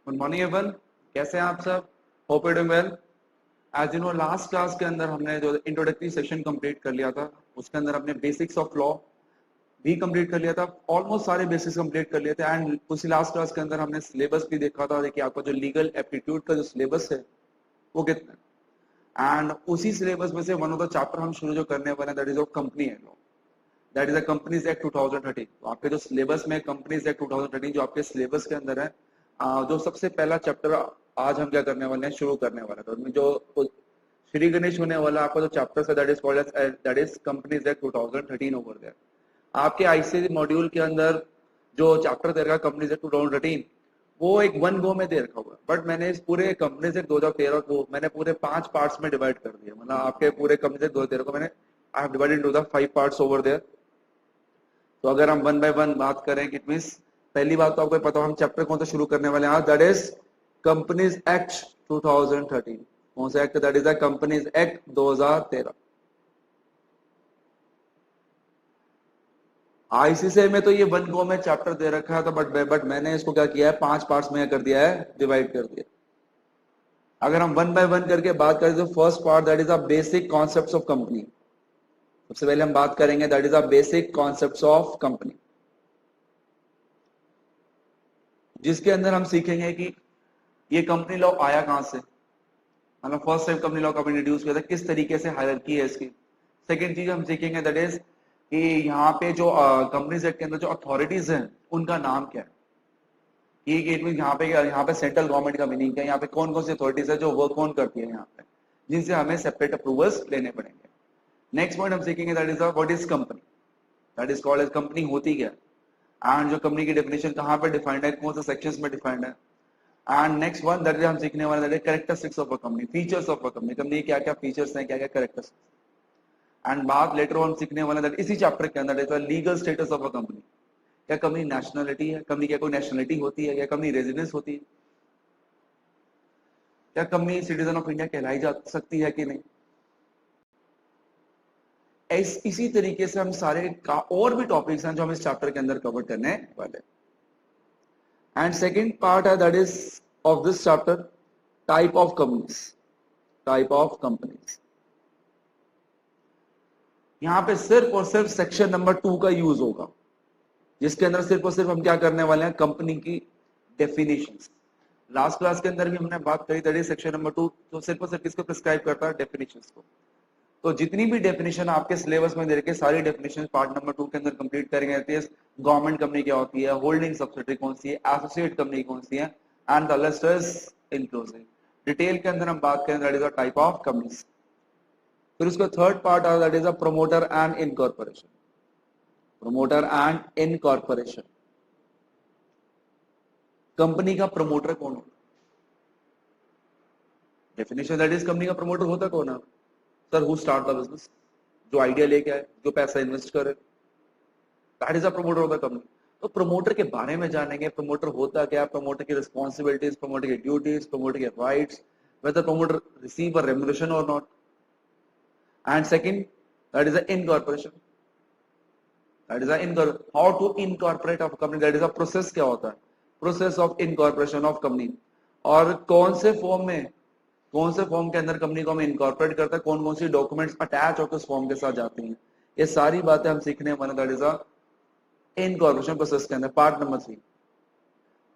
Good morning everyone, कैसे हैं आप सब? Hope you doing well. As you know, last class के अंदर हमने जो इंट्रोडक्टरी सेशन कंप्लीट कर लिया था, उसके अंदर हमने बेसिक्स ऑफ लॉ भी कंप्लीट कर लिया था। ऑलमोस्ट सारे बेसिक्स कंप्लीट कर लिए थे। एंड उसी लास्ट क्लास के अंदर हमने सिलेबस भी देखा था। देखिए, आपका जो लीगल एप्टीट्यूड का जो सिलेबस है वो कितना है। एंड उसी सिलेबस में से वन ऑफ द चैप्टर हम शुरू जो करने वाले हैं, that is of company law, that is a companies act 2013। तो आपके जो सिलेबस में कंपनीज एक्ट 2013 जो आपके सिलेबस के अंदर है, जो सबसे पहला चैप्टर आज हम क्या करने वाले हैं, शुरू करने वाले हैं। तो उनमें जो श्री गणेश होने वाला आपका जो चैप्टर है, that is called as that is companies act 2013 over there. आपके आईसीसी मॉड्यूल के अंदर जो चैप्टर दे रखा है कंपनीज एक्ट 2013, वो एक वन गो में दे रखा हुआ है। बट मैंने इस पूरे कंपनीज एक्ट 2013 को मैंने पूरे 5 पार्ट्स में डिवाइड कर दिया। मतलब आपके पूरे कंपनीज एक्ट 2013 को मैंने I have divided into the 5 parts over there. तो अगर हम वन बाय वन बात करें, इट मींस पहली बात तो आपको पता हो हम चैप्टर कौन सा शुरू करने वाले हैं, दैट इज कंपनीज एक्ट 2013। कौन सा act? That is the companies act 2013। ICC में तो ये वन गो में चैप्टर दे रखा है, तो बट मैंने इसको क्या किया है, 5 पार्ट्स में कर दिया है, डिवाइड कर दिया। अगर हम वन बाय वन करके बात करें तो first part that is the basic concepts of company. सबसे पहले हम बात करेंगे that is the basic concepts of company, जिसके अंदर हम सीखेंगे कि ये कंपनी लॉ आया कहां से। मतलब फर्स्ट टाइम कंपनी लॉ कब इंट्रोड्यूस किया था, किस तरीके से हायरार्की है इसकी। सेकंड चीज हम सीखेंगे दैट इज कि यहाँ पे जो कंपनीज एक्ट के अंदर जो अथॉरिटीज हैं उनका नाम क्या है। ये इट मीन यहाँ पे सेंट्रल गवर्नमेंट का मीनिंग क्या है, यहाँ पे कौन कौन सी अथॉरिटीज है जो वर्क कौन करती है यहाँ पे, जिनसे हमें सेपरेट अप्रूवल्स लेने पड़ेंगे। नेक्स्ट पॉइंट हम सीखेंगे that is what is company, that is called as company होती क्या है। एंड जो कंपनी की डेफिनेशन कहाँ पे डिफाइंड है, कौन से सेक्शंस में डिफाइंड है। And next one that is हम सीखने वाले that is characteristics of a company, features of a company, company क्या क्या फीचर्स हैं, क्या क्या कैरेक्टरिस्टिक्स। एंड बात लेटर ऑन सीखने वाले दैट इसी चैप्टर के अंदर is legal status of a company. क्या कंपनी नेशनलिटी है, कंपनी क्या कोई नेशनलिटी होती है, क्या कंपनी रेजिडेंस होती है, क्या कंपनी सिटीजन ऑफ इंडिया कहलाई जा सकती है कि नहीं। इसी तरीके से हम सारे का और भी टॉपिक्स हैं जो हम इस चैप्टर के अंदर कवर करने वाले। एंड सेकेंड पार्ट है that is of this chapter type of companies, type of companies. यहां पे सिर्फ और सिर्फ सेक्शन नंबर 2 का यूज होगा, जिसके अंदर सिर्फ और सिर्फ हम क्या करने वाले हैं, कंपनी की डेफिनेशंस। लास्ट क्लास के अंदर भी हमने बात करी दैट इज सेक्शन नंबर 2, तो सिर्फ और सिर्फ किसको प्रिस्क्राइब करता है, डेफिनेशंस को। तो जितनी भी डेफिनेशन आपके सिलेबस में दे रखे, सारी डेफिनेशन पार्ट नंबर 2 के अंदर कंप्लीट करेंगे। गवर्नमेंट कंपनी क्या होती है, होल्डिंग सब्सिडरी कौन सी है, एसोसिएट कंपनी कौन सी है, and the list is inclusive. Detail के अंदर हम बात करें that is the type of companies. फिर उसका थर्ड पार्ट है that is a promoter and incorporation, promoter and incorporation. Company का प्रमोटर कौन होता है, डेफिनेशन दैट इज कंपनी का प्रमोटर होता कौन है, sir who start the business, जो आइडिया लेके आए, जो पैसा इन्वेस्ट करे, that is a promoter of the company. तो प्रमोटर के बारे में जानेंगे, प्रमोटर होता क्या, प्रमोटर की रिस्पॉन्सिबिलिटीज, प्रमोटर की ड्यूटीज, प्रमोटर के rights, whether promoter receive a remuneration or not. And second, that is the incorporation, that is the how to incorporate of company, that is a process। क्या होता है, process of incorporation of company। और कौन से form में, कौन से form के अंदर कंपनी को हम इनकॉर्पोरेट करते हैं, कौन कौन सी डॉक्यूमेंट्स अटैच होकर उस फॉर्म के साथ जाती हैं, ये सारी बातें हम सीखने वाले that is a incorporation process के अंदर, पार्ट नंबर 3।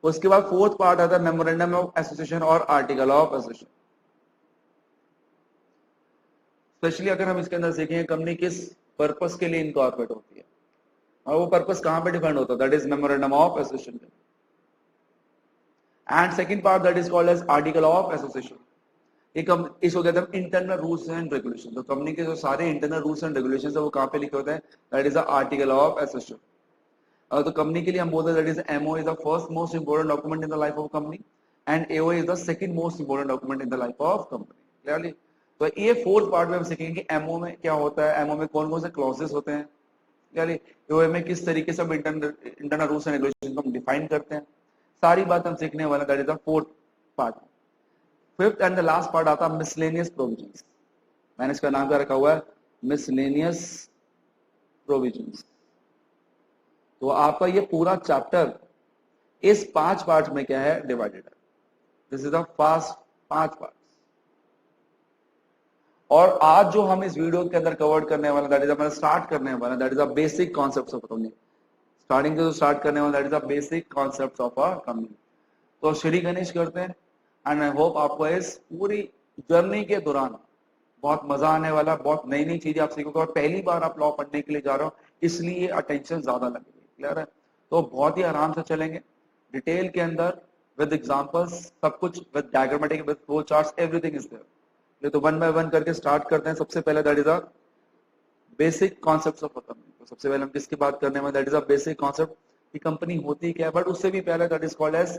उसके बाद फोर्थ पार्ट आता है मेमोरेंडम ऑफ एसोसिएशन और आर्टिकल ऑफ एसोसिएशन। स्पेशली अगर हम इसके अंदर सीखेंगे कंपनी किस पर्पस के लिए इनकॉर्पोरेट होती है, और वो पर्पस कहां पे डिफाइंड होता है, that is memorandum of association. And second part that is called as article of association. इसको कहते हैं इंटरनल रूल्स एंड रेगुलेशन। तो कंपनी के जो सारे इंटरनल रूल्स एंड रेगुलेशन है वो कहां पे लिखे होते हैं, that is the article of association. तो कंपनी के लिए हम बोलते हैं that is MO is the first most important document in the life of company, and AO is the second most important document in the life of company. Clearly? तो ये fourth part में हम सीखेंगे कि एमओ में क्या होता है, एमओ में कौन कौन से क्लॉजेस होते हैं, क्लियरली एओ में किस तरीके से इंटरनल रूल्स एंड रेगुलेशन को हम डिफाइन करते हैं, सारी बात हम सीखने वाले, that is the fourth part. Fifth and the last part आता है मिसलेनियस प्रोविजंस। मैंने इसका नाम क्या रखा हुआ है, मिसलेनियस प्रोविजंस। तो आपका ये पूरा चैप्टर इस 5 पार्ट में क्या है, डिवाइडेड है। This is the fast 5 part. और आज जो हम इस वीडियो के अंदर कवर करने वाले, दैट इज हमारा स्टार्ट करने वाला, that is the basic concepts of company. Starting से जो स्टार्ट करने वाला, that is the basic concepts of a company. तो श्री गणेश करते हैं, एंड आई होप आपको इस पूरी जर्नी के दौरान बहुत मजा आने वाला, बहुत नई नई चीजें आप सीखोगे, और पहली बार आप लॉ पढ़ने के लिए जा रहे हो इसलिए अटेंशन ज्यादा लगेगी। क्लियर है? तो बहुत ही आराम से चलेंगे डिटेल के अंदर, विद एग्जांपल्स, सब कुछ with diagrammatic, with flow charts, everything is there. तो वन बाय वन करके स्टार्ट करते हैं। सबसे पहले that is a basic concepts of a company. तो सबसे पहले हम किसकी बात करने वाले, that is a basic concept कि कंपनी होती क्या है। बट उससे भी पहले that is called as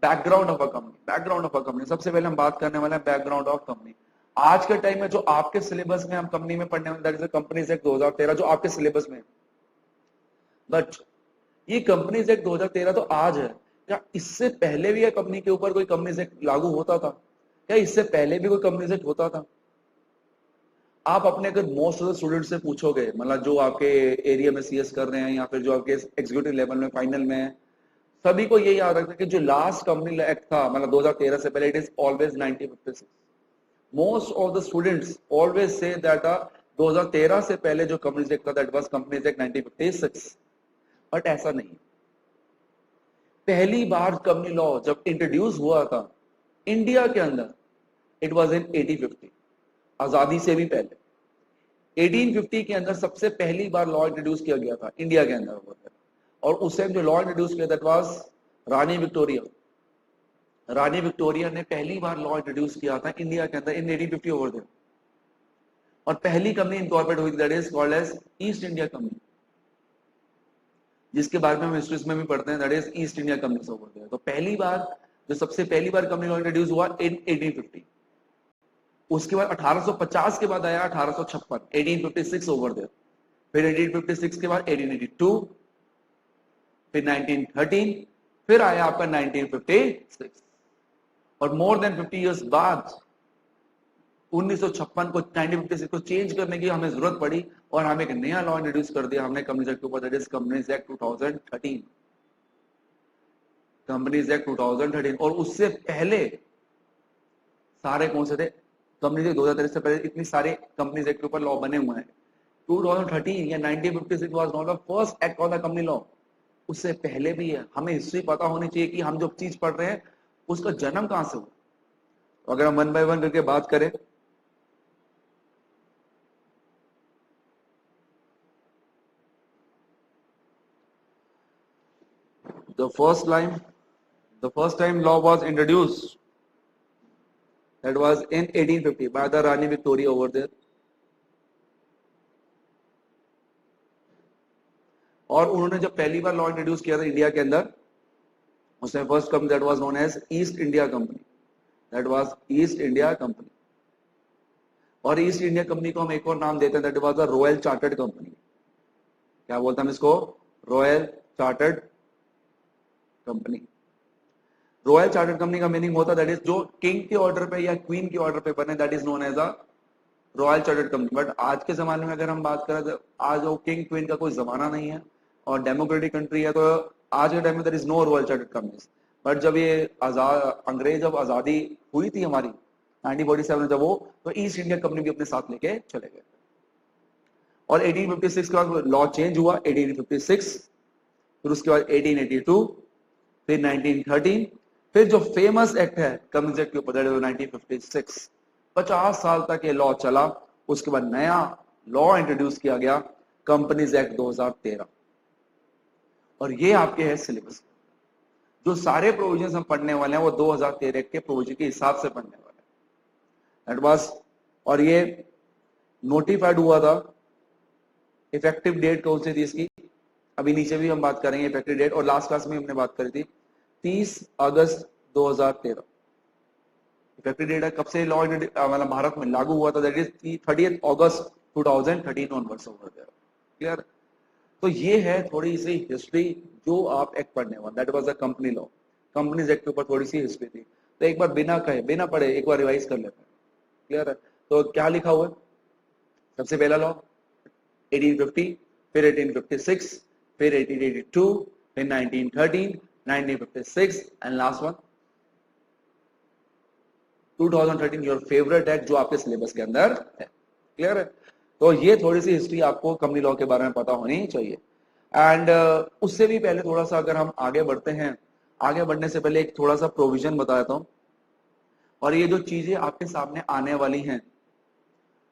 background of a company. Background of a company, सबसे पहले हम बात करने वाले हैं बैकग्राउंड ऑफ कंपनी। आज के टाइम में जो आपके सिलेबस में हम कंपनी में पढ़ने वाले, दैट इज कंपनीज एक्ट 2013 जो आपके सिलेबस में। बट ये कंपनीज एक्ट 2013 तो आज है, क्या इससे पहले भी कंपनी के ऊपर कोई कंपनीज एक्ट लागू होता था? क्या इससे पहले भी कोई कंपनीज एक्ट होता था? आप अपने अगर मोस्ट ऑफ द स्टूडेंट से पूछोगे, मतलब जो आपके एरिया में सीएस कर रहे हैं या फिर जो आपके एग्जीक्यूटिव लेवल में फाइनल में है, सभी को ये याद रखना कि जो लास्ट कंपनी एक्ट था, मतलब 2013 से पहले, it is always 1956। Most of the students always say that 2013 से पहले जो कंपनीज एक्ट था, that was companies act 1956। But ऐसा नहीं। पहली बार कंपनी लॉ जब इंट्रोड्यूस हुआ था इंडिया के अंदर, इट वाज इन 1850, आजादी से भी पहले। 1850 के अंदर सबसे पहली बार लॉ इंट्रोड्यूस किया गया था इंडिया के अंदर। और उस टाइम जो लॉ इंट्रोड्यूस किया, that was Rani Victoria. Rani Victoria ने पहली बार लॉ इंट्रोड्यूस किया था इंडिया के अंदर इन 1850 ओवर देयर। और पहली कंपनी इनकॉर्पोरेट हुई, that is called as East India company, जिसके बारे में हम हिस्ट्रीज में भी पढ़ते हैं, that is East India company over there. तो पहली बार, जो सबसे पहली बार कंपनी लॉ इंट्रोड्यूस हुआ इन 1850। उसके बाद 1850 के बाद आया 1856, 1856 ओवर देयर। फिर 1856 के बाद 1882, फिर 1913, फिर आया आपका 1956। और मोर देन 50 इयर्स बाद 1956 को, 1956 को चेंज करने की हमें जरूरत पड़ी, और हमें एक नया लॉ इंट्रोड्यूस कर दिया हमने कंपनीज एक्ट के ऊपर, that is companies act 2013। Companies act 2013। और उससे पहले सारे कौन से थे? कंपनीज एक्ट 2013 से पहले इतनी सारे कंपनीज एक्ट के ऊपर लॉ बने हुए हैं। 2013 या 1956 was not the first act on the company law. उससे पहले भी है। हमें हिस्ट्री पता होनी चाहिए कि हम जो चीज पढ़ रहे हैं उसका जन्म कहां से हुआ। तो अगर हम वन बाय वन करके बात करें, the first time law was introduced, that was in 1850 by the Rani Victoria over there. और उन्होंने जब पहली बार लॉ इंट्रोड्यूस किया था इंडिया के अंदर, उसने first company that was known as East India company, that was East India company. और ईस्ट इंडिया कंपनी को हम एक और नाम देते हैं, that was the royal chartered company. क्या बोलते हैं हम इसको? Royal chartered company. Royal chartered company का मीनिंग होता है दैट इज जो किंग के ऑर्डर पे या क्वीन के ऑर्डर पे बने, that is known as a royal chartered company. But आज के जमाने में अगर हम बात करें तो आज वो किंग क्वीन का कोई जमाना नहीं है, और डेमोक्रेटिक कंट्री है, तो आज के टाइम में there is no royal chartered companies. But जब ये अंग्रेज जब आजादी हुई थी हमारी 1947 में, जब वो, तो ईस्ट इंडिया कंपनी भी अपने साथ लेके चले गए। और 1856 के बाद लॉ चेंज हुआ, 1856, फिर उसके बाद 1882, फिर 1913, फिर जो फेमस एक्ट है कंपनीज एक्ट के ऊपर, दैट इज 1956। 50 साल तक ये लॉ चला। उसके बाद नया लॉ इंट्रोड्यूस किया गया, कंपनीज एक्ट 2013। और ये आपके है सिलेबस। जो सारे प्रोविजंस हम पढ़ने वाले हैं वो 2013 के प्रोविजन के हिसाब से पढ़ने वाले हैं। दैट वाज, और ये नोटिफाइड हुआ था। इफेक्टिव डेट कौन सी थी इसकी, अभी नीचे भी हम बात करेंगे इफेक्टिव डेट, और लास्ट क्लास में हमने बात करी थी 30 अगस्त 2013। इफेक्टिव डेट है कब से लॉ मतलब भारत में लागू हुआ था, दैट इज 30 अगस्त 2013 ऑनवर्ड्स ओवर देयर। क्लियर? तो ये है थोड़ी सी हिस्ट्री जो आप एक्ट पढ़ने वाले, that was the company law. Companies act के ऊपर थोड़ी सी हिस्ट्री थी, तो एक बार बिना कहे बिना पढ़े एक बार रिवाइज कर लेते हैं। क्लियर है? तो क्या लिखा हुआ है? सबसे पहला लॉ 1850, फिर 1856, फिर 1882, फिर 1913, 1956 and last one 2013 your favourite act जो आपके सिलेबस के अंदर है। क्लियर है? तो ये थोड़ी सी हिस्ट्री आपको कंपनी लॉ के बारे में पता होनी चाहिए। एंड उससे भी पहले थोड़ा सा अगर हम आगे बढ़ते हैं, आगे बढ़ने से पहले एक थोड़ा सा प्रोविजन बता देता हूं, और ये जो चीजें आपके सामने आने वाली हैं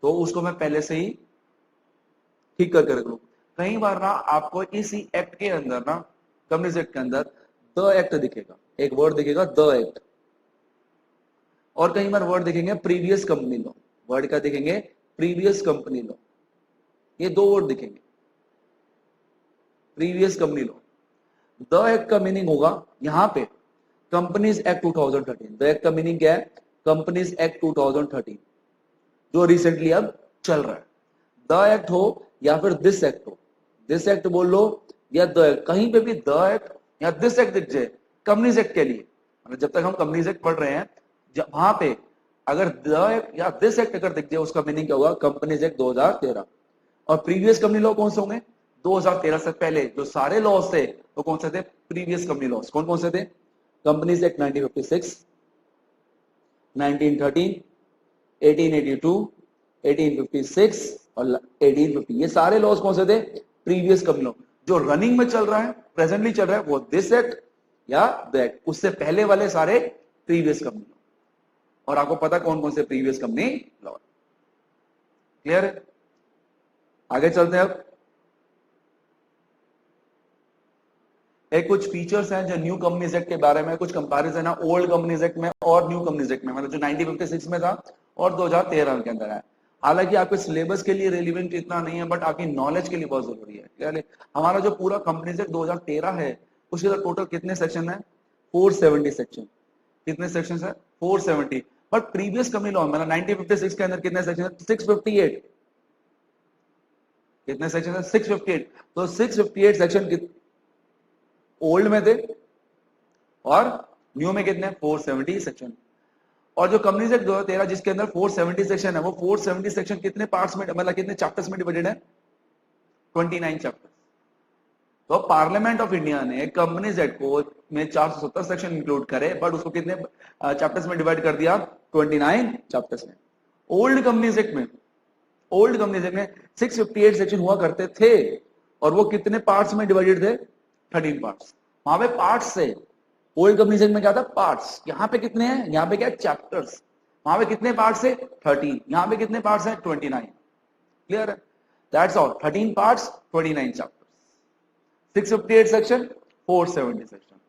तो उसको मैं पहले से ही ठीक करके रख लूं। कई बार ना आपको इसी एक्ट के अंदर ना, कंपनीज एक्ट के अंदर द एक्ट दिखेगा, एक वर्ड दिखेगा द एक्ट, और कई बार वर्ड दिखेंगे प्रीवियस कंपनी लॉ। वर्ड क्या दिखेंगे? Previous company law. ये दो वर्ड दिखेंगे, previous company law. The act का मीनिंग होगा यहां पे कंपनीज एक्ट 2013। द एक्ट का मीनिंग क्या है? कंपनीज एक्ट 2013 जो रिसेंटली अब चल रहा है। द एक्ट हो या फिर दिस एक्ट हो, दिस एक्ट बोल लो या द एक्ट, कहीं पे भी द एक्ट या दिस एक्ट दिख जाए कंपनीज एक्ट के लिए, मतलब जब तक हम कंपनीज एक्ट पढ़ रहे हैं, जब वहां पे अगर द एक्ट या दिस एक्ट अगर दिख जाए उसका मीनिंग क्या होगा? Companies act 2013। और प्रीवियस कंपनी लॉ कौन से होंगे? 2013 से पहले जो सारे लॉस थे वो कौन से थे? Previous company loss. कौन कौन से थे? कंपनीज एक्ट 1956, 1913, 1882, 1856 और 1850। ये सारे लॉस कौन से थे? Previous company law. जो रनिंग में चल रहा है, प्रेजेंटली चल रहा है, वो दिस एक्ट या द एक्ट। उससे पहले वाले सारे प्रीवियस कंपनी लॉ। और आपको पता कौन कौन से प्रीवियस कंपनी लॉ। क्लियर है? आगे चलते हैं। अब एक कुछ फीचर्स हैं जो न्यू कंपनीज एक्ट के बारे में, कुछ कंपैरिजन है ओल्ड कंपनीज एक्ट में और न्यू कंपनीज एक्ट में, मतलब जो 1956 में था और 2013 के अंदर है। हालांकि आपके सिलेबस के लिए रेलिवेंट इतना नहीं है, बट आपकी नॉलेज के लिए बहुत जरूरी है। क्या है? हमारा जो पूरा कंपनीज एक्ट 2013 है उसके अंदर टोटल कितने सेक्शन है? 470 सेक्शन। कितने सेक्शन है? 470। बट प्रीवियस कंपनी लॉ मतलब 1956 के अंदर कितने सेक्शन है? 658। कितने सेक्शन है? 658। तो 658 सेक्शन ओल्ड में थे और न्यू में कितने? 470 सेक्शन। और जो कंपनीज एक्ट 2013 जिसके अंदर 470 सेक्शन है, वो 470 सेक्शन कितने पार्ट्स में, मतलब कितने चैप्टर्स में डिवाइडेड है? 29 चैप्टर्स। तो पार्लियामेंट ऑफ इंडिया ने कंपनीज एक्ट को में 470 सेक्शन इंक्लूड करे, बट उसको कितने चैप्टर्स में डिवाइड कर दिया? 29 चैप्टर्स में। ओल्ड कंपनीज एक्ट में 658 सेक्शन हुआ करते थे, और वो कितने पार्ट्स में डिवाइडेड थे? 13 पार्ट्स। वहां पे पार्ट्स से ओल्ड कंपनीज एक्ट में क्या था? पार्ट्स। यहाँ पे कितने हैं? यहाँ पे क्या? चैप्टर्स। वहां पे कितने पार्ट्स है? 13। यहाँ पे कितने पार्ट्स हैं? 29। क्लियर है? That's all. 13 parts, 29 chapters, 658 section, 470 section.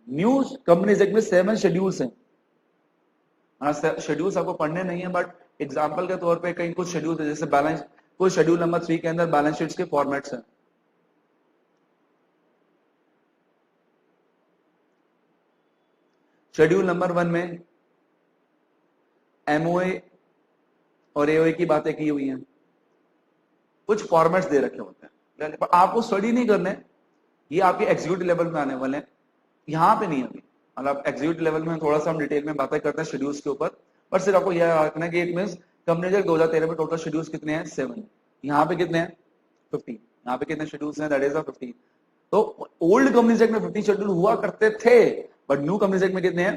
New companies act में 7 शेड्यूल्स हैं। शेड्यूल्स आपको पढ़ने नहीं है, बट एग्जाम्पल के तौर पे कहीं कुछ शेड्यूल्स है, जैसे बैलेंस, कुछ शेड्यूल नंबर 3 के अंदर बैलेंस शीट्स के फॉर्मेट्स हैं। शेड्यूल नंबर 1 में एमओए और एओए की बातें की हुई हैं, कुछ फॉर्मेट्स दे रखे होते हैं, पर आपको स्टडी नहीं करने, ये आपके एग्जीक्यूटिव लेवल में आने वाले हैं, यहां पे नहीं अभी। मतलब एग्जीक्यूटिव लेवल में थोड़ा सा हम डिटेल में बातें करते हैं शेड्यूल्स के ऊपर, पर सिर्फ आपको यह रखना है कि एक मीन्स कंपनी एक्ट 2013 में टोटल शेड्यूल्स कितने हैं? 7। यहाँ पे कितने हैं? 50। यहाँ पे कितने शेड्यूल्स हैं? That is 50। तो ओल्ड कंपनीज एक्ट में 50 शेड्यूल हुआ करते थे, बट न्यू कंपनीज एक्ट में कितने हैं?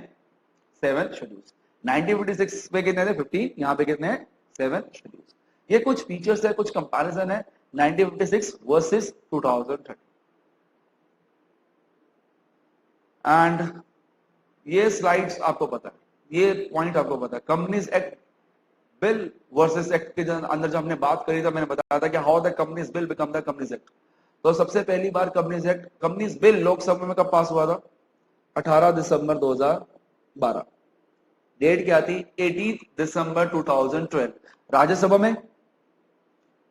7 शेड्यूल्स। 1956 में कितने थे? 50। यहाँ पे कितने हैं? 7 शेड्यूल्स। ये कुछ फीचर्स है, कुछ कंपैरिजन है 1956 वर्सेस 2013। एंड ये स्लाइड्स आपको पता है, ये पॉइंट आपको पता है। Companies act bill versus act के अंदर जब हमने बात करी था, मैंने बताया था कि how the companies bill become the companies act. तो सबसे पहली बार companies act, companies bill Lok Sabha में कब पास हुआ था? 18 दिसंबर 2012। डेट क्या थी? 18 दिसंबर 2012। राज्यसभा में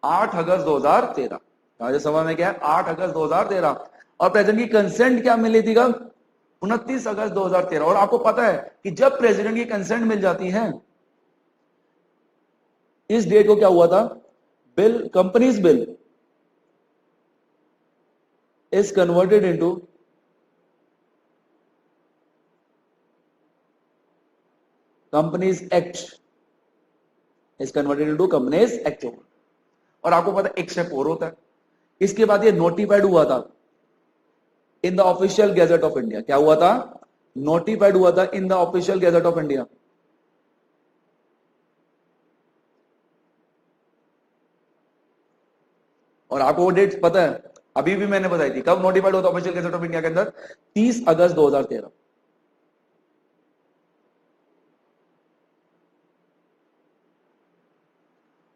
8 अगस्त 2013। राज्यसभा में क्या है? 8 अगस्त 2013। और प्रेसिडेंट की कंसेंट क्या मिली थी कब? 29 अगस्त 2013। और आपको पता है कि जब प्रेसिडेंट की कंसेंट मिल जाती है, इस डेट को क्या हुआ था? Bill, companies bill is converted into companies act, is converted into companies act. और आपको पता है एक स्टेप और होता है, इसके बाद ये नोटिफाइड हुआ था in the official gazette of India. क्या हुआ था? नोटिफाइड हुआ था in the official gazette of India. और आपको वो डेट पता है, अभी भी मैंने बताई थी, कब नोटिफाइड होता ऑफिशियल गैजेट ऑफ इंडिया के अंदर, 30 अगस्त 2013।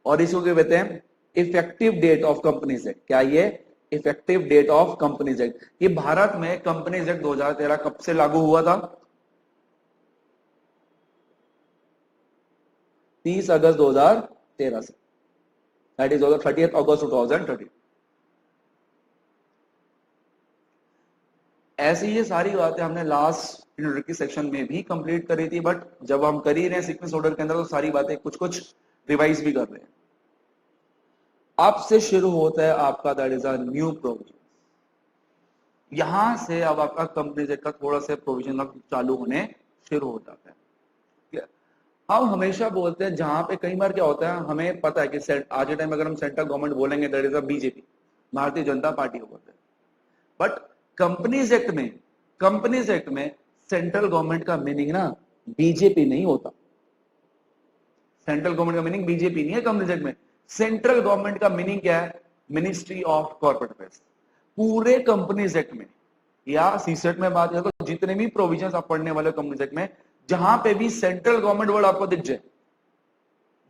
और इसको क्या कहते हैं, effective date of companies act. क्या ये effective date of companies act, ये भारत में कंपनीज एक्ट 2013 कब से लागू हुआ था, 30 अगस्त 2013 से, दैट इज 30 अगस्त 2013। ऐसी ये सारी बातें हमने लास्ट इंट्रोडक्टरी सेक्शन में भी कंप्लीट करी थी, बट जब हम कर ही रहे हैं सीक्वेंस ऑर्डर के अंदर तो सारी बातें कुछ कुछ रिवाइज भी कर रहे हैं। अब से शुरू होता है आपका that is a new provision. यहां से अब आपका कंपनी एक्ट का थोड़ा सा प्रोविजन चालू होने शुरू हो जाता है। हम हमेशा बोलते हैं, जहां पे कई बार क्या होता है, हमें पता है कि आज के टाइम अगर हम सेंट्रल गवर्नमेंट बोलेंगे that is a BJP, Bharatiya Janata party को बोलते हैं, बट कंपनीज एक्ट में सेंट्रल गवर्नमेंट का मीनिंग ना बीजेपी नहीं होता। सेंट्रल गवर्नमेंट का मीनिंग बीजेपी नहीं है कंपनीज एक्ट में। सेंट्रल गवर्नमेंट का मीनिंग क्या है, मिनिस्ट्री ऑफ कॉर्पोरेट अफेयर्स। पूरे कंपनीज एक्ट में या सीसेट में बात करें तो जितने भी प्रोविजंस आप पढ़ने वाले कंपनीज एक्ट में, जहां पे भी सेंट्रल गवर्नमेंट वर्ड आपको दिख जाए,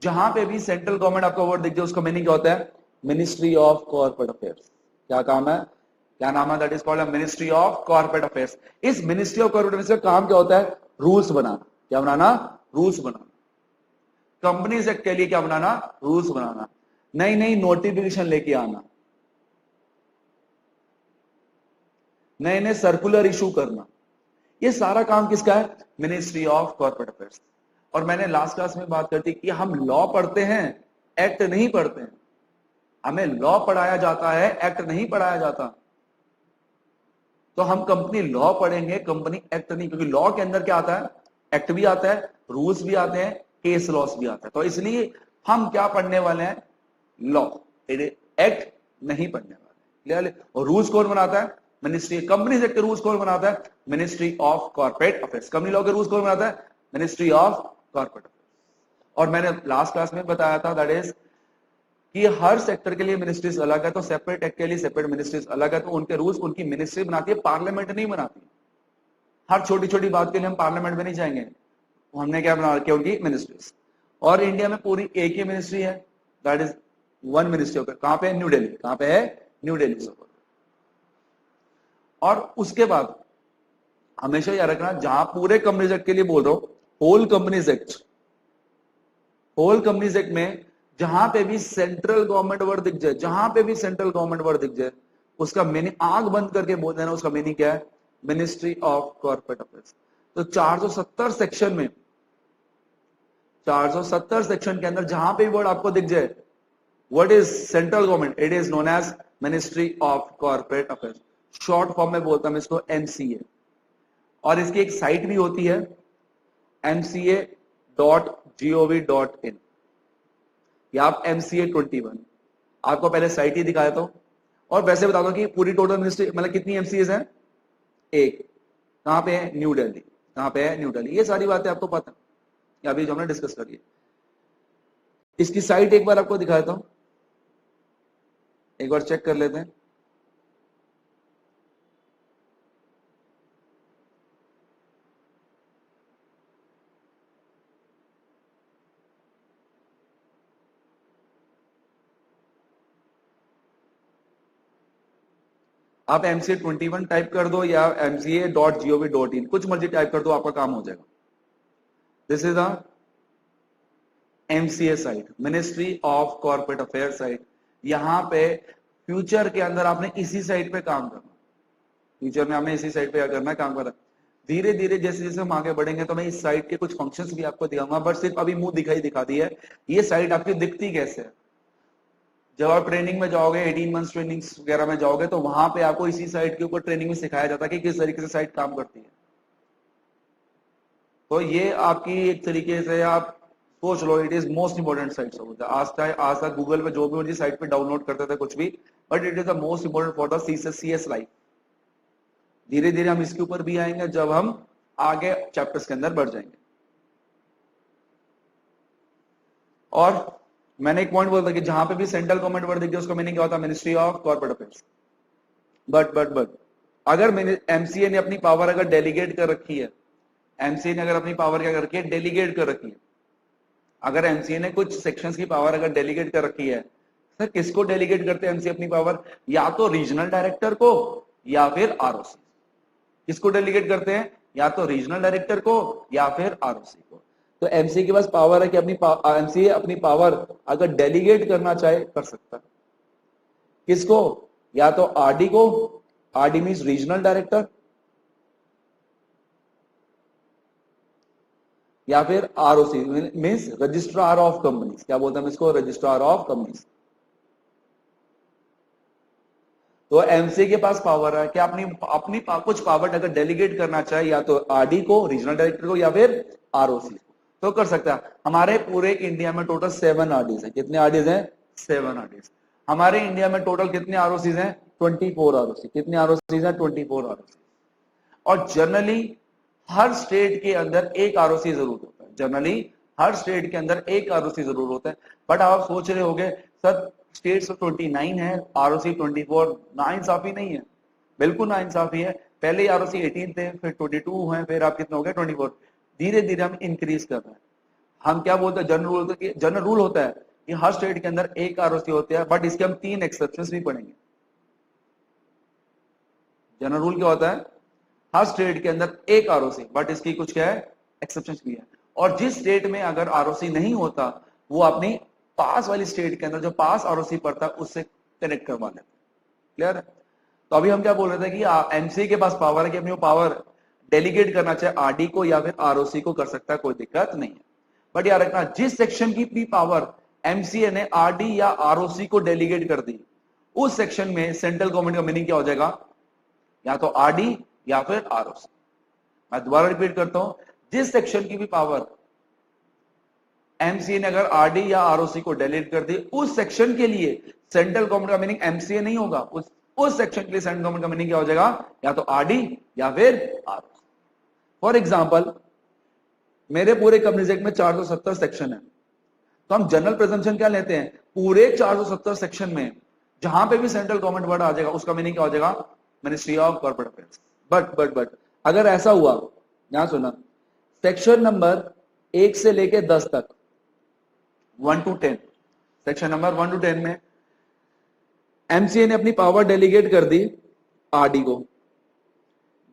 जहां पे भी सेंट्रल गवर्नमेंट आपको वर्ड दिख जाए, उसका मीनिंग क्या होता है, मिनिस्ट्री ऑफ कॉर्पोरेट अफेयर्स। क्या काम है, क्या नाम है, that is called ministry of corporate affairs. इस मिनिस्ट्री ऑफ कॉर्पोरेट अफेयर्स का काम क्या होता है, रूल्स बनाना। क्या बनाना, रूल्स बनाना। कंपनीज एक्ट के लिए क्या बनाना, रूल्स बनाना, नई नई नोटिफिकेशन लेके आना, नए नए सर्कुलर इशू करना, ये सारा काम किसका है, मिनिस्ट्री ऑफ कॉर्पोरेट अफेयर्स। और मैंने लास्ट क्लास में बात करती कि हम लॉ पढ़ते हैं, एक्ट नहीं पढ़ते हैं। हमें लॉ पढ़ाया जाता है, एक्ट नहीं पढ़ाया जाता। तो हम कंपनी लॉ पढ़ेंगे, कंपनी एक्ट नहीं, क्योंकि लॉ के अंदर क्या आता है, एक्ट भी आता है, रूल्स भी आते हैं, केस लॉस भी आता है। तो इसलिए हम क्या पढ़ने वाले हैं, लॉ, एक्ट नहीं पढ़ने वाले। और रूल्स कौन बनाता है, मिनिस्ट्री। कंपनी एक्ट के रूल्स कौन बनाता है, ministry of corporate affairs. Company law के रूल्स कौन बनाता है, मिनिस्ट्री ऑफ कॉर्पोरेट अफेयर्स। और मैंने लास्ट क्लास में बताया था दैट इज कि हर सेक्टर के लिए मिनिस्ट्रीज अलग है, तो सेपरेट एक्ट के लिए सेपरेट मिनिस्ट्रीज अलग है, तो उनके रूल्स उनकी मिनिस्ट्री बनाती है, पार्लियामेंट नहीं बनाती। हर छोटी छोटी बात के लिए हम पार्लियामेंट में नहीं जाएंगे, हमने क्या बना रखी है, उनकी मिनिस्ट्रीज। और इंडिया में पूरी एक ही मिनिस्ट्री है, that is one ministry of, कहां पे है, न्यू दिल्ली। कहां पे है, न्यू दिल्ली। और उसके बाद हमेशा याद रखना, जहां पूरे कंपनीज एक्ट के लिए बोल रहा हूं, whole companies act, whole companies act में जहां पे भी सेंट्रल गवर्नमेंट वर्ड दिख जाए, जहां पे भी सेंट्रल गवर्नमेंट वर्ड दिख जाए, उसका मीनिंग आंख बंद करके बोल देना, उसका मीनिंग क्या है, मिनिस्ट्री ऑफ कॉर्पोरेट अफेयर्स। तो 470 सेक्शन में, 470 सेक्शन के अंदर जहां पे वर्ड आपको दिख जाए, what is central government, it is known as ministry of corporate affairs. Short form में बोलता हूं इसको एमसीए। और इसकी एक साइट भी होती है, mca.gov.in, या आप MCA21। आपको पहले साइट ही दिखाया था। और वैसे बता दो कि पूरी टोटल मिनिस्ट्री मतलब कितनी एमसीएज हैं, एक। कहां पे है, न्यू दिल्ली। कहां पे है, न्यू दिल्ली। ये सारी बातें आपको पता है, अभी जो हमने डिस्कस करी है। इसकी साइट एक बार आपको दिखाता हूं, एक बार चेक कर लेते हैं। आप MCA21 टाइप कर दो या MCA.gov.in, कुछ मर्जी टाइप कर दो, आपका काम हो जाएगा। This is the MCA site, ministry of corporate affair site. यहां पे फ्यूचर के अंदर आपने इसी साइट पे काम करना, फ्यूचर में आपने इसी साइट पे क्या करना है, काम करना। धीरे धीरे जैसे जैसे हम आगे बढ़ेंगे तो मैं इस साइट के कुछ फंक्शंस भी आपको दिखाऊंगा, बट सिर्फ अभी मुंह दिखा दी है। ये साइट आपकी दिखती कैसे है, जब आप ट्रेनिंग में जाओगे, 18 मंथ्स ट्रेनिंग वगैरह में जाओगे, तो वहां पे आपको इसी साइट के ऊपर ट्रेनिंग में सिखाया जाता है कि किस तरीके से साइट काम करती है। तो ये आपकी एक तरीके से आप सोच लो, it is most important site. आज तक गूगल पे जो भी उनकी साइट पे डाउनलोड करते थे कुछ भी, but it is the most important for the CS life. धीरे धीरे हम इसके ऊपर भी आएंगे जब हम आगे चैप्टर्स के अंदर बढ़ जाएंगे। और मैंने एक पॉइंट बोला था कि जहां पे भी सेंट्रल गवर्नमेंट वर्ड दिख गया उसका मीनिंग क्या होता है, ministry of corporate affairs. But अगर एमसीए ने अपनी पावर अगर डेलीगेट कर रखी है, एमसीए ने अगर अपनी पावर क्या कर रखी है, डेलीगेट कर रखी है, अगर एमसीए ने कुछ सेक्शंस की पावर अगर डेलीगेट कर रखी है, सर किसको डेलीगेट करते हैं एमसीए अपनी पावर, या तो रीजनल डायरेक्टर को या फिर आरओसी। किसको डेलीगेट करते हैं, या तो रीजनल डायरेक्टर को या फिर आरओसी को। तो एमसीए के पास पावर है कि एमसीए अपनी पावर अगर डेलीगेट करना चाहे कर सकता है। किसको, या तो आरडी को, आरडी मींस रीजनल डायरेक्टर, या फिर ROC means registrar of companies. क्या बोलते हैं इसको, रजिस्ट्रार ऑफ कंपनीज। तो एमसीए के पास पावर है कि अपनी कुछ पावर अगर डेलीगेट करना चाहे या तो आरडी को, रीजनल डायरेक्टर को, या फिर आरओसी को, तो कर सकता है। हमारे पूरे इंडिया में टोटल 7 आरडीज है। कितने आरडीज हैं, 7 आरडीज। हमारे इंडिया में टोटल कितने आरओसीज हैं, 24 आरओसी। कितने आरओसीज हैं, 24 आरओसी। और जनरली हर स्टेट के अंदर एक आरओसी जरूर होता है, जनरली हर स्टेट के अंदर एक आरओसी जरूर होता है। बट आप सोच रहे होंगे सर स्टेट्स 29 है, आरओसी 24, नाइंसाफी नहीं है। बिल्कुल नाइंसाफी है। पहले आरओसी 18 थे, फिर 22 हैं, फिर आप कितने हो गए, 24। धीरे धीरे हम इंक्रीज कर रहे हैं। हम क्या बोलते हैं, जनरल रूल होता है कि हर स्टेट के अंदर एक आरओसी होते हैं, बट इसके हम 3 एक्सेप्शंस भी पढ़ेंगे। जनरल रूल क्या होता है, हर स्टेट के अंदर एक आरओसी, बट इसकी कुछ क्या है, एक्सेप्शंस भी है। और जिस स्टेट में अगर आरओसी नहीं होता, वो अपनी पास वाली स्टेट के अंदर जो पास आरओसी पड़ता है उससे कनेक्ट करवा लेते हैं। क्लियर है। तो अभी हम क्या बोल रहे थे कि एमसीए के पास पावर है कि अपनी वो पावर डेलीगेट करना चाहे आरडी को या फिर आरओसी को कर सकता है, कोई दिक्कत नहीं है। बट याद रखना, जिस सेक्शन की भी पावर एमसीए ने आरडी या आरओसी को डेलीगेट कर दी, उस सेक्शन में सेंट्रल गवर्नमेंट का मीनिंग क्या हो जाएगा, या तो आरडी या फिर आरओसी। मैं दोबारा रिपीट करता हूं, जिस सेक्शन की भी पावर एमसीए ने अगर आरडी या आरओसी को डेलीगेट कर दी, उस सेक्शन के लिए सेंट्रल गवर्नमेंट का मीनिंग एमसीए नहीं होगा, उस सेक्शन के लिए सेंट्रल गवर्नमेंट का मीनिंग क्या हो जाएगा, या तो आरडी या फिर आरओसी। फॉर एग्जाम्पल, मेरे पूरे कंपनीज एक्ट में 470 सेक्शन है, तो हम जनरल प्रिजम्पशन क्या लेते हैं, पूरे 470 सेक्शन में जहां पे भी सेंट्रल गवर्नमेंट वर्ड आ जाएगा उसका मीनिंग क्या हो जाएगा, ministry of corporate affairs. But अगर ऐसा हुआ, यहां सुना, सेक्शन नंबर 1 से लेके 10 तक, 1 to 10, सेक्शन नंबर 1 to 10 में एमसीए ने अपनी पावर डेलीगेट कर दी आरडी को।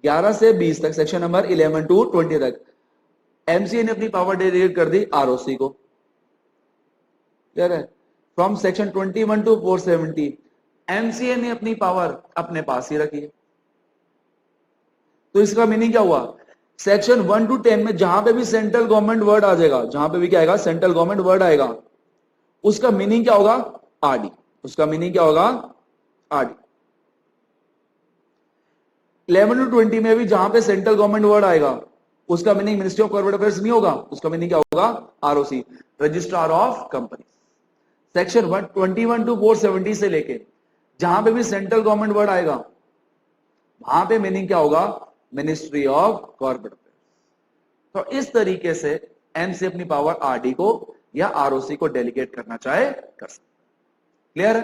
11 से 20 तक, सेक्शन नंबर 11 to 20 तक एमसीए ने अपनी पावर डेलीगेट कर दी आरओसी को। क्लियर है। फ्रॉम सेक्शन 21 to 470 एमसीए ने अपनी पावर अपने पास ही रखी है। तो इसका मीनिंग क्या हुआ, सेक्शन 1 to 10 में जहां पे भी सेंट्रल गवर्नमेंट वर्ड आ जाएगा, जहां पे भी क्या आएगा, सेंट्रल गवर्नमेंट वर्ड आएगा, उसका मीनिंग क्या होगा, आरडी। उसका मीनिंग क्या होगा, आरडी। 11 to 20 में भी जहां पे सेंट्रल गवर्नमेंट वर्ड आएगा, उसका meaning ministry of corporate affairs नहीं होगा, उसका मीनिंग क्या होगा, ROC, registrar of company. Section 21 to 470 से लेके जहां पे भी सेंट्रल गवर्नमेंट वर्ड आएगा, वहां पे मीनिंग क्या होगा, मिनिस्ट्री ऑफ कॉर्पोरेट अफेयर्स। तो इस तरीके से एमसीए अपनी पावर आरडी को या आरओसी को डेलीगेट करना चाहे कर सकते। क्लियर है।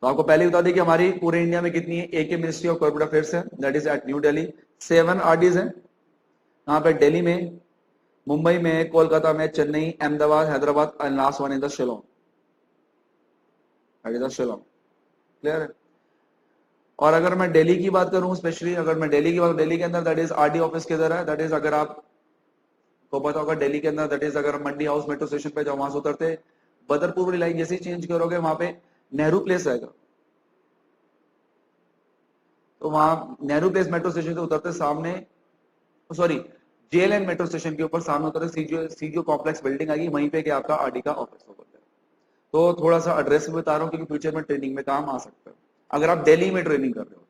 तो आपको पहले बता दें कि हमारी पूरे इंडिया में कितनी है, एक मिनिस्ट्री ऑफ कॉर्पोरेट अफेयर्स है, that is at New Delhi. 7 RDs हैं। यहाँ पे दिल्ली में, मुंबई में, कोलकाता में, Chennai, Ahmedabad, Hyderabad, and last one is the Shillong. Clear है। और अगर मैं दिल्ली की बात करूं, स्पेशली अगर मैं दिल्ली की बात, दिल्ली के अंदर दैट इज आरडी ऑफिस किधर है, दैट इज, अगर आपको पता होगा दिल्ली के अंदर, दैट इज, अगर मंडी हाउस मेट्रो स्टेशन पे जाओ, वहां से उतरते बदरपुर वाली लाइन जैसे ही चेंज करोगे, वहां पे नेहरू प्लेस आएगा। तो वहां नेहरू प्लेस मेट्रो स्टेशन से उतरते सामने, सॉरी, जेएलएन मेट्रो स्टेशन के ऊपर सामने उतरते सीजीओ कॉम्प्लेक्स बिल्डिंग आएगी, वहीं पे क्या आपका आरडी का ऑफिस होगा। तो थोड़ा सा एड्रेस भी बता रहा हूँ क्योंकि फ्यूचर में ट्रेनिंग में काम आ सकता है। अगर आप दिल्ली में ट्रेनिंग कर रहे हो,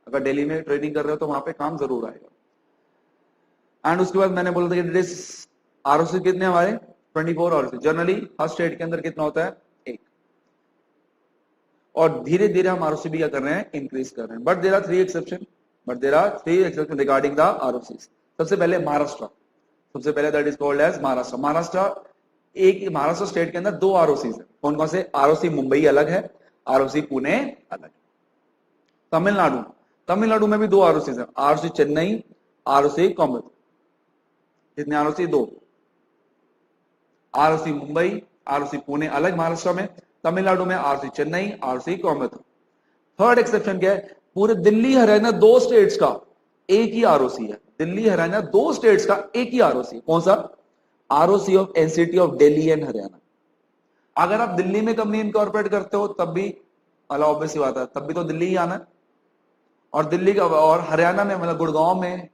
अगर दिल्ली में ट्रेनिंग कर रहे हो तो वहां पे काम जरूर आएगा। एंड उसके बाद मैंने बोला था कि आरओसी कितने हमारे, 24 आरओसी। जनरली हर स्टेट के अंदर कितना होता है, 1। और धीरे धीरे हम आरओसी भी क्या कर रहे हैं, इंक्रीज कर रहे हैं। But there are 3 exception regarding the ROC. सबसे पहले महाराष्ट्र। सबसे पहले that is called as Maharashtra. Maharashtra state के अंदर 2 आरओसी है। कौन कौन से? आरओसी मुंबई अलग है, आरओसी पुणे अलग है। तमिलनाडु में भी 2 आरओसी है, आरओसी चेन्नई, आरओसी कोयम्बटूर। कितने ROC? 2। ROC Mumbai, ROC Pune अलग महाराष्ट्र में, तमिलनाडु में ROC Chennai, ROC Coimbatore. Third exception क्या है? पूरे दिल्ली हरियाणा 2 स्टेट्स का एक ही आरओसी है। दिल्ली हरियाणा 2 स्टेट्स का एक ही आरओसी। कौन सा? ROC of NCT of Delhi and Haryana. अगर आप दिल्ली में कंपनी इनकॉर्पोरेट करते हो तब भी अला ऑब्वियस सी बात है, तब भी तो दिल्ली ही आना है। और दिल्ली का और हरियाणा में मतलब गुड़गांव में,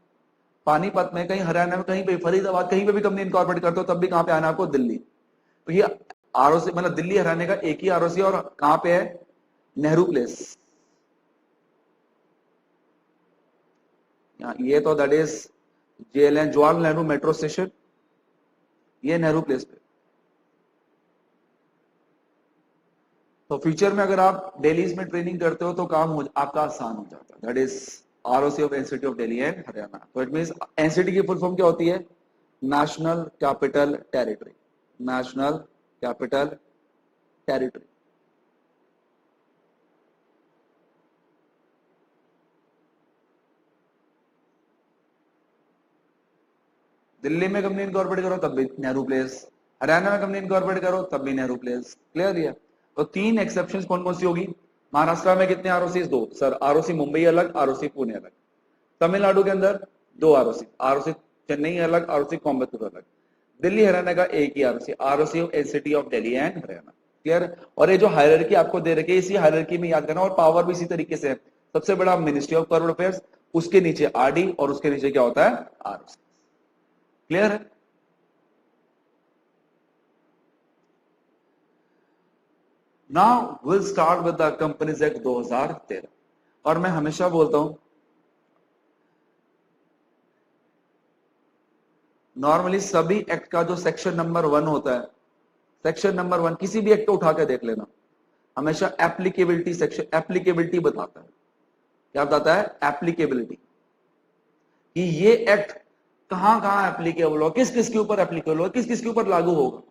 पानीपत में, कहीं हरियाणा में कहीं पे, फरीदाबाद कहीं पे भी कंपनी इनकॉर्पोरेट करते हो तब भी कहां पे आना है आपको? दिल्ली। तो ये आरओसी मतलब दिल्ली हरियाणा का एक ही आरओसी और कहां पे है? नेहरू प्लेस। ये तो that is JLN, Jawaharlal Nehru metro station, ये नेहरू प्लेस पे। तो फ्यूचर में अगर आप दिल्ली में ट्रेनिंग करते हो तो काम आपका आसान हो जाता है। That is ROC of NCT of Delhi and Haryana. तो इट मींस एनसीटी की फुल फॉर्म क्या होती है? National capital territory. National capital territory. Delhi में कंपनी इनकॉर्पोरेट करो तब भी नेहरू प्लेस, हरियाणा में कंपनी इनकॉर्पोरेट करो तब भी नेहरू प्लेस। क्लियर है? तो 3 एक्सेप्शंस कौन कौन सी होगी? महाराष्ट्र में कितने आरओसी? 2 सर। आरओसी मुंबई अलग, आरओसी पुणे अलग। तमिलनाडु के अंदर 2 आरओसी, आरओसी चेन्नई अलग, आरओसी कोयम्बटूर अलग। दिल्ली हरियाणा का एक ही ROC, ROC of NCT of Delhi and Haryana. Clear? और ये जो हायरार्की आपको दे रखी है इसी हायरार्की में याद करना, और पावर भी इसी तरीके से है। सबसे बड़ा मिनिस्ट्री ऑफ कॉर्पोरेट अफेयर्स, उसके नीचे आरडी और उसके नीचे क्या होता है? आरओसी। क्लियर है? Now will start with the companies act 2013। और मैं हमेशा बोलता हूं नॉर्मली सभी एक्ट का जो सेक्शन नंबर 1 होता है, सेक्शन नंबर 1 किसी भी एक्ट को उठा के देख लेना, हमेशा एप्लीकेबिलिटी सेक्शन, एप्लीकेबिलिटी बताता है। क्या बताता है? एप्लीकेबिलिटी, कि ये एक्ट कहां कहां एप्लीकेबल हो, किस किस के ऊपर एप्लीकेबल हो, किस किस के ऊपर लागू होगा।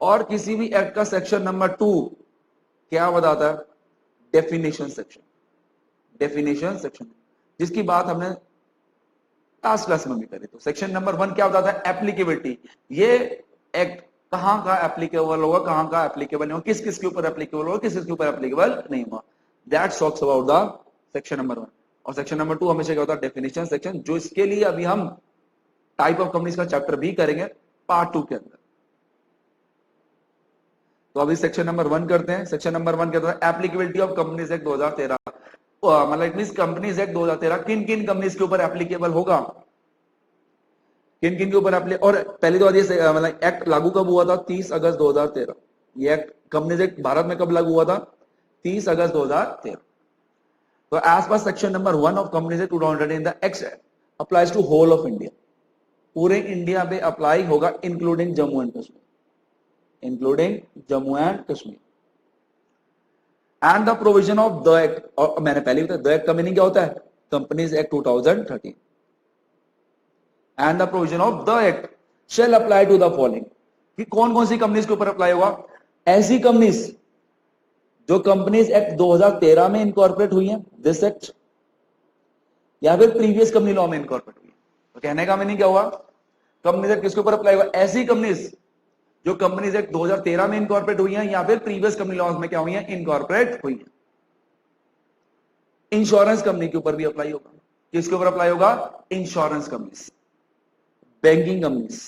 और किसी भी एक्ट का सेक्शन नंबर 2 क्या बताता है? Definition section. डेफिनेशन सेक्शन, जिसकी बात हमने लास्ट क्लास में भी करी। तो सेक्शन नंबर 1 क्या बताता है? एप्लीकेबिलिटी। ये एक्ट कहां का एप्लीकेबल होगा, कहां का एप्लीकेबल नहीं होगा, किस किस के ऊपर एप्लीकेबल होगा, किस किस के ऊपर एप्लीकेबल नहीं होगा। That talks about the section number 1। और सेक्शन नंबर 2 हमेशा क्या होता है? डेफिनेशन सेक्शन, जो इसके लिए अभी हम टाइप ऑफ कंपनीज का चैप्टर भी करेंगे पार्ट 2 के अंदर। तो अभी सेक्शन नंबर 1 करते हैं। सेक्शन नंबर 1 कहता है एप्लीकेबिलिटी ऑफ कंपनीज एक्ट 2013। मतलब इट मींस कंपनीज एक्ट 2013 किन किन कंपनीज के ऊपर एप्लीकेबल होगा, किन किन के ऊपर और पहले तो ये मतलब एक्ट लागू कब हुआ था? 30 अगस्त 2013। ये एक्ट कंपनीज एक्ट भारत में कब लागू हुआ था? 30 अगस्त 2013। तो एज पर section number 1 of companies act 2013 the act applies to whole of India. पूरे इंडिया पे अप्लाई होगा including Jammu and Kashmir, including Jammu and Kashmir. And the provision of the act, और मैंने पहले बताया द एक्ट का मीनिंग क्या होता है? Companies act 2013। And the provision of the act shall apply to the following, कि कौन कौन सी कंपनीज के ऊपर अप्लाई होगा? ऐसी कंपनीज जो कंपनीज एक्ट 2013 में इनकॉर्पोरेट हुई है, दिस एक्ट, या फिर प्रीवियस कंपनी लॉ में इनकॉर्पोरेट हुई है। तो कहने का मीनिंग क्या हुआ? कंपनीज एक्ट किसके ऊपर अप्लाई होगा? ऐसी कंपनीज जो कंपनीज एक्ट 2013 में इनकॉर्पोरेट हुई हैं या फिर प्रीवियस कंपनी लॉज में क्या हुई हैं? इनकॉर्पोरेट हुई हैं। इंश्योरेंस कंपनी के ऊपर भी अप्लाई होगा। किसके ऊपर अप्लाई होगा? Insurance companies, banking companies,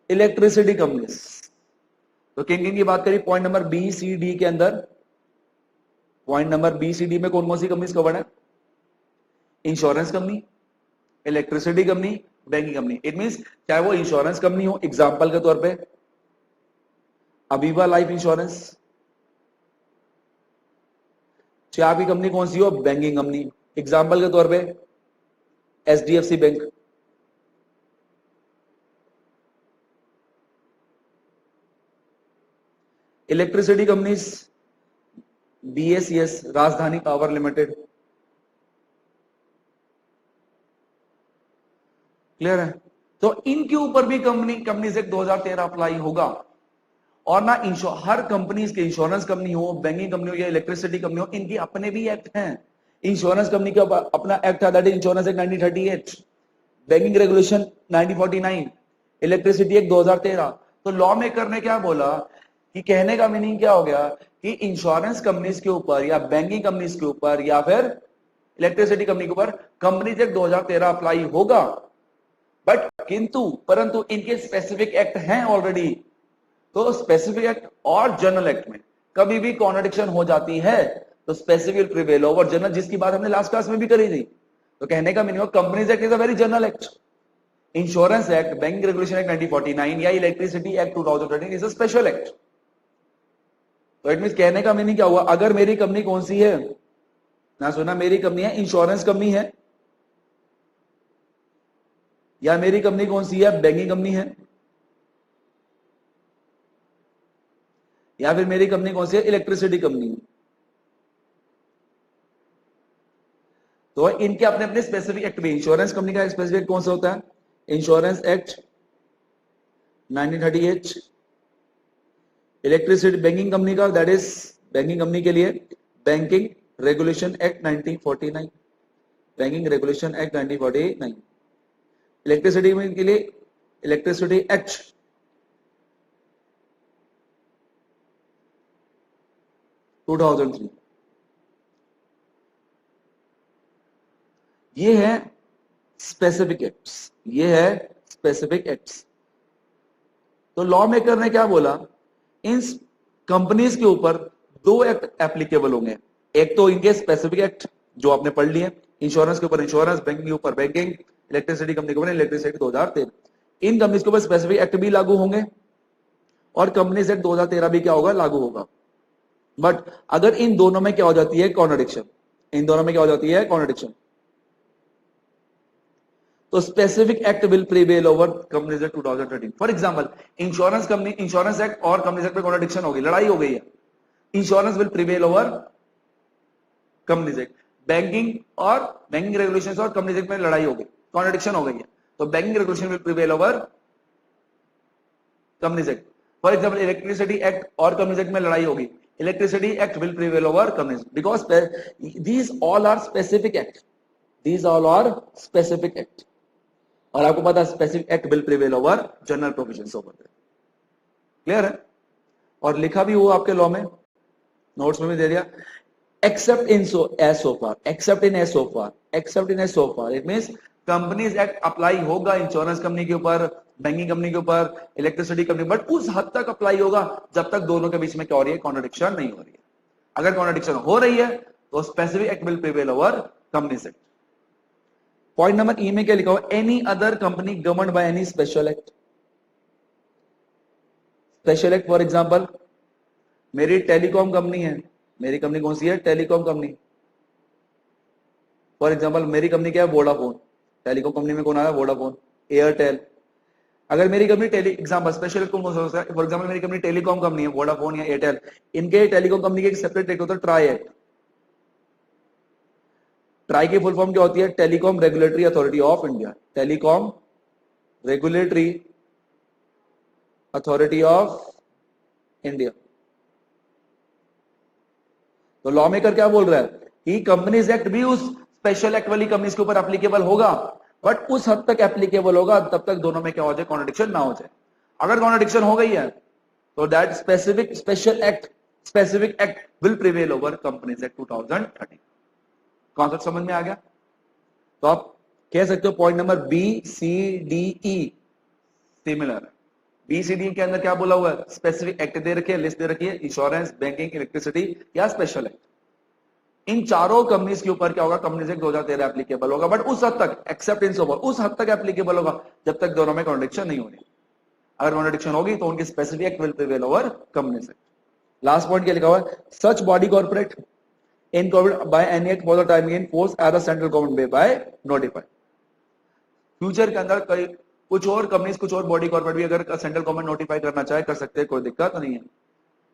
electricity companies. तो किन किन की बात करी? Point number B C D के अंदर, point number B C D में कौन कौन सी कंपनीज कवर्ड है? Insurance company, electricity company, banking company. It means चाहे वो इंश्योरेंस कंपनी हो, एग्जांपल के तौर पे अविवा लाइफ इंश्योरेंस, चाहे आपकी कंपनी कौन सी हो? बैंकिंग कंपनी, एग्जांपल के तौर पे HDFC bank. Electricity companies BSES, राजधानी पावर लिमिटेड। क्लियर है? तो इनके ऊपर भी कंपनीज एक्ट 2013 अप्लाई होगा। और ना हर कंपनीज के, इंश्योरेंस कंपनी हो, बैंकिंग कंपनी हो या इलेक्ट्रिसिटी कंपनी हो, इनके अपने भी एक्ट हैं। इंश्योरेंस कंपनी का अपना एक्ट है, that is insurance act 1938, banking regulation 1949, electricity act 2013। तो लॉ मेकर ने क्या बोला कि कहने का मीनिंग क्या हो गया कि इंश्योरेंस कंपनीज के ऊपर या बैंकिंग कंपनीज के ऊपर या फिर इलेक्ट्रिसिटी कंपनी के ऊपर कंपनीज एक्ट 2013 अप्लाई होगा, बट परंतु इनके स्पेसिफिक एक्ट हैं ऑलरेडी। तो स्पेसिफिक एक्ट और जनरल एक्ट में कभी भी कॉन्ट्रडिक्शन हो जाती है तो स्पेसिफिक प्रिवेल ओवर जनरल, जिसकी बात हमने लास्ट क्लास में भी करी थी। तो कहने का meaning companies act is a very general act, insurance act, banking regulation act 1949 या electricity act 2013 is a special act. तो इट मींस कहने का मीनिंग क्या हुआ, अगर मेरी कंपनी कौन सी है ना, सुना, मेरी कंपनी है इंश्योरेंस कंपनी है, या मेरी कंपनी कौन सी है, बैंकिंग कंपनी है, या फिर मेरी कंपनी कौन सी है, इलेक्ट्रिसिटी कंपनी है। तो इनके अपने अपने स्पेसिफिक एक्ट भी, इंश्योरेंस कंपनी का स्पेसिफिक एक्ट कौन सा होता है, insurance act 1938, electricity banking company का, दैट इज बैंकिंग कंपनी के लिए banking regulation act 1949, banking regulation act 1949, electricity के लिए इलेक्ट्रिसिटी एक्ट 2003। ये है स्पेसिफिक एक्ट्स, ये है स्पेसिफिक एक्ट्स। तो लॉ मेकर ने क्या बोला, इन कंपनीज के ऊपर दो एक्ट एप्लीकेबल होंगे। एक तो इनके स्पेसिफिक एक्ट जो आपने पढ़ लिए, इंश्योरेंस के ऊपर इंश्योरेंस, बैंकिंग के ऊपर बैंकिंग, इलेक्ट्रिसिटी कंपनी के ऊपर इलेक्ट्रिसिटी 2013। इन कंपनीज के ऊपर स्पेसिफिक एक्ट भी लागू होंगे और कंपनीज एक्ट 2013 भी क्या होगा, लागू होगा। बट अगर इन दोनों में क्या हो जाती है, कॉन्ट्रडिक्शन, इन दोनों में क्या हो जाती है, कॉन्ट्रडिक्शन, तो specific act will prevail over companies act 2013। For example, insurance act और कंपनीज एक्ट में कॉन्ट्रडिक्शन हो गई, लड़ाई हो गई है, insurance will prevail over companies act. Banking regulations और कंपनीज एक्ट में लड़ाई हो गई, कॉन्ट्रडिक्शन हो गई है, तो banking regulation will prevail over companies act. For example, electricity act और कंपनीज एक्ट में लड़ाई होगी, electricity act will prevail over companies, because these all are specific act, these all are specific act. और आपको पता है specific act will prevail over general provisions over there. Clear है? और लिखा भी हुआ आपके लॉ में, नोट्स में भी दे दिया, except in as so far, except in as so far, except in as so far, it means companies act apply होगा इंश्योरेंस कंपनी के ऊपर, बैंकिंग कंपनी के ऊपर, इलेक्ट्रिसिटी कंपनी, बट उस हद तक अप्लाई होगा जब तक दोनों के बीच में क्या हो रही है, कॉन्ट्रडिक्शन नहीं हो रही है। अगर कॉन्ट्रडिक्शन हो रही है तो specific act will prevail over companies act. Point number ई में क्या लिखा हुआ, any other company governed by any special act. Special act for example, मेरी टेलीकॉम कंपनी है, मेरी कंपनी कौन सी है, टेलीकॉम कंपनी। फॉर एग्जांपल मेरी कंपनी क्या है, वोडाफोन। टेलीकॉम कंपनी में कौन आया, वोडाफोन, एयरटेल। अगर मेरी कंपनी एग्जांपल स्पेशल एक्ट कौन हो सकता है, फॉर एग्जांपल मेरी कंपनी टेलीकॉम कंपनी है, वोडाफोन या एयरटेल, इनके टेलीकॉम कंपनी के एक सेपरेट एक्ट होता है, ट्राई एक्ट। ट्राई की फुल फॉर्म क्या होती है, telecom regulatory authority of India, telecom regulatory authority of India. तो लॉ मेकर क्या बोल रहा है कि कंपनीज एक्ट भी उस स्पेशल एक्ट वाली कंपनीज के ऊपर एप्लीकेबल होगा, बट उस हद तक एप्लीकेबल होगा तब तक दोनों में क्या हो जाए, कॉन्ट्रडिक्शन ना हो जाए। अगर कॉन्ट्रडिक्शन हो गई है तो that specific act will prevail over companies act 2013। Concept समझ में आ गया? तो आप कह सकते हो point number B C D E similar है। बी सी डी के अंदर क्या बोला हुआ है, स्पेसिफिक एक्ट दे रखी है, लिस्ट दे रखी है, इंश्योरेंस, बैंकिंग, इलेक्ट्रिसिटी या स्पेशल एक्ट। इन चारों कंपनीज के ऊपर क्या होगा, कंपनीज एक्ट 2013 एप्लीकेबल होगा, बट उस हद तक, एक्सेप्ट इन सोवर, उस हद तक एप्लीकेबल होगा जब तक दोनों में कॉन्ट्रडिक्शन नहीं होनी। अगर कॉन्ट्रडिक्शन होगी तो उनकी specific act will prevail over companies act. Last point क्या लिखा हुआ है, such body corporate incorporated by any act for the time in force as the central government may by notify. Future के अंदर कई कुछ और कंपनीज, कुछ और बॉडी कॉर्पोरेट भी अगर सेंट्रल गवर्नमेंट नोटिफाई करना चाहे कर सकते हैं, कोई दिक्कत नहीं है,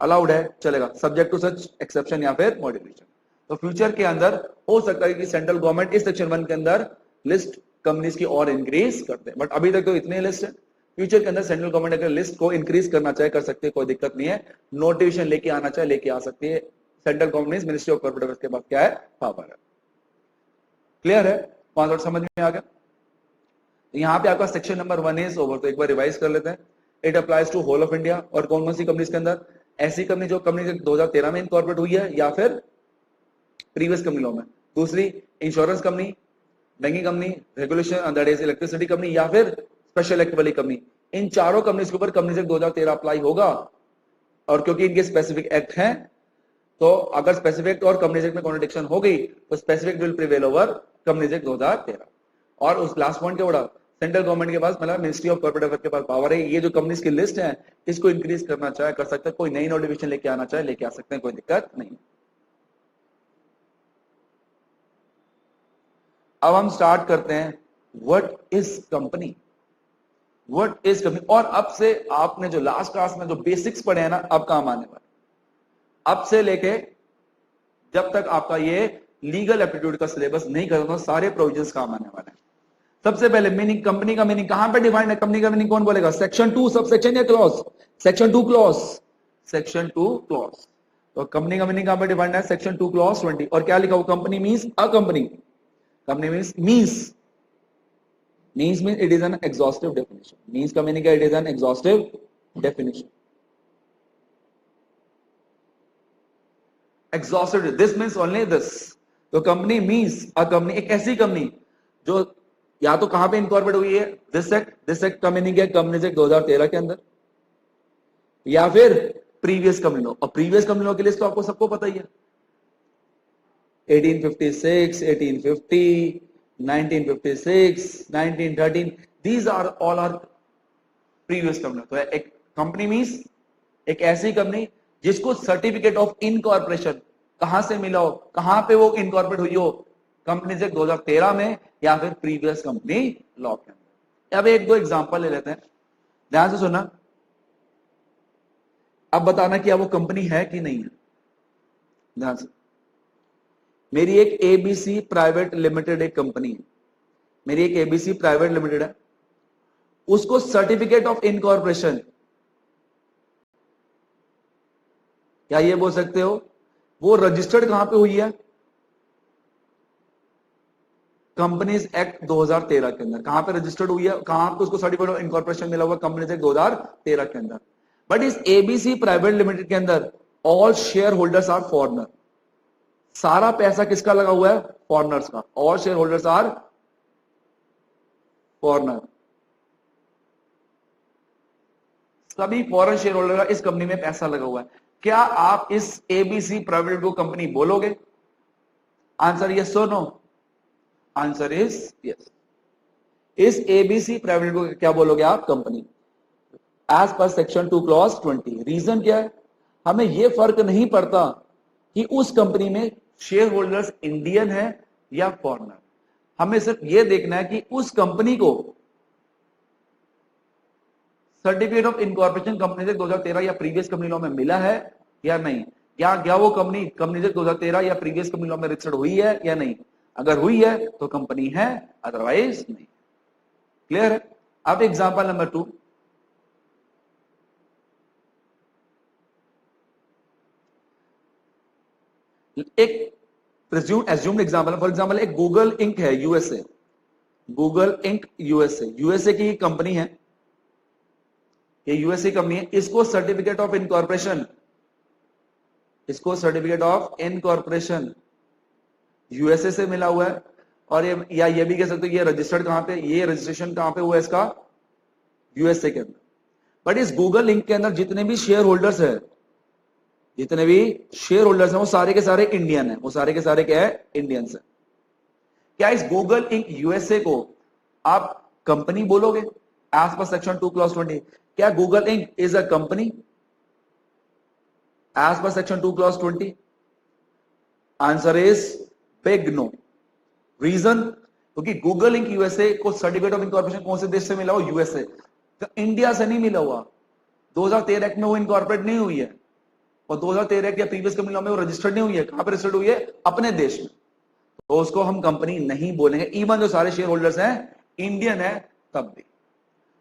अलाउड है, चलेगा, सब्जेक्ट टू सच एक्सेप्शन या फिर मॉडिफिकेशन। तो फ्यूचर के अंदर हो सकता है कि सेंट्रल गवर्नमेंट इस सेक्शन 1 के अंदर लिस्ट कंपनीज की और इंक्रीज करते हैं। बट अभी तक तो इतने लिस्ट है, फ्यूचर के अंदर सेंट्रल गवर्नमेंट अगर लिस्ट को इंक्रीज करना चाहे कर सकती है, कोई दिक्कत नहीं है। नोटिफिकेशन लेके आना चाहे लेके आ सकती है। Central government ministry of corporate affairs के पास क्या है, पावर है। क्लियर है, पांच और समझ में आ गया। यहाँ पे आपका सेक्शन नंबर 1 इज ओवर, तो एक बार रिवाइज कर लेते हैं। It applies to whole of India, और कौन कौन सी कंपनीज के अंदर, ऐसी कंपनी जो कंपनी 2013 में इनकॉर्पोरेट हुई है या फिर प्रीवियस कंपनी लॉ में। दूसरी insurance company, banking company, regulation that is electricity company, या फिर स्पेशल एक्ट वाली कंपनी। इन चारों कंपनीज के ऊपर कंपनी एक्ट 2013 अप्लाई होगा, और क्योंकि इनके स्पेसिफिक एक्ट हैं, तो अगर स्पेसिफिक एक्ट और कंपनी एक्ट में कॉन्ट्रडिक्शन हो गई तो specific will prevail over company act 2013। और उस लास्ट पॉइंट क्या बड़ा, सेंट्रल गवर्नमेंट के पास मतलब मिनिस्ट्री ऑफ कॉर्पोरेट अफेयर्स के पास पावर है, ये जो कंपनीज की लिस्ट है इसको इंक्रीज करना चाहे कर सकता है, कोई नई नोटिफिकेशन लेके आना चाहे लेके आ सकते हैं, कोई दिक्कत नहीं। अब हम स्टार्ट करते हैं, what is company, what is company. और अब से आपने जो लास्ट क्लास में जो बेसिक्स पढ़े हैं ना, अब काम आने वाले, अब से लेके जब तक आपका ये लीगल एप्टीट्यूड का सिलेबस नहीं खत्म, सारे प्रोविजंस काम आने वाले हैं। सबसे पहले मीनिंग, कंपनी का मीनिंग कहां पे डिफाइंड है, कंपनी का मीनिंग कौन बोलेगा, सेक्शन 2 सब सेक्शन या clause, section 2 clause, section 2 clause. तो कंपनी का मीनिंग कहां पे डिफाइंड है, सेक्शन 2 क्लॉज 20। और क्या लिखा हुआ, company means a company, company means means it is an exhaustive definition, means का meaning है it is an exhaustive definition, exhaustive, this means only this। तो कंपनी means a company, एक ऐसी कंपनी जो या तो कहां पे इनकॉर्पोरेट हुई है, दिस एक्ट का मीनिंग है कंपनी एक्ट 2013 के अंदर, या फिर प्रीवियस कंपनी लॉ। और प्रीवियस कंपनी लॉ की लिस्ट तो आपको सबको पता ही है, 1856, 1850, 1956, 1913, these are all are previous company. तो एक कंपनी मींस एक ऐसी कंपनी जिसको सर्टिफिकेट ऑफ इनकॉर्पोरेशन कहां से मिला हो, कहां पे वो इनकॉर्पोरेट हुई हो, कंपनी से 2013 में या फिर प्रीवियस कंपनी लॉ के अंदर। अब एक दो एग्जांपल ले लेते हैं, ध्यान से सुनना, अब बताना कि वो कंपनी है कि नहीं है। ध्यान से, मेरी एक एबीसी प्राइवेट लिमिटेड एक कंपनी है, मेरी एक एबीसी प्राइवेट लिमिटेड है, उसको सर्टिफिकेट ऑफ इनकॉर्पोरेशन, क्या ये बोल सकते हो वो रजिस्टर्ड कहां पे हुई है, कंपनीज एक्ट 2013 के अंदर। कहां पे रजिस्टर्ड हुई है, कहां पे उसको सर्टिफिकेट ऑफ इनकॉर्पोरेशन मिला हुआ, कंपनीज एक्ट 2013 के अंदर। बट इस एबीसी प्राइवेट लिमिटेड के अंदर all share holders are foreigner, सारा पैसा किसका लगा हुआ है, फॉरनर्स का, all share holders are foreigner, सभी फॉरेन शेयर होल्डर का इस कंपनी में पैसा लगा हुआ है। क्या आप इस एबीसी प्राइवेट को कंपनी बोलोगे, आंसर यस और नो, आंसर इज यस। इस एबीसी प्राइवेट को क्या बोलोगे आप, कंपनी, एज पर सेक्शन 2 क्लॉज 20। रीजन क्या है, हमें यह फर्क नहीं पड़ता कि उस कंपनी में शेयर होल्डर्स इंडियन है या फॉरेनर, हमें सिर्फ यह देखना है कि उस कंपनी को सर्टिफिकेट ऑफ इनकॉर्पोरेशन कंपनी से 2013 या प्रीवियस कंपनी लॉ में मिला है या नहीं, क्या वो कंपनी से 2013 या प्रीवियस कंपनी लॉ में रजिस्टर्ड हुई है या नहीं। अगर हुई है तो कंपनी है, अदरवाइज नहीं। क्लियर है। अब एग्जांपल नंबर 2, एक एज्यूम्ड एग्जांपल, फॉर एग्जांपल एक गूगल इंक है यूएसए, गूगल इंक यूएसए की कंपनी है, ये यूएसए कंपनी है, इसको सर्टिफिकेट ऑफ इनकॉर्पोरेशन, इसको सर्टिफिकेट ऑफ इनकॉर्पोरेशन यूएसए से मिला हुआ है। और ये भी कह सकते हो ये रजिस्टर्ड कहां पे, ये रजिस्ट्रेशन कहां पे हुआ है इसका, यूएसए के अंदर। बट इस गूगल इंक के अंदर जितने भी शेयर होल्डर्स है, जितने भी शेयर होल्डर्स हैं वो सारे के सारे इंडियन है, वो सारे के सारे क्या है, इंडियंस है। क्या इस गूगल इंक यूएसए को आप कंपनी बोलोगे एज पर सेक्शन 2 क्लॉज 20? क्या Google Inc is a company as पर section 2 clause 20? Answer is big no. Reason, क्योंकि गूगल इंक यूएसए को सर्टिफिकेट ऑफ इनकॉर्पोरेशन कौन से देश से मिला हो, यूएसए, तो इंडिया से नहीं मिला हुआ। 2013 एक्ट में वो इनकॉर्पोरेट नहीं हुई है, और 2013 एक्ट या प्रीवियस कंपनी लॉ में वो रजिस्टर्ड नहीं हुई है। कहां पर रजिस्टर्ड हुई है, अपने देश में। तो उसको हम कंपनी नहीं बोलेंगे, इवन जो सारे शेयर होल्डर्स हैं इंडियन है तब भी।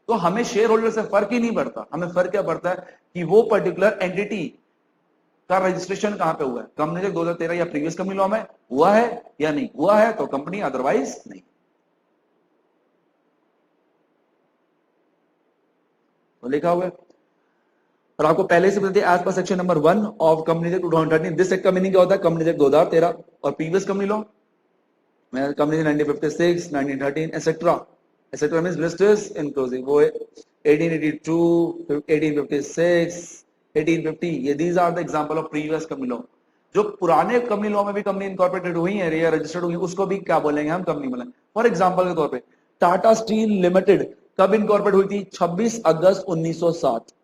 तो हमें शेयर होल्डर से फर्क ही नहीं पड़ता, हमें फर्क क्या पड़ता है कि वो पर्टिकुलर एंटिटी का रजिस्ट्रेशन कहां पे हुआ है, कंपनी एक्ट 2013 या प्रीवियस कंपनी लॉ में हुआ है या नहीं हुआ है तो कंपनी, अदरवाइज नहीं। तो लिखा हुआ है और आपको पहले से बताते एज पर section number 1 of company act 2013। This act का मीनिंग क्या होता है, कंपनी एक्ट 2013 और प्रीवियस कंपनी लॉ में company 1956, 1913 etcetera. Etcetera means list is inclusive, वो 1882, 1856, 1850, ये these are the example of previous company law. जो पुराने कंपनी लॉ में भी कंपनी इनकॉर्पोरेटेड हुई है या रजिस्टर्ड हुई है उसको भी क्या बोलेंगे हम, कंपनी बोलेंगे। फॉर एग्जांपल के तौर पे टाटा स्टील लिमिटेड कब इनकॉर्पोरेट हुई थी, 26 अगस्त 1960।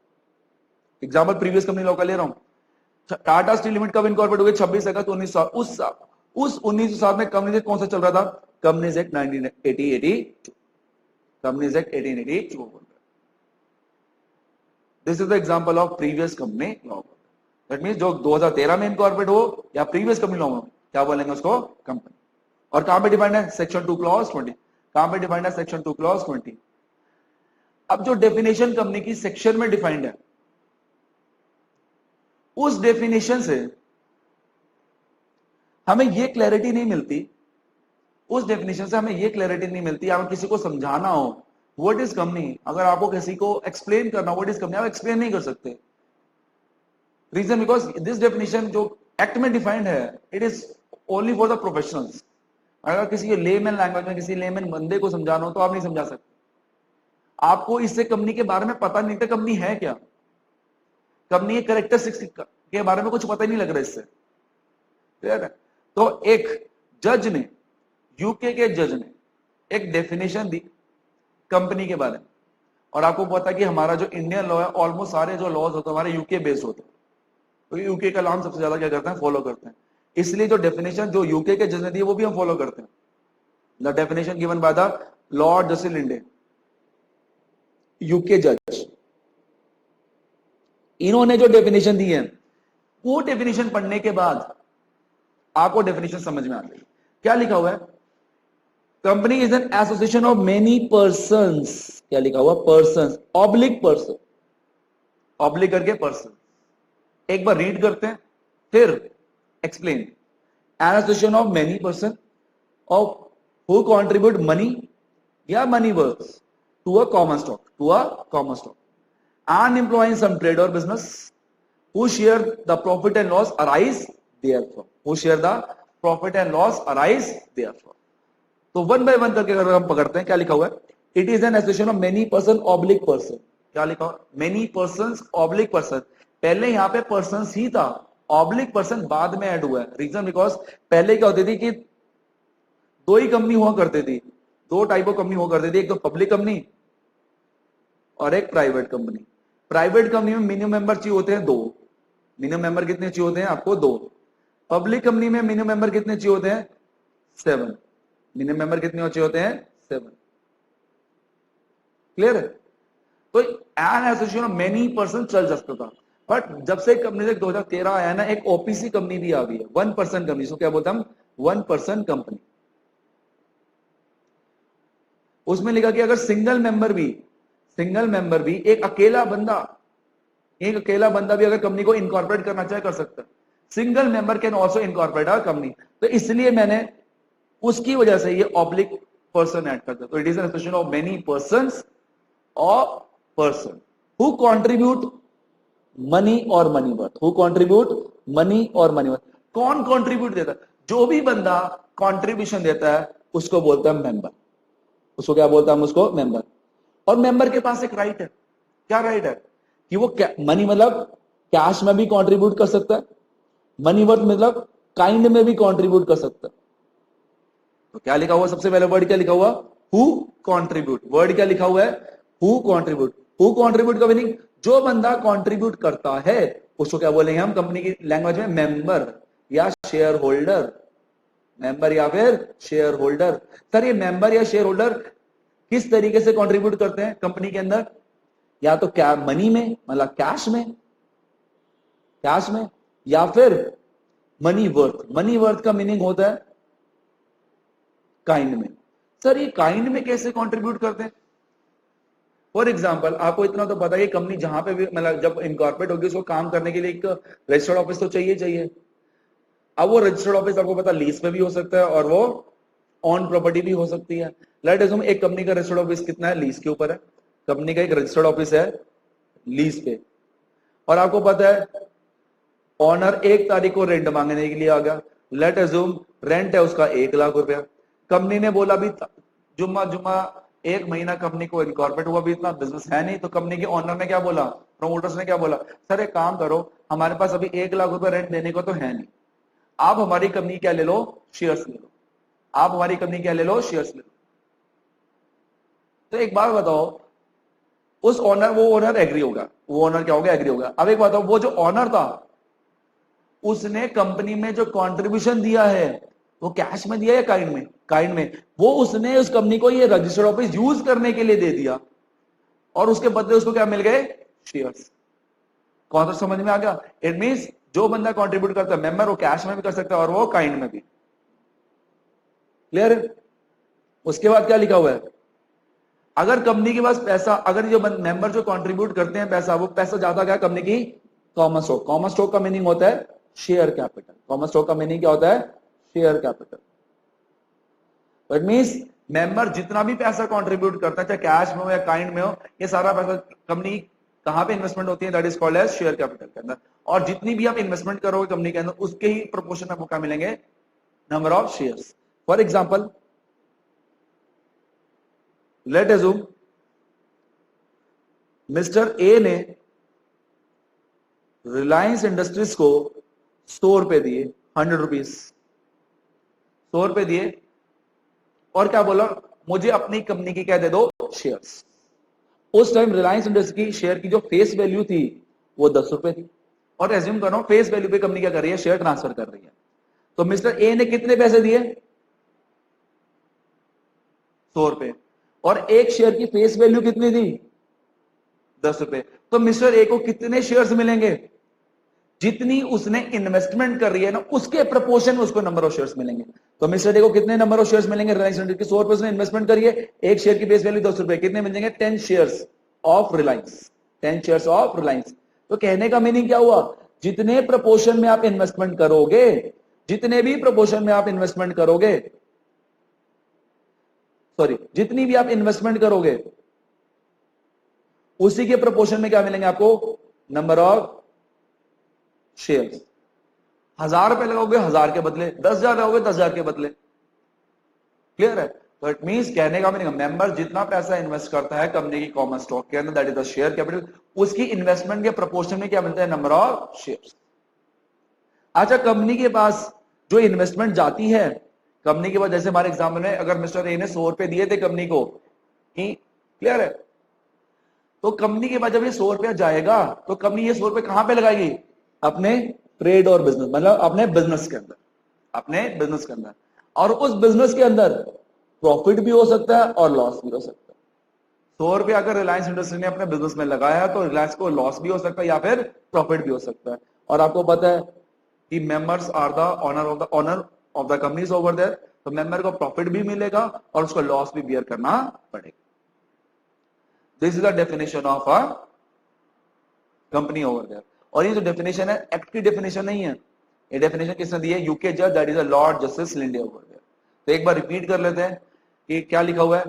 एग्जांपल प्रीवियस कंपनी लॉ का ले रहा हूं। टाटा स्टील लिमिटेड कब इनकॉर्पोरेट हुई, 26 अगस्त 1960। उस 1960 में कंपनी एक्ट कौन सा चल रहा था, companies act 1982, companies act 1882। This is the example of previous company law. That means जो 2013 में इनकॉर्पोरेट हो या प्रीवियस कंपनी लॉ में, क्या बोलेंगे उसको, कंपनी। और कहां पे डिफाइंड है, सेक्शन 2 क्लॉज 20। कहां पे डिफाइंड है, सेक्शन 2 क्लॉज 20। अब जो डेफिनेशन कंपनी की सेक्शन में डिफाइंड है, उस डेफिनेशन से हमें यह क्लैरिटी नहीं मिलती, उस डेफिनेशन से हमें यह क्लैरिटी नहीं मिलती, अगर किसी को समझाना हो व्हाट इज कंपनी, अगर आपको किसी को एक्सप्लेन करना हो व्हाट इज कंपनी, आप एक्सप्लेन नहीं कर सकते। रीजन बिकॉज दिस डेफिनेशन जो एक्ट में डिफाइंड है it is only for the professionals. अगर किसी लेमैन लैंग्वेज में किसी लेमैन बंदे को समझाना हो तो आप नहीं समझा सकते। आपको इससे कंपनी के बारे में पता नहीं था, कंपनी है क्या, कंपनी के कैरेक्टरिस्टिक्स के बारे में कुछ पता ही नहीं लग रहा इससे, क्लियर है। तो एक जज ने, यूके के जज ने एक डेफिनेशन दी कंपनी के बारे में, और आपको पता है कि हमारा जो इंडियन लॉ है ऑलमोस्ट सारे जो लॉज होते हैं हमारे यूके बेस्ड होते हैं, तो यूके का लॉ हम सबसे ज्यादा क्या करते हैं, फॉलो करते हैं। इसलिए जो डेफिनेशन जो यूके के जज ने दी वो भी हम फॉलो करते हैं। The definition given by the Lord Justice Linde, UK जज, इन्होंने जो डेफिनेशन दी है वो डेफिनेशन पढ़ने के बाद आपको डेफिनेशन समझ में आ गई। क्या लिखा हुआ है, company is an association of many persons, क्या लिखा हुआ, पर्संस ऑब्लिक पर्सन, ऑब्लिक करके पर्सन। एक बार रीड करते हैं फिर explain. An association of many person of who contribute money या money worth to a common stock, to a common stock, and employing some trade or business who share the profit and loss arise therefrom, who share the profit and loss arise therefrom। तो one by one करके अगर हम पकड़ते हैं क्या लिखा हुआ है, it is an association of many person oblique person, क्या लिखा हुआ, मेनी पर्संस ऑब्लिक पर्सन। पहले यहां पे पर्सन ही था, ऑब्लिक पर्सन बाद में ऐड हुआ है। रीजन बिकॉज पहले क्या होती थी कि दो ही कंपनी हुआ करती थी, दो टाइप ऑफ कंपनी हुआ करती थी, एक तो पब्लिक कंपनी और एक प्राइवेट कंपनी। प्राइवेट कंपनी में मिनिमम मेंबर चाहिए होते हैं 2, मिनिमम मेंबर कितने चाहिए होते हैं आपको 2। पब्लिक कंपनी में मिनिमम मेंबर कितने चाहिए होते हैं 7, मिनिमम मेंबर कितने चाहिए होते हैं 7, क्लियर है। तो N association of many person चल सकता था, बट जब से कंपनी 2013 आया ना, एक ओपीसी कंपनी भी आ गई है, 1 पर्सन कंपनी, इसको क्या बोलते हैं हम, 1 पर्सन कंपनी। उसमें लिखा कि अगर सिंगल मेंबर भी एक अकेला बंदा भी अगर कंपनी को इनकॉर्पोरेट करना चाहे कर सकता है। Single member can also incorporate a company, तो इसलिए मैंने उसकी वजह से ये ऑब्लिक पर्सन ऐड कर दिया। तो it is an association of many persons और पर्सन हु कंट्रीब्यूट मनी और money worth, who contribute money और मनी वर्थ। कौन कंट्रीब्यूट देता है, जो भी बंदा कंट्रीब्यूशन देता है उसको बोलता है मेंबर, उसको क्या बोलता है, उसको मेंबर। और मेंबर के पास एक राइट है, क्या राइट है कि वो मनी मतलब कैश में भी कंट्रीब्यूट कर सकता है, मनी वर्थ मतलब काइंड में भी कंट्रीब्यूट कर सकता है। तो क्या लिखा हुआ, सबसे पहले वर्ड क्या लिखा हुआ, हु कंट्रीब्यूट। वर्ड क्या लिखा हुआ है, हु कंट्रीब्यूट। हु कंट्रीब्यूट का मीनिंग जो बंदा कंट्रीब्यूट करता है उसको क्या बोलेंगे हम कंपनी की लैंग्वेज में, मेंबर या शेयर होल्डर, मेंबर या फिर शेयर होल्डर। सर ये मेंबर या शेयर होल्डर किस तरीके से कंट्रीब्यूट करते हैं कंपनी के अंदर, या तो क्या मनी में मतलब कैश में या फिर मनी वर्थ। मनी वर्थ का मीनिंग होता है काइंड में। सर ये काइंड में कैसे कंट्रीब्यूट करते हैं? फॉर एग्जाम्पल आपको इतना तो पता है कंपनी जहां पे भी मतलब जब इनकॉर्पोरेट होगी उसको काम करने के लिए एक रजिस्टर्ड ऑफिस तो चाहिए। अब वो रजिस्टर्ड ऑफिस आपको पता लीज पे भी हो सकता है और वो ऑन प्रॉपर्टी भी हो सकती है। लेट अज्यूम एक कंपनी का रजिस्टर्ड ऑफिस कितना है, लीज के ऊपर है। कंपनी का एक रजिस्टर्ड ऑफिस है लीज पे, और आपको पता है ऑनर 1 तारीख को रेंट मांगने के लिए आ गया। लेट अज्यूम रेंट है उसका 1 लाख रुपया। कंपनी ने बोला भी जुम्मा 1 महीना कंपनी को इनकॉर्पोरेट हुआ, भी इतना बिजनेस है नहीं, तो कंपनी के ऑनर ने क्या बोला, प्रमोटर्स ने क्या बोला, सर एक काम करो, हमारे पास अभी 1 लाख रुपया रेंट देने को तो है नहीं, आप हमारी कंपनी क्या ले लो, शेयर्स ले लो। आप हमारी कंपनी क्या ले लो, शेयर्स ले लो। तो एक बात बताओ, उस ऑनर वो ओनर एग्री होगा, वो ओनर क्या होगा, एग्री होगा। अब एक बात बताओ, वो जो ऑनर था उसने कंपनी में जो कंट्रीब्यूशन दिया है वो कैश में दिया या काइंड में? काइंड में। वो उसने उस कंपनी को ये रजिस्टर्ड ऑफिस यूज करने के लिए दे दिया और उसके बदले उसको क्या मिल गए, शेयर्स। कॉन्सेप्ट समझ में आ गया? इट मींस जो बंदा कंट्रीब्यूट करता है मेंबर, वो कैश में भी कर सकता है और वो काइंड में भी। क्लियर है? उसके बाद क्या लिखा हुआ है, अगर कंपनी के पास पैसा, अगर जो मेंबर जो कंट्रीब्यूट करते हैं पैसा, वो पैसा ज्यादा क्या कंपनी की कॉमन स्टॉक। कॉमन स्टॉक का मीनिंग होता है शेयर कैपिटल। कॉमन स्टॉक का मीनिंग क्या होता है, share capital. It means member जितना भी पैसा कंट्रीब्यूट करता है, चाहे कैश में हो या काइंड में हो, ये सारा पैसा कंपनी कहां पे इन्वेस्टमेंट होती है, that is called as share capital के अंदर। और जितनी भी आप इन्वेस्टमेंट करोगे कंपनी के अंदर, उसके ही प्रोपोर्शन आपको क्या मिलेंगे, number of shares. For example let assume mister A ने रिलायंस इंडस्ट्रीज को 100 रुपए दिए, 100 रुपीज, 100 रुपए दिए, और क्या बोला, मुझे अपनी कंपनी की क्या दे दो, शेयर्स। उस टाइम रिलायंस इंडस्ट्री की शेयर की जो फेस वैल्यू थी वो 10 रुपए थी, और एज्यूम कर रहा हूं फेस वैल्यू पे कंपनी क्या कर रही है, शेयर ट्रांसफर कर रही है। तो मिस्टर ए ने कितने पैसे दिए, 100 रुपए, और एक शेयर की फेस वैल्यू कितनी थी, 10 रुपए। तो मिस्टर ए को कितने शेयर्स मिलेंगे, जितनी उसने इन्वेस्टमेंट कर रही है ना उसके प्रपोर्शन में उसको नंबर ऑफ शेयर्स मिलेंगे। तो मिस्टर ए को कितने नंबर ऑफ शेयर्स मिलेंगे, रिलायंस इंडस्ट्री की 100 रुपए उसने इन्वेस्टमेंट करी है, एक शेयर की फेस वैल्यू 10 रुपए, कितने मिलेंगे, 10 shares of Reliance, 10 shares of Reliance. तो कहने का मीनिंग क्या हुआ, जितने प्रपोर्शन में आप इन्वेस्टमेंट करोगे, जितने भी प्रपोर्शन में आप इन्वेस्टमेंट करोगे, सॉरी जितनी भी आप इन्वेस्टमेंट करोगे उसी के प्रपोर्शन में क्या मिलेंगे आपको, नंबर ऑफ शेयर्स। 1000 रुपए लगाओगे 1000 के बदले, 10,000 लगाओगे 10,000 के बदले। क्लियर है? तो इट मींस कहने का मीनिंग, मेंबर जितना पैसा इन्वेस्ट करता है कंपनी की कॉमन स्टॉक के अंदर, that is the share capital, उसकी इन्वेस्टमेंट के प्रपोर्शन में क्या मिलता है, नंबर ऑफ शेयर्स। अच्छा, कंपनी के पास जो इन्वेस्टमेंट जाती है, कंपनी के पास जैसे हमारे एग्जाम्पल में अगर मिस्टर ए ने 100 रुपए दिए थे कंपनी को, क्लियर है, तो कंपनी के पास जब ये 100 रुपया जाएगा तो कंपनी ये 100 रुपए कहां पे लगाएगी, अपने ट्रेड और बिजनेस, मतलब अपने बिजनेस के अंदर, अपने बिजनेस के अंदर। और उस बिजनेस के अंदर प्रॉफिट भी हो सकता है और लॉस भी हो सकता है। 100 रुपया अगर रिलायंस इंडस्ट्री ने अपने बिजनेस में लगाया तो रिलायंस को लॉस भी हो सकता है या फिर प्रॉफिट भी हो सकता है। और आपको पता है कि members are the owner of the companies over there, तो मेंबर को प्रॉफिट भी मिलेगा और उसको लॉस भी बियर करना पड़ेगा। This is the definition of a company over there. और ये जो डेफिनेशन है एक्ट की डेफिनेशन नहीं है, ये डेफिनेशन किसने दी है, यूके जज, that is Lord Justice Lindley over there. तो एक बार रिपीट कर लेते हैं कि क्या लिखा हुआ है,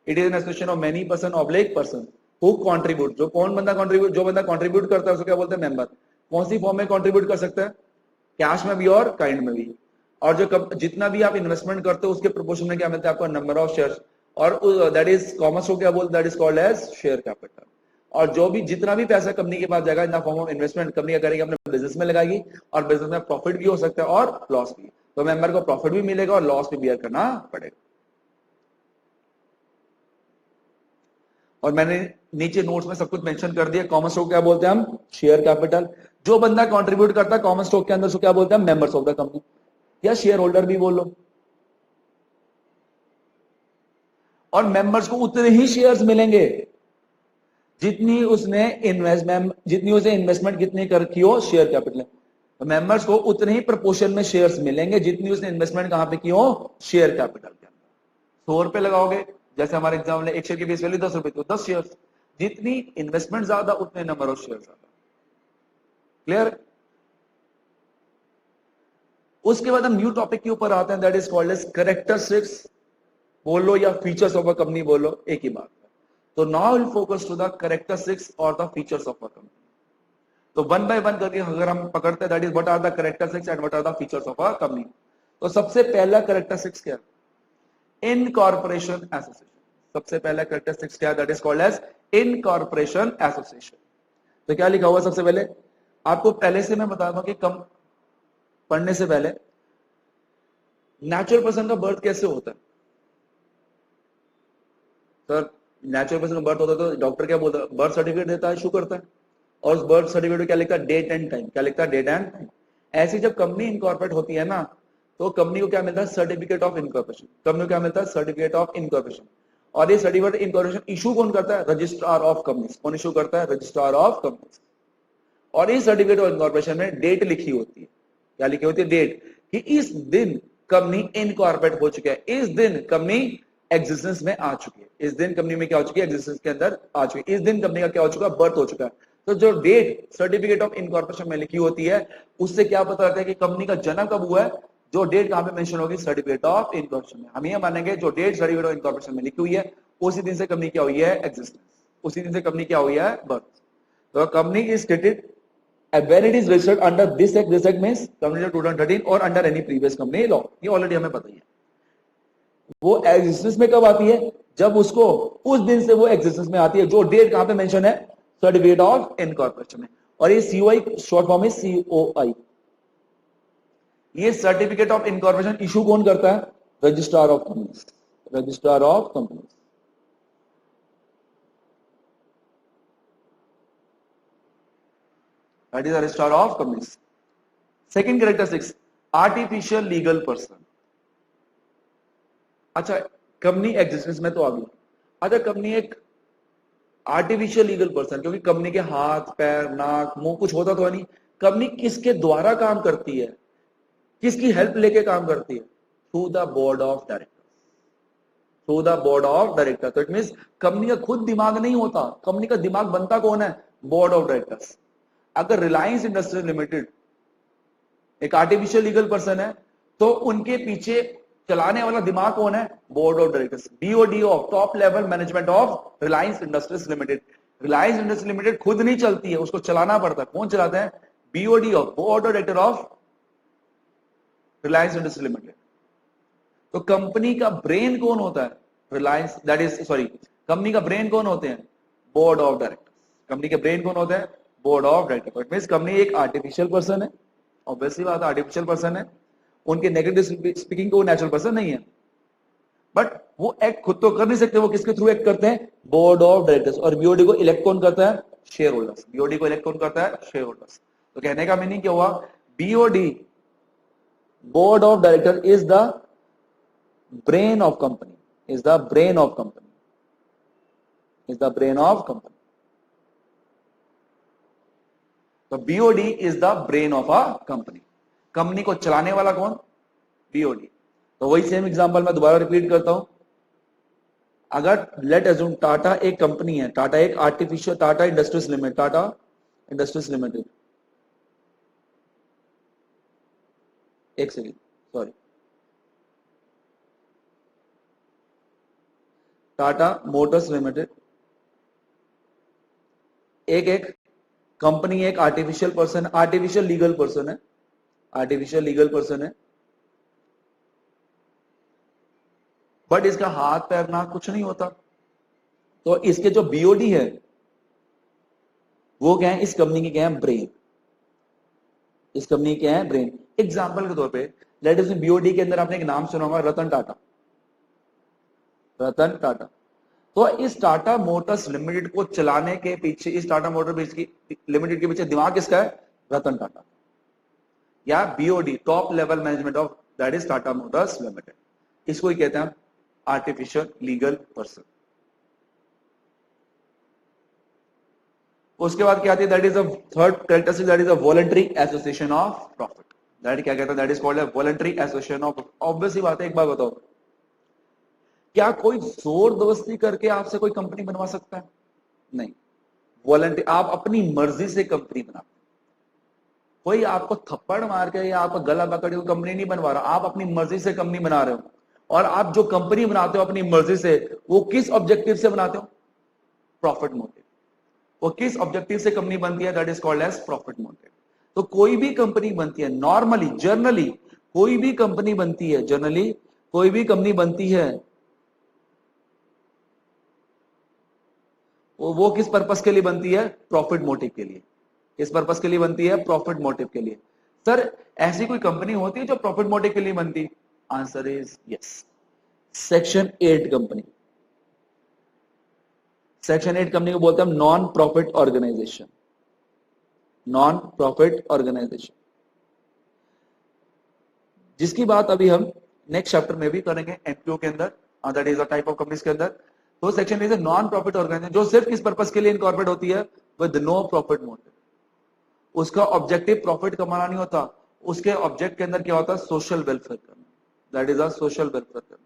it is an association of many person oblique person who contribute, जो कौन बंदा कंट्रीब्यूट, जो बंदा कंट्रीब्यूट करता है उसको क्या बोलते हैं, मेंबर। कौन सी फॉर्म में कंट्रीब्यूट कर सकते हैं, कैश में भी और काइंड में भी। और जो जितना भी आप इन्वेस्टमेंट करते हो उसके प्रोपोर्शन में क्या मिलता है आपको, नंबर ऑफ शेयर्स, और दैट इज कॉमर्स को क्या बोलते, that is called as share capital. और जो भी जितना भी पैसा कंपनी के पास जाएगा in the form of investment, company क्या करेगी, अपने बिजनेस में लगाएगी, और बिजनेस में प्रॉफिट भी हो सकता है और लॉस भी। तो मेंबर को प्रॉफिट भी मिलेगा और लॉस भी बियर करना पड़ेगा। और मैंने नीचे नोट्स में सब कुछ मेंशन कर दिया। कॉमन स्टॉक क्या बोलते हैं हम, शेयर कैपिटल। जो बंदा कंट्रीब्यूट करता है कॉमन स्टॉक के अंदर उसको क्या बोलते हैं, मेंबर्स ऑफ द कंपनी, या शेयर होल्डर भी बोल लो। और मेंबर्स को उतने ही शेयर्स मिलेंगे जितनी उसने इन्वेस्टमेंट कितनी कर की हो, शेयर कैपिटल। तो मेंबर्स को उतने ही प्रपोर्शन में शेयर्स मिलेंगे जितनी उसने इन्वेस्टमेंट कहां पे की हो, शेयर कैपिटल के। 100 रुपए लगाओगे, जैसे हमारे एग्जाम्पल 1 शेयर की बेस वैल्यू 10 रुपए, तो 10 शेयर। जितनी इन्वेस्टमेंट ज्यादा उतने नंबर ऑफ शेयर ज्यादा। क्लियर? उसके बाद हम न्यू टॉपिक के ऊपर आते हैं, that is called as characteristics बोलो या फीचर्स ऑफ अ कंपनी बोलो, एक ही बात है। तो now will focus to the characteristics और the features of a company. तो वन बाय वन करके अगर हम पकड़ते हैं, that is what are the characteristics and what are the features of a company. तो सबसे पहला कैरेक्टरिस्टिक्स क्या है? Incorporation association. सबसे पहला कैरेक्टरिस्टिक्स क्या है? That is called as incorporation association. तो क्या लिखा हुआ सबसे पहले? आपको पहले से मैं बता दूं कि कम पढ़ने से पहले नेचुरल पर्सन का बर्थ कैसे होता है? सर नेचुरल पर्सन का बर्थ होता है तो डॉक्टर क्या बोलता है? बर्थ सर्टिफिकेट देता है, इशू करता है, और उस बर्थ सर्टिफिकेट में क्या लिखता है? Date and time. क्या लिखता है? Date and time. ऐसी जब कंपनी इनकॉर्पोरेट होती है ना, तो कंपनी को क्या मिलता है? Certificate of incorporation. कंपनी को क्या मिलता है? Certificate of incorporation. और ये सर्टिफिकेट इनकॉर्पोरेशन इशू कौन करता है? Registrar of companies. कौन इशू करता है? Registrar of companies. और इस सर्टिफिकेट ऑफ इनकॉर्पोरेशन में डेट लिखी होती है। क्या लिखी होती है? डेट, कि इस दिन कंपनी इनकॉर्पोरेट हो चुका है, इस दिन कंपनी एग्जिस्टेंस में आ चुकी है, इस दिन कंपनी में क्या हो चुकी है? एग्जिस्टेंस के अंदर आ चुकी है, इस दिन कंपनी का क्या हो चुका है? बर्थ हो चुका है। तो जो डेट सर्टिफिकेट ऑफ इनकॉर्पोरेशन में लिखी होती है, उससे क्या पता लगता है कि कंपनी का जन्म कब हुआ है? जो डेट कहां पे मेंशन होगी? सर्टिफिकेट ऑफ इनकॉर्पोरेशन में। हम ये मानेंगे जो डेट सर्टिफिकेट ऑफ इनकॉर्पोरेशन में लिखी हुई है, उसी दिन से कंपनी क्या हुई है? एग्जिस्टेंस। उसी दिन से कंपनी क्या हुई है? बर्थ। तो company is stated when it is registered under this act means company 2013 और under any previous company law। ये ऑलरेडी हमें पता ही है। वो एग्जिस्टेंस में कब आती है? जब उसको उस दिन से वो एग्जिस्टेंस में आती है, जो डेट कहां पे मेंशन है? सर्टिफिकेट ऑफ इनकॉर्पोरेशन में। और ये सीओआई शॉर्ट फॉर्म है, सीओआई। ये सर्टिफिकेट ऑफ इनकॉर्पोरेशन इशू कौन करता है? Registrar of companies. Registrar of companies. That is a registrar of companies. Second characteristics, artificial legal person. अच्छा, कंपनी एग्जिस्टेंस में तो आ गई। अगर कंपनी एक आर्टिफिशियल लीगल पर्सन, क्योंकि कंपनी के हाथ पैर नाक मुंह कुछ होता तो नहीं, कंपनी किसके द्वारा काम करती है? किसकी हेल्प लेके काम करती है? Through the board of director. Through the board of director. तो इट मींस कंपनी का खुद दिमाग नहीं होता, कंपनी का दिमाग बनता कौन है? Board of directors. अगर रिलायंस इंडस्ट्रीज लिमिटेड एक आर्टिफिशियल लीगल पर्सन है, तो उनके पीछे चलाने वाला दिमाग कौन है? Board of directors, BOD of top level management of Reliance industries limited. Reliance industries limited खुद नहीं चलती है, उसको चलाना पड़ता है। कौन चलाता है? BOD of board of director of Reliance industries limited. तो कंपनी का ब्रेन कौन होता है? Reliance, that is sorry, company का ब्रेन कौन होते हैं? Board of directors. कंपनी के ब्रेन कौन होते हैं? Board of director. It means company एक आर्टिफिशियल पर्सन है, ऑब्वियसली बात है, आर्टिफिशियल पर्सन है। उनके नेगेटिव स्पीकिंग को नेचुरल पर्सन नहीं है, बट वो एक्ट खुद तो कर नहीं सकते। वो किसके थ्रू एक्ट करते हैं? Board of directors. और बीओडी को इलेक्ट कौन करता है? Shareholders. बीओडी को इलेक्ट कौन करता है? Shareholders. तो कहने का मीनिंग क्या हुआ? BOD, board of director, is the brain of company, is the brain of company, is the brain of company. तो BOD is the brain of a company. Company को चलाने वाला कौन? बीओडी। तो वही सेम एग्जांपल मैं दोबारा रिपीट करता हूं। अगर लेट अज्यूम टाटा एक कंपनी है, टाटा एक artificial, Tata Industries Limited, Tata Industries Limited, एक second sorry, Tata Motors Limited एक कंपनी, एक artificial person, artificial legal person है, आर्टिफिशियल लीगल पर्सन है, बट इसका हाथ पैर ना कुछ नहीं होता। तो इसके जो बीओडी है वो क्या है? इस कंपनी की क्या है? ब्रेन। इस कंपनी की क्या है? ब्रेन। एग्जांपल के तौर पे लेट अस बीओडी के अंदर आपने एक नाम सुना होगा, रतन टाटा। रतन टाटा। तो इस टाटा मोटर्स लिमिटेड को चलाने के पीछे, इस टाटा मोटर्स लिमिटेड के पीछे दिमाग किसका है? रतन टाटा, या BOD top level management of that is Tata Motors limited. इसको ही कहते हैं आर्टिफिशियल लीगल पर्सन। उसके बाद क्या आती है? That is a third characteristic, that is a voluntary association of profit. That क्या कहता है? That is called a voluntary association of. Obviously बात है, एक बात बताओ, क्या कोई जोर जबरदस्ती करके आपसे कोई कंपनी बनवा सकता है? नहीं, वॉलंटियर, आप अपनी मर्जी से कंपनी बनाते, कोई आपको थप्पड़ मार के या आपका गला पकड़ के कंपनी नहीं बनवा रहा, आप अपनी मर्जी से कंपनी बना रहे हो। और आप जो कंपनी बनाते हो अपनी मर्जी से, वो किस ऑब्जेक्टिव से बनाते हो? Profit motive. वो किस ऑब्जेक्टिव से कंपनी बनती है? That is called as profit motive. तो कोई भी कंपनी बनती है नॉर्मली, जनरली कोई भी कंपनी बनती है, जनरली कोई भी कंपनी बनती है, वो किस पर्पस के लिए बनती है? प्रॉफिट मोटिव के लिए। किस पर्पस के लिए बनती है? प्रॉफिट मोटिव के लिए। सर ऐसी कोई कंपनी होती है जो प्रॉफिट मोटिव के लिए बनती? Answer is yes, section 8 company. Section 8 company को बोलते हैं non profit organisation. Non profit organisation, जिसकी बात अभी हम नेक्स्ट चैप्टर में भी करेंगे एमपीओ के अंदर, that is a type of companies के अंदर। तो section is non profit organisation, जो सिर्फ किस पर्पस के लिए इनकॉर्पोरेट होती है? With no profit motive. उसका ऑब्जेक्टिव प्रॉफिट कमाना नहीं होता, उसके ऑब्जेक्ट के अंदर क्या होता है? सोशल वेलफेयर करना, that is a social welfare करना।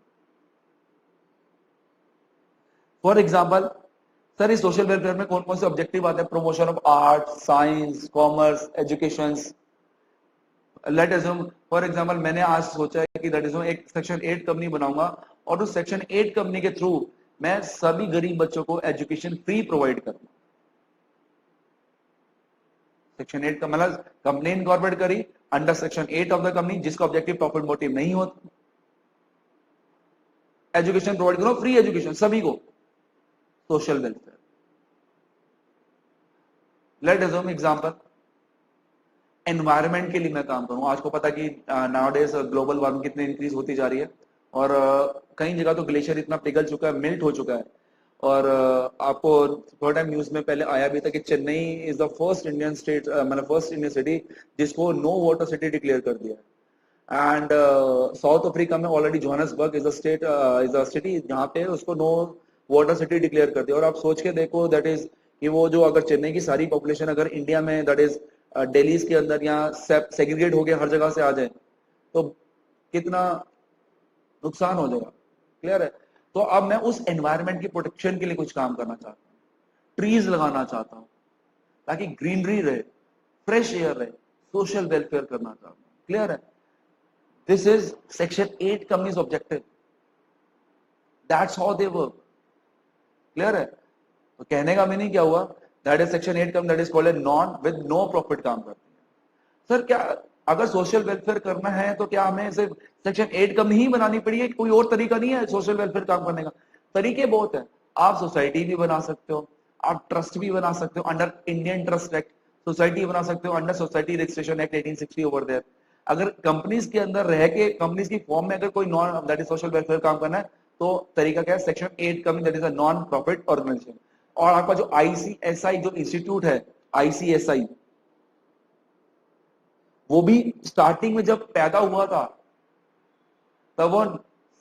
फॉर एग्जाम्पल सर, इस सोशल वेलफेयर में कौन कौन से ऑब्जेक्टिव आते हैं? Promotion of art, science, commerce, education. Late assume for example मैंने आज सोचा है कि दैट इज एक सेक्शन 8 कंपनी बनाऊंगा, और उस सेक्शन 8 कंपनी के थ्रू मैं सभी गरीब बच्चों को एजुकेशन फ्री प्रोवाइड करूंगा। सेक्शन 8 का मतलब कंपनी इनकॉर्पोरेट करी under section 8 of the company, जिसका ऑब्जेक्टिव प्रॉफिट मोटिव नहीं होता, एजुकेशन प्रोवाइड करो, फ्री एजुकेशन सभी को, social welfare. Late assume example environment के लिए मैं काम करूं। आज को पता कि नाउडेज ग्लोबल वार्मिंग कितनी इंक्रीज होती जा रही है, और कई जगह तो ग्लेशियर इतना पिघल चुका है, मेल्ट हो चुका है। और आपको थोड़ा टाइम न्यूज में पहले आया भी था कि Chennai is the first Indian state, मतलब फर्स्ट इंडियन सिटी जिसको नो वाटर सिटी डिक्लेयर कर दिया है। एंड साउथ अफ्रीका में already Johannesburg is a city जहाँ पे उसको नो वाटर सिटी डिक्लेयर कर दिया। और आप सोच के देखो दैट इज कि वो जो अगर चेन्नई की सारी पॉपुलेशन अगर इंडिया में दैट इज दिल्ली के अंदर या सेग्रीगेट हो गया हर जगह से आ जाए, तो कितना नुकसान हो जाएगा। क्लियर है? तो अब मैं उस एनवायरनमेंट की प्रोटेक्शन के लिए कुछ काम करना चाहता हूँ, ट्रीज लगाना चाहता हूँ ताकि ग्रीनरी रहे, फ्रेश एयर रहे, सोशल वेलफेयर करना चाहता हूँ। क्लियर है? This is section 8 companies objective, that's how they work. Clear है? तो कहने का मीनिंग क्या हुआ? That is section 8 company, that is called non with no profit काम करती है। सर क्या अगर सोशल वेलफेयर करना है तो क्या हमें सिर्फ सेक्शन 8 कंपनी ही बनानी पड़ी है? कोई और तरीका नहीं है सोशल वेलफेयर काम करने का? तरीके बहुत है। आप सोसाइटी भी बना सकते हो, आप ट्रस्ट भी बना सकते हो under Indian trust act, society बना सकते हो under society registration act 1860 over there. अगर कंपनीज के अंदर रह के कंपनीज की फॉर्म में अगर कोई non that is social welfare काम करना है, तो तरीका क्या है? Section 8 company, that is a non profit organisation. और आपका जो आईसीएसआई जो इंस्टीट्यूट है, आईसीएसआई, वो भी स्टार्टिंग में जब पैदा हुआ था तब वो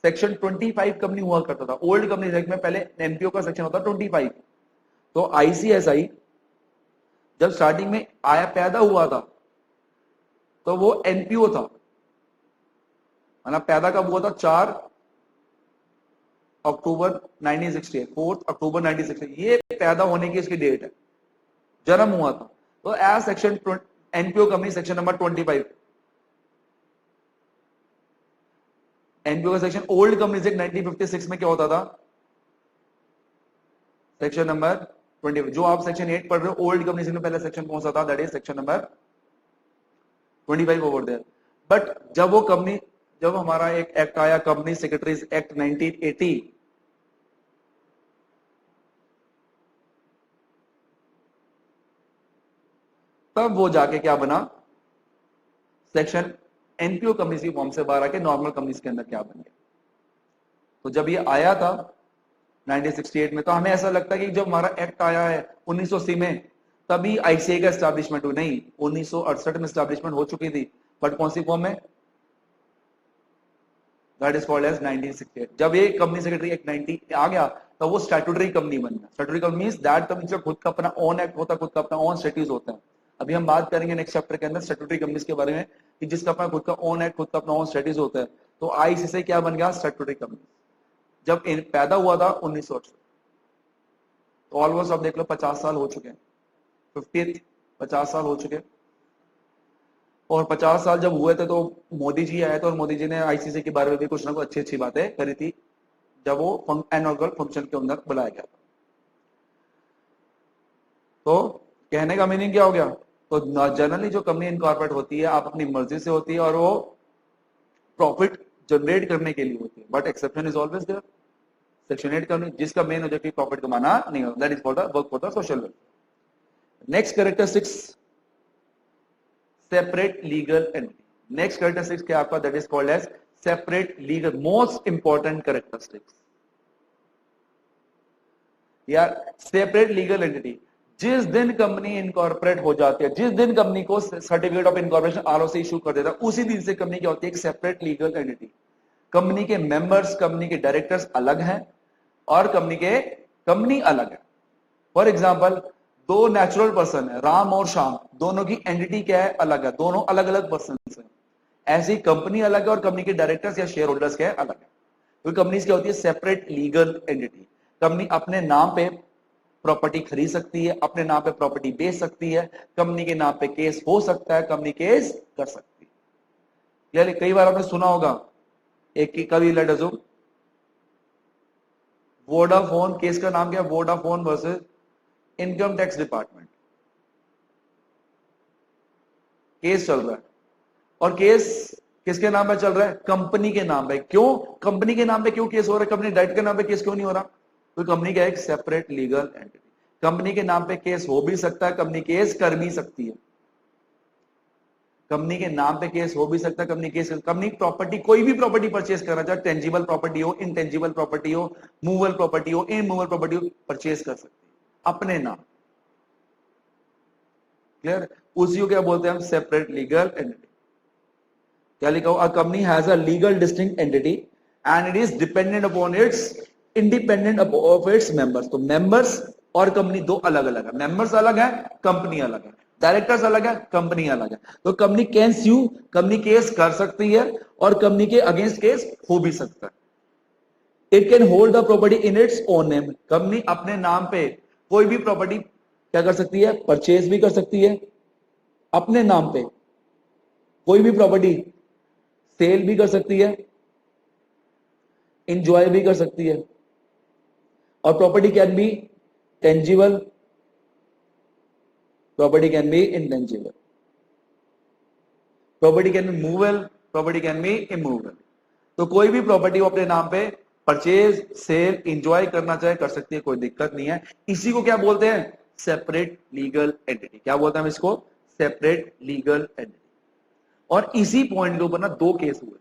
सेक्शन 25 कंपनी हुआ करता था। ओल्ड कंपनी में पहले एमपीओ का सेक्शन होता 25। तो आईसीएसआई जब स्टार्टिंग में आया पैदा हुआ था तो वो एनपीओ था, मतलब पैदा कब हुआ था? 4 अक्टूबर 1968, 4 अक्टूबर 1968 ये पैदा होने की इसकी डेट है, जन्म हुआ था। तो as section NPO company section number 25, NPO का सेक्शन ओल्ड कंपनी से 1956 में क्या होता था? Section number 20। जो आप सेक्शन 8 पढ़ रहे हो ओल्ड कंपनी में पहले सेक्शन कौन सा था? That is section number 25 over there. But जब वो कंपनी, जब हमारा एक एक्ट आया कंपनी सेक्रेटरीज एक्ट 1980, तब वो जाके क्या बना? सेक्शन एनपीओ कंपनी की फॉर्म से बाहर आके नॉर्मल कंपनीज के अंदर क्या बन गया। तो जब ये आया था 1968 में, तो हमें ऐसा लगता है कि जब हमारा एक्ट आया है 1980 में तभी आईसीआई का एस्टैब्लिशमेंट हुई। नहीं, 1968 में एस्टैब्लिशमेंट हो चुकी थी, बट कौन सी फॉर्म में? That is called as 1968। जब ये कंपनी सेक्रेटरी एक्ट 90 आ गया तो वो स्टैट्यूटरी कंपनी बन गया। Statutory company means that company खुद का अपना ओन एक्ट होता है, खुद का अपना ओन स्टैट्यूट होता है। अभी हम बात करेंगे नेक्स्ट चैप्टर के अंदर स्टैट्यूटरी कंपनीज के बारे में कि जिसका अपना खुद का ओन एक्ट, खुद का अपना ओन स्टैट्यूट होता है। तो आईसीआई क्या बन गया? Statutory company. जब पैदा हुआ था 1968, तो ऑलमोस्ट अब देख लो 50 साल हो चुके हैं, 50 साल हो चुके हैं। और 50 साल जब हुए थे तो मोदी जी आए थे और मोदी जी ने आईसीसी के बारे में भी कुछ ना कुछ अच्छी अच्छी बातें करी थी जब वो एनुअल फंक्शन के अंदर बुलाया गया था। तो कहने का मीनिंग क्या हो गया? तो जनरली जो कंपनी इनकॉर्पोरेट होती है आप अपनी मर्जी से होती है और वो प्रॉफिट जनरेट करने के लिए होती है, but exception is always there. Section 8 company जिसका मेन ऑब्जेक्टिव प्रॉफिट कमाना नहीं होता, that is for the work for the social welfare. Next characteristics separate legal entity. Next characteristics क्या आपका? That is called as separate legal, most important characteristics यार। Separate legal entity, जिस दिन company incorporate हो जाती है, जिस दिन कंपनी को certificate of incorporation ROC issue कर देता है, उसी दिन से कंपनी क्या होती है? एक सेपरेट लीगल एंटिटी। कंपनी के मेंबर्स, कंपनी के डायरेक्टर्स अलग हैं और कंपनी अलग है। फॉर एग्जांपल, दो नेचुरल पर्सन है, राम और श्याम, दोनों की एंटिटी क्या है? अलग है, दोनों अलग अलग पर्सन है। ऐसी कंपनी अलग है और कंपनी के डायरेक्टर्स या शेयर होल्डर्स क्या है? अलग है। तो कंपनी क्या होती है? Separate legal entity. कंपनी अपने नाम पे प्रॉपर्टी खरीद सकती है, अपने नाम पे प्रॉपर्टी बेच सकती है, कंपनी के नाम पे केस हो सकता है, कंपनी केस कर सकती है। क्लियरली कई बार आपने सुना होगा एक की कभी लेट अस वोडाफोन केस का नाम क्या है? Vodafone versus income tax department case चल रहा है और केस किसके नाम पे चल रहा है? कंपनी के नाम पे। क्यों कंपनी के नाम पे क्यों केस हो रहा है? कंपनी डायरेक्ट के नाम पे केस क्यों नहीं हो रहा? तो कंपनी का एक सेपरेट लीगल एंटिटी, कंपनी के नाम पे केस हो भी सकता है, कंपनी केस कर भी सकती है। कंपनी के नाम पे केस हो भी सकता है, कंपनी प्रॉपर्टी, कोई भी प्रॉपर्टी परचेज करना चाहे, टेंजिबल प्रॉपर्टी हो, इनटेंजिबल प्रॉपर्टी हो, मूवेबल प्रॉपर्टी हो, इमूवेबल प्रॉपर्टी हो, परचेज कर सकती है अपने नाम। क्लियर? उसी को क्या बोलते हैं हम? Separate legal entity. क्या लिखा हो? A company has a legal distinct entity and it is dependent upon its independent of its members. तो मेंबर्स और कंपनी दो अलग अलग है, मेंबर्स अलग है, कंपनी अलग है, डायरेक्टर्स अलग है, कंपनी अलग है। तो company can sue, company case कर सकती है और कंपनी के अगेंस्ट केस हो भी सकता है। It can hold the property in its own name. Company अपने नाम पे कोई भी प्रॉपर्टी क्या कर सकती है? परचेज भी कर सकती है अपने नाम पे, कोई भी प्रॉपर्टी सेल भी कर सकती है, इंजॉय भी कर सकती है। और property can be tangible, property can be intangible, property can be movable, property can be immovable. तो कोई भी प्रॉपर्टी वो अपने नाम पे परचेज, सेल, इंजॉय करना चाहे कर सकती है, कोई दिक्कत नहीं है। इसी को क्या बोलते हैं? Separate legal entity. क्या बोलते हैं हम इसको? Separate legal entity. और इसी पॉइंट के ऊपर ना दो केस हुए,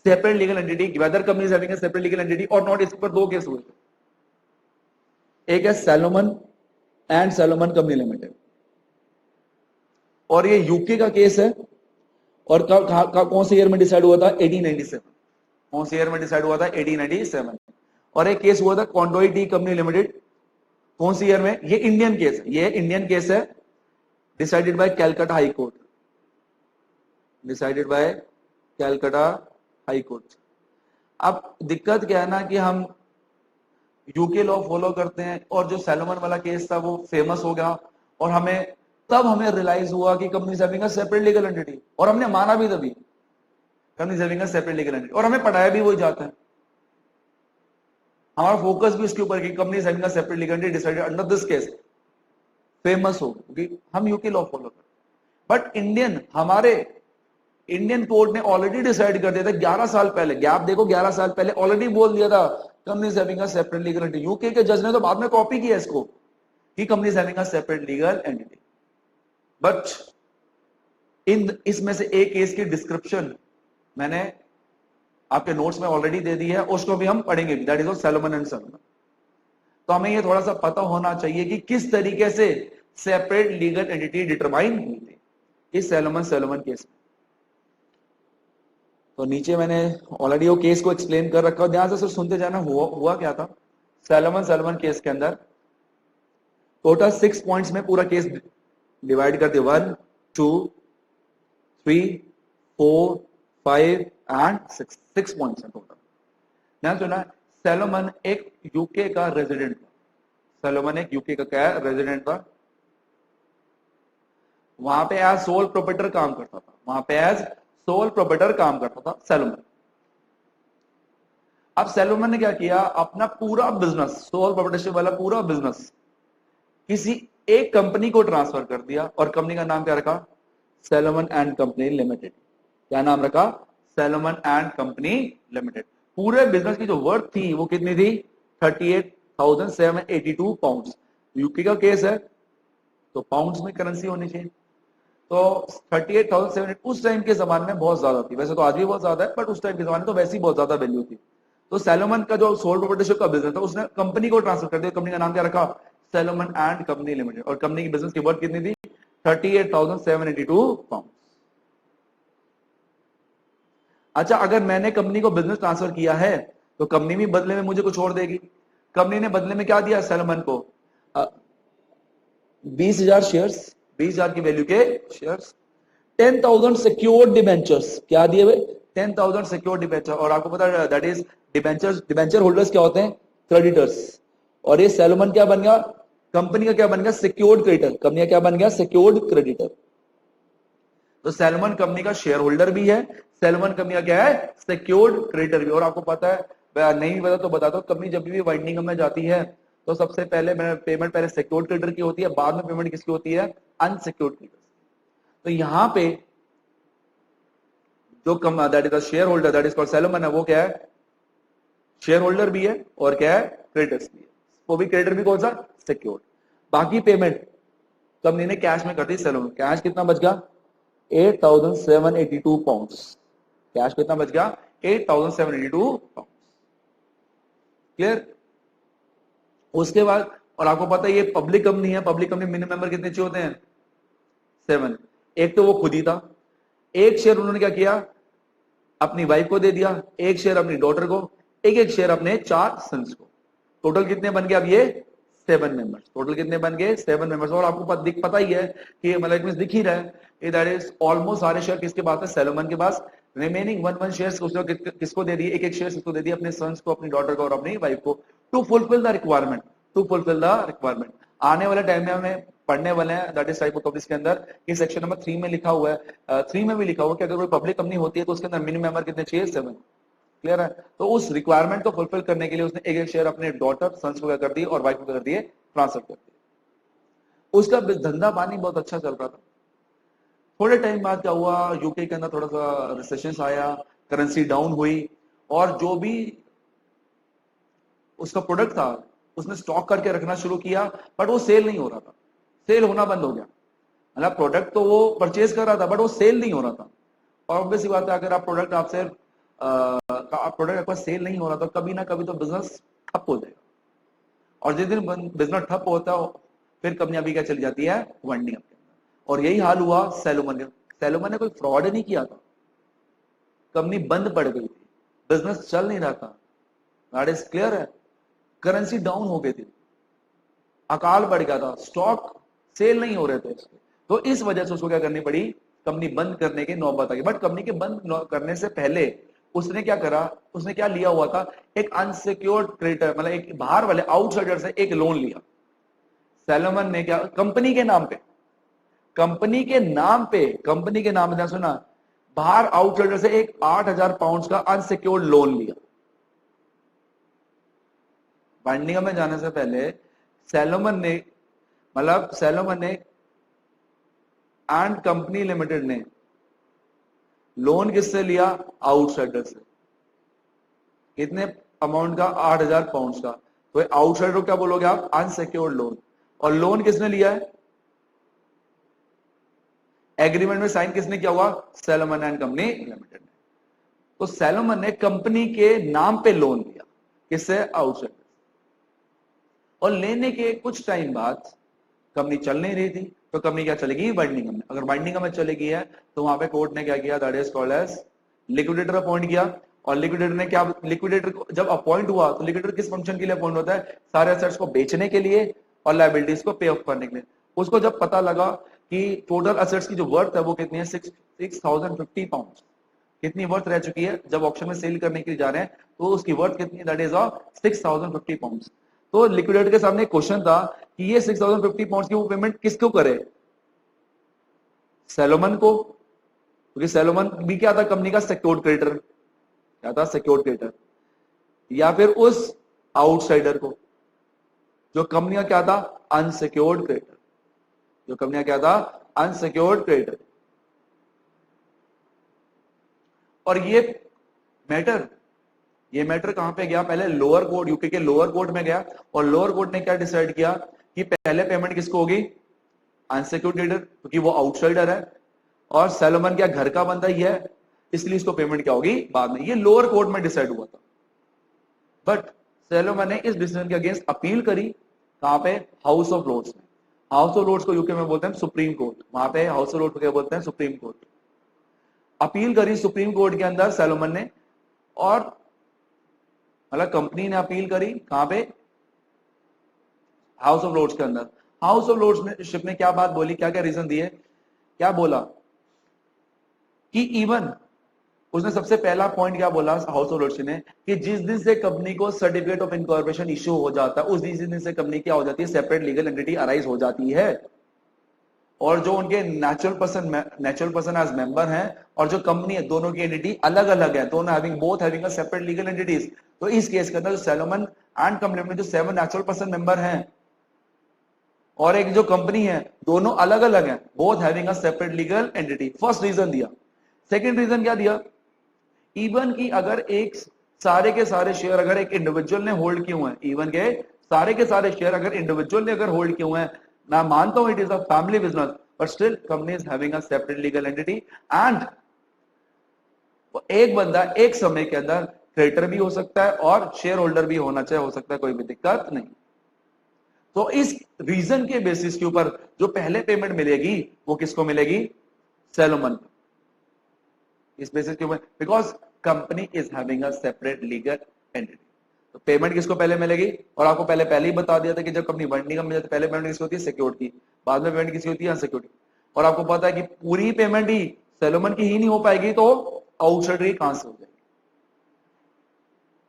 separate legal entity, weather company having a separate legal entity और नॉट, इस पर दो केस हुए थे। एक है Salomon and Salomon company limited, और ये यूके का केस है। और कौन से ईयर में डिसाइड हुआ था? 1897। कौन से ईयर में डिसाइड हुआ था? 1897। और एक केस हुआ था कॉन्डोई टी कंपनी लिमिटेड, कौन सी ईयर में? ये इंडियन केस है, ये इंडियन केस है, decided by Calcutta high court, decided by Calcutta high court. अब दिक्कत क्या है ना कि हम यूके लॉ फॉलो करते हैं और जो सैलोमन वाला केस था वो फेमस हो गया और हमें रियलाइज हुआ कि company having a separate legal entity, और हमने माना भी तभी company having a separate legal entity, और हमें पढ़ाया भी वही जाता है। हमारा फोकस भी इसके ऊपर कि company having a separate legal entity decided under this case, famous हो क्योंकि हम यूके लॉ फॉलो करते हैं। बट हमारे इंडियन कोर्ट ने ऑलरेडी डिसाइड कर दिया था 11 साल पहले, गैप देखो 11 साल पहले ऑलरेडी बोल दिया था company having a separate legal entity. UK के जज ने तो बाद में कॉपी किया इसको कि company having a separate legal entity. But इसमें से एक केस की डिस्क्रिप्शन मैंने आपके नोट्स में ऑलरेडी दे दी है, उसको भी हम पढ़ेंगे, that is of Salomon and Salomon. तो हमें ये थोड़ा सा पता होना चाहिए कि किस तरीके से सेपरेट लीगल एंटिटी डिटरमाइन हुई थी इस सैलोमन केस में। तो नीचे मैंने ऑलरेडी वो केस को एक्सप्लेन कर रखा, ध्यान से सिर्फ सुनते जाना। हुआ क्या था सैलोमन केस के अंदर? टोटल 6 पॉइंट्स में पूरा केस डिवाइड कर दिया, 1 2 3 4 5 एंड 6 पॉइंट्स है टोटल। ध्यान सुना, सैलोमन एक यूके का रेजिडेंट था। सैलोमन एक यूके का क्या रेजिडेंट था, वहां पे एज सोल प्रोप्राइटर काम करता था, वहां पे एज सोल प्रोप्राइटर काम करता था सैलोमन। अब सैलोमन ने क्या किया, अपना पूरा बिजनेस, सोल प्रोप्राइटरशिप वाला पूरा बिजनेस किसी एक कंपनी को ट्रांसफर कर दिया, और कंपनी का नाम क्या रखा, सैलोमन एंड कंपनी लिमिटेड। क्या नाम रखा, सैलोमन एंड कंपनी लिमिटेड। पूरे बिजनेस की जो वर्थ थी वो कितनी थी, 38,782 पाउंड्स। यूके का केस है तो पाउंड्स में करेंसी होनी चाहिए, तो 38,700 उस टाइम के जमाने में बहुत ज्यादा थी। वैसे तो आज भी बहुत ज्यादा है, बट उस टाइम के जमाने में तो वैसे ही बहुत ज्यादा वैल्यू थी। तो सैलोमन का जो सोल प्रोप्राइटरशिप का बिजनेस था उसने कंपनी को ट्रांसफर कर दिया। कंपनी का नाम क्या रखा, सैलोमन एंड कंपनी लिमिटेड। और कंपनी की बिजनेस की वर्थ कितनी थी, 38,782 पाउंड। अच्छा, अगर मैंने कंपनी को बिजनेस ट्रांसफर किया है तो कंपनी भी बदले में मुझे कुछ और देगी। कंपनी ने बदले में क्या दिया सैलोमन को, 20,000 शेयर्स, 20,000 की वैल्यू के शेयर्स, 10,000 सिक्योर्ड डिबेंचर्स। क्या दिए हुए, 10,000 सिक्योर्ड डिबेंचर। और आपको पता है that is debentures, debenture holders क्या होते हैं, क्रेडिटर्स। और ये सैलोमन क्या बन गया, कंपनी का क्या बन गया, सिक्योर्ड क्रेडिटर। कंपनी का क्या बन गया, सिक्योर्ड क्रेडिटर। तो सैलोमन कंपनी का शेयर होल्डर भी है, सैलोमन कंपनी का क्या है, सिक्योर्ड क्रेडिटर भी। और आपको पता है, नहीं पता तो बता दो, कंपनी जब भी वाइंडिंग में जाती है तो सबसे पहले पेमेंट पहले सिक्योर्ड क्रेडिटर की होती है, बाद में पेमेंट किसकी होती है, अनसिक्योर्ड क्रेडिटर। तो यहां पे जो that is share holder, that is called Salomon है, वो क्या है, शेयर होल्डर भी है और क्या है, क्रेडिटर्स भी है। वो भी क्रेडिटर भी कौन सा, सिक्योर्ड। बाकी पेमेंट कंपनी ने कैश में कर दी सैलोमन। कैश कितना बच गया, 8,782 पाउंड्स। कैश कितना बच गया, 8,782 पाउंड्स। क्लियर। उसके बाद, और आपको पता है ये पब्लिक कंपनी है, पब्लिक कंपनी मिनिमम मेंबर कितने चाहिए होते हैं, 7। एक तो वो खुद ही था, एक शेयर उन्होंने क्या किया, अपनी वाइफ को दे दिया, एक शेयर अपनी डॉटर को, एक शेयर अपने 4 सन्स को। टोटल कितने बन गए अब ये, 7 मेंबर्स। टोटल कितने बन गए, 7 मेंबर्स। और आपको पता ही है कि मतलब दिख ही रहा है, दैट इज ऑलमोस्ट सारे शेयर किसके पास है, सैलोमन के पास। रिमेनिंग 1 शेयर किसको दे दिए, एक शेयर किसको दे दिए, अपने सन्स को, अपनी डॉटर को और अपनी वाइफ को, to fulfil the requirement, to fulfil the requirement. आने वाले टाइम में हमें पढ़ने वाले हैं, दैट इज टाइप ऑफ इसके अंदर, ये सेक्शन नंबर 3 में लिखा हुआ है, 3 में भी लिखा हुआ है कि अगर कोई पब्लिक कंपनी होती है तो उसके अंदर मिनिमम मेंबर कितने चाहिए, 7। क्लियर है। तो उस रिक्वायरमेंट को फुलफिल करने के लिए उसने एक शेयर अपने डॉटर सन्स को कर दिए और वाइफ को कर दिए, ट्रांसफर कर दिए। उसका धंधा पानी बहुत अच्छा चल रहा था। थोड़े टाइम बाद क्या हुआ, यूके के अंदर थोड़ा सा रिसेशन आया, करेंसी डाउन हुई, और जो भी उसका प्रोडक्ट था उसने स्टॉक करके रखना शुरू किया, बट वो सेल नहीं हो रहा था, सेल होना बंद हो गया। मतलब प्रोडक्ट तो वो परचेज कर रहा था बट वो सेल नहीं हो रहा था। और ऑब्वियस बात है, अगर आप प्रोडक्ट आपसे प्रोडक्ट आपका सेल नहीं हो रहा तो कभी ना कभी तो बिजनेस ठप हो जाएगा। और जिस दिन बिजनेस ठप होता है फिर कंपनी अभी क्या चली जाती है, वाइंडिंग अप के अंदर। और यही हाल हुआ सैलोमन ने। सैलोमन ने कोई फ्रॉड नहीं किया था, कंपनी बंद पड़ गई थी, बिजनेस चल नहीं रहा था, दैट इज क्लियर है। करेंसी डाउन हो गई थी, अकाल बढ़ गया था, स्टॉक सेल नहीं हो रहे थे उसके। तो इस वजह से उसको क्या करनी पड़ी, कंपनी बंद करने की नौबत आ गई। बट कंपनी के बंद करने से पहले उसने क्या करा, उसने क्या लिया हुआ था, एक अनसिक्योर्ड क्रेडिटर, मतलब एक बाहर वाले आउटसाइडर से एक लोन लिया। सैलोमन ने क्या, कंपनी के नाम पे, कंपनी के नाम पे, कंपनी के नाम पे सुना, बाहर आउटसाइडर से एक 8,000 पाउंड का अनसिक्योर्ड लोन लिया। बाइंडिंग में जाने से पहले सैलोमन ने, मतलब सैलोमन ने एंड कंपनी लिमिटेड ने लोन किससे लिया, आउटसाइडर से। कितने अमाउंट का, 8,000 पाउंड का। तो आउटसाइडर को क्या बोलोगे आप, अनसिक्योर्ड लोन। और लोन किसने लिया है, एग्रीमेंट में साइन किसने किया हुआ, सैलोमन एंड कंपनी लिमिटेड ने। तो सैलोमन ने कंपनी के नाम पे लोन लिया, किससे, आउटसाइडर। और लेने के कुछ टाइम बाद कंपनी चल नहीं रही थी, तो कंपनी क्या चलेगी, बाइंडिंग में। अगर बाइंडिंग में चलेगी है तो वहां पे कोर्ट ने क्या किया, that is called as liquidator appoint किया। और लिक्विडेटर ने क्या, लिक्विडेटर जब अपॉइंट हुआ तो लिक्विडेटर किस फंक्शन के लिए अपॉइंट होता है, सारे एसेट्स को बेचने के लिए और लायबिलिटीज को पे ऑफ करने के लिए। उसको जब पता लगा कि टोटल एसेट्स की जो वर्थ है वो कितनी है, 6,050 पाउंड, कितनी वर्थ रह चुकी है, जब ऑक्शन में सेल करने के लिए जा रहे हैं तो उसकी वर्थ कितनी, दैट इज ऑफ 6050 पाउंड्स। तो लिक्विडेटर के सामने क्वेश्चन था कि ये 6050 पाउंड्स की वो पेमेंट किसको करे, सैलोमन को, क्योंकि सैलोमन भी क्या था, कंपनी का सिक्योर्ड क्रेडिटर, क्या था, सिक्योर्ड क्रेडिटर, या फिर उस आउटसाइडर को जो कंपनी का क्या था, अनसिक्योर्ड क्रेडिटर, जो कंपनी का क्या था, अनसिक्योर्ड क्रेडिटर। और ये मैटर कहां पे गया, पहले लोअर कोर्ट, यूके के लोअर कोर्ट में गया, और लोअर कोर्ट ने क्या डिसाइड किया कि पहले पेमेंट किसको होगी, अनसिक्योर्ड क्रेडिटर, क्योंकि वो आउटसाइडर है और सैलोमन क्या घर का बंदा ही है, इसलिए इसको पेमेंट क्या होगी बाद में। ये लोअर कोर्ट में डिसाइड हुआ था, बट सैलोमन ने इस डिसीजन के अगेंस्ट अपील करी, कहां पे, हाउस ऑफ लॉर्ड्स में। हाउस ऑफ लॉर्ड्स को यूके में बोलते हैं सुप्रीम कोर्ट, वहां पे हाउस ऑफ लॉर्ड्स को क्या बोलते हैं, सुप्रीम कोर्ट। अपील करी सुप्रीम कोर्ट के अंदर सैलोमन ने, और मतलब कंपनी ने अपील करी कहां पे, हाउस ऑफ लॉर्ड्स के अंदर। हाउस ऑफ लॉर्ड्स ने क्या बात बोली, क्या क्या रीजन दिए, क्या बोला कि इवन उसने सबसे पहला पॉइंट क्या बोला हाउस ऑफ लॉर्ड्स ने, कि जिस दिन से कंपनी को सर्टिफिकेट ऑफ इनकॉर्पोरेशन इश्यू हो जाता है, उस दिन से कंपनी क्या हो जाती है, सेपरेट लीगल एंटिटी अराइज हो जाती है। और जो उनके नेचुरल पर्सन एज मेंबर हैं और जो कंपनी है, दोनों की एंटिटी अलग अलग है, दोनों both having a separate legal entities. तो इस केस के अंदर जो सैलोमन एंड कंपनी में जो 7 नेचुरल पर्सन मेंबर हैं और एक जो कंपनी है, दोनों अलग अलग हैं, both having a separate legal entity. First reason दिया। सेकंड रीजन क्या दिया, इवन की अगर एक सारे के सारे शेयर अगर एक इंडिविजुअल ने होल्ड किए हुए हैं, इवन के सारे शेयर अगर इंडिविजुअल ने अगर होल्ड किए हुए हैं, मैं मानता हूं it is a family business, but still company is having a separate legal entity, and एक बंदा एक समय के अंदर क्रेडिटर भी हो सकता है और शेयर होल्डर भी होना चाहिए, हो सकता है, कोई भी दिक्कत नहीं। तो इस रीजन के बेसिस के ऊपर जो पहले पेमेंट मिलेगी वो किसको मिलेगी, सैलोमन। इस बेसिस के ऊपर, because company is having a separate legal entity, तो पेमेंट किसको पहले मिलेगी। और आपको पहले ही बता दिया था कि जब कंपनी बनने का मिल जाती है, पहले पेमेंट किसकी होती है, सिक्योर्ड की, बाद में पेमेंट किसकी होती है, अनसिक्योर्ड। और आपको पता है कि पूरी पेमेंट ही सैलोमन की ही नहीं हो पाएगी, तो आउटसाइडर कहां से हो जाएगी।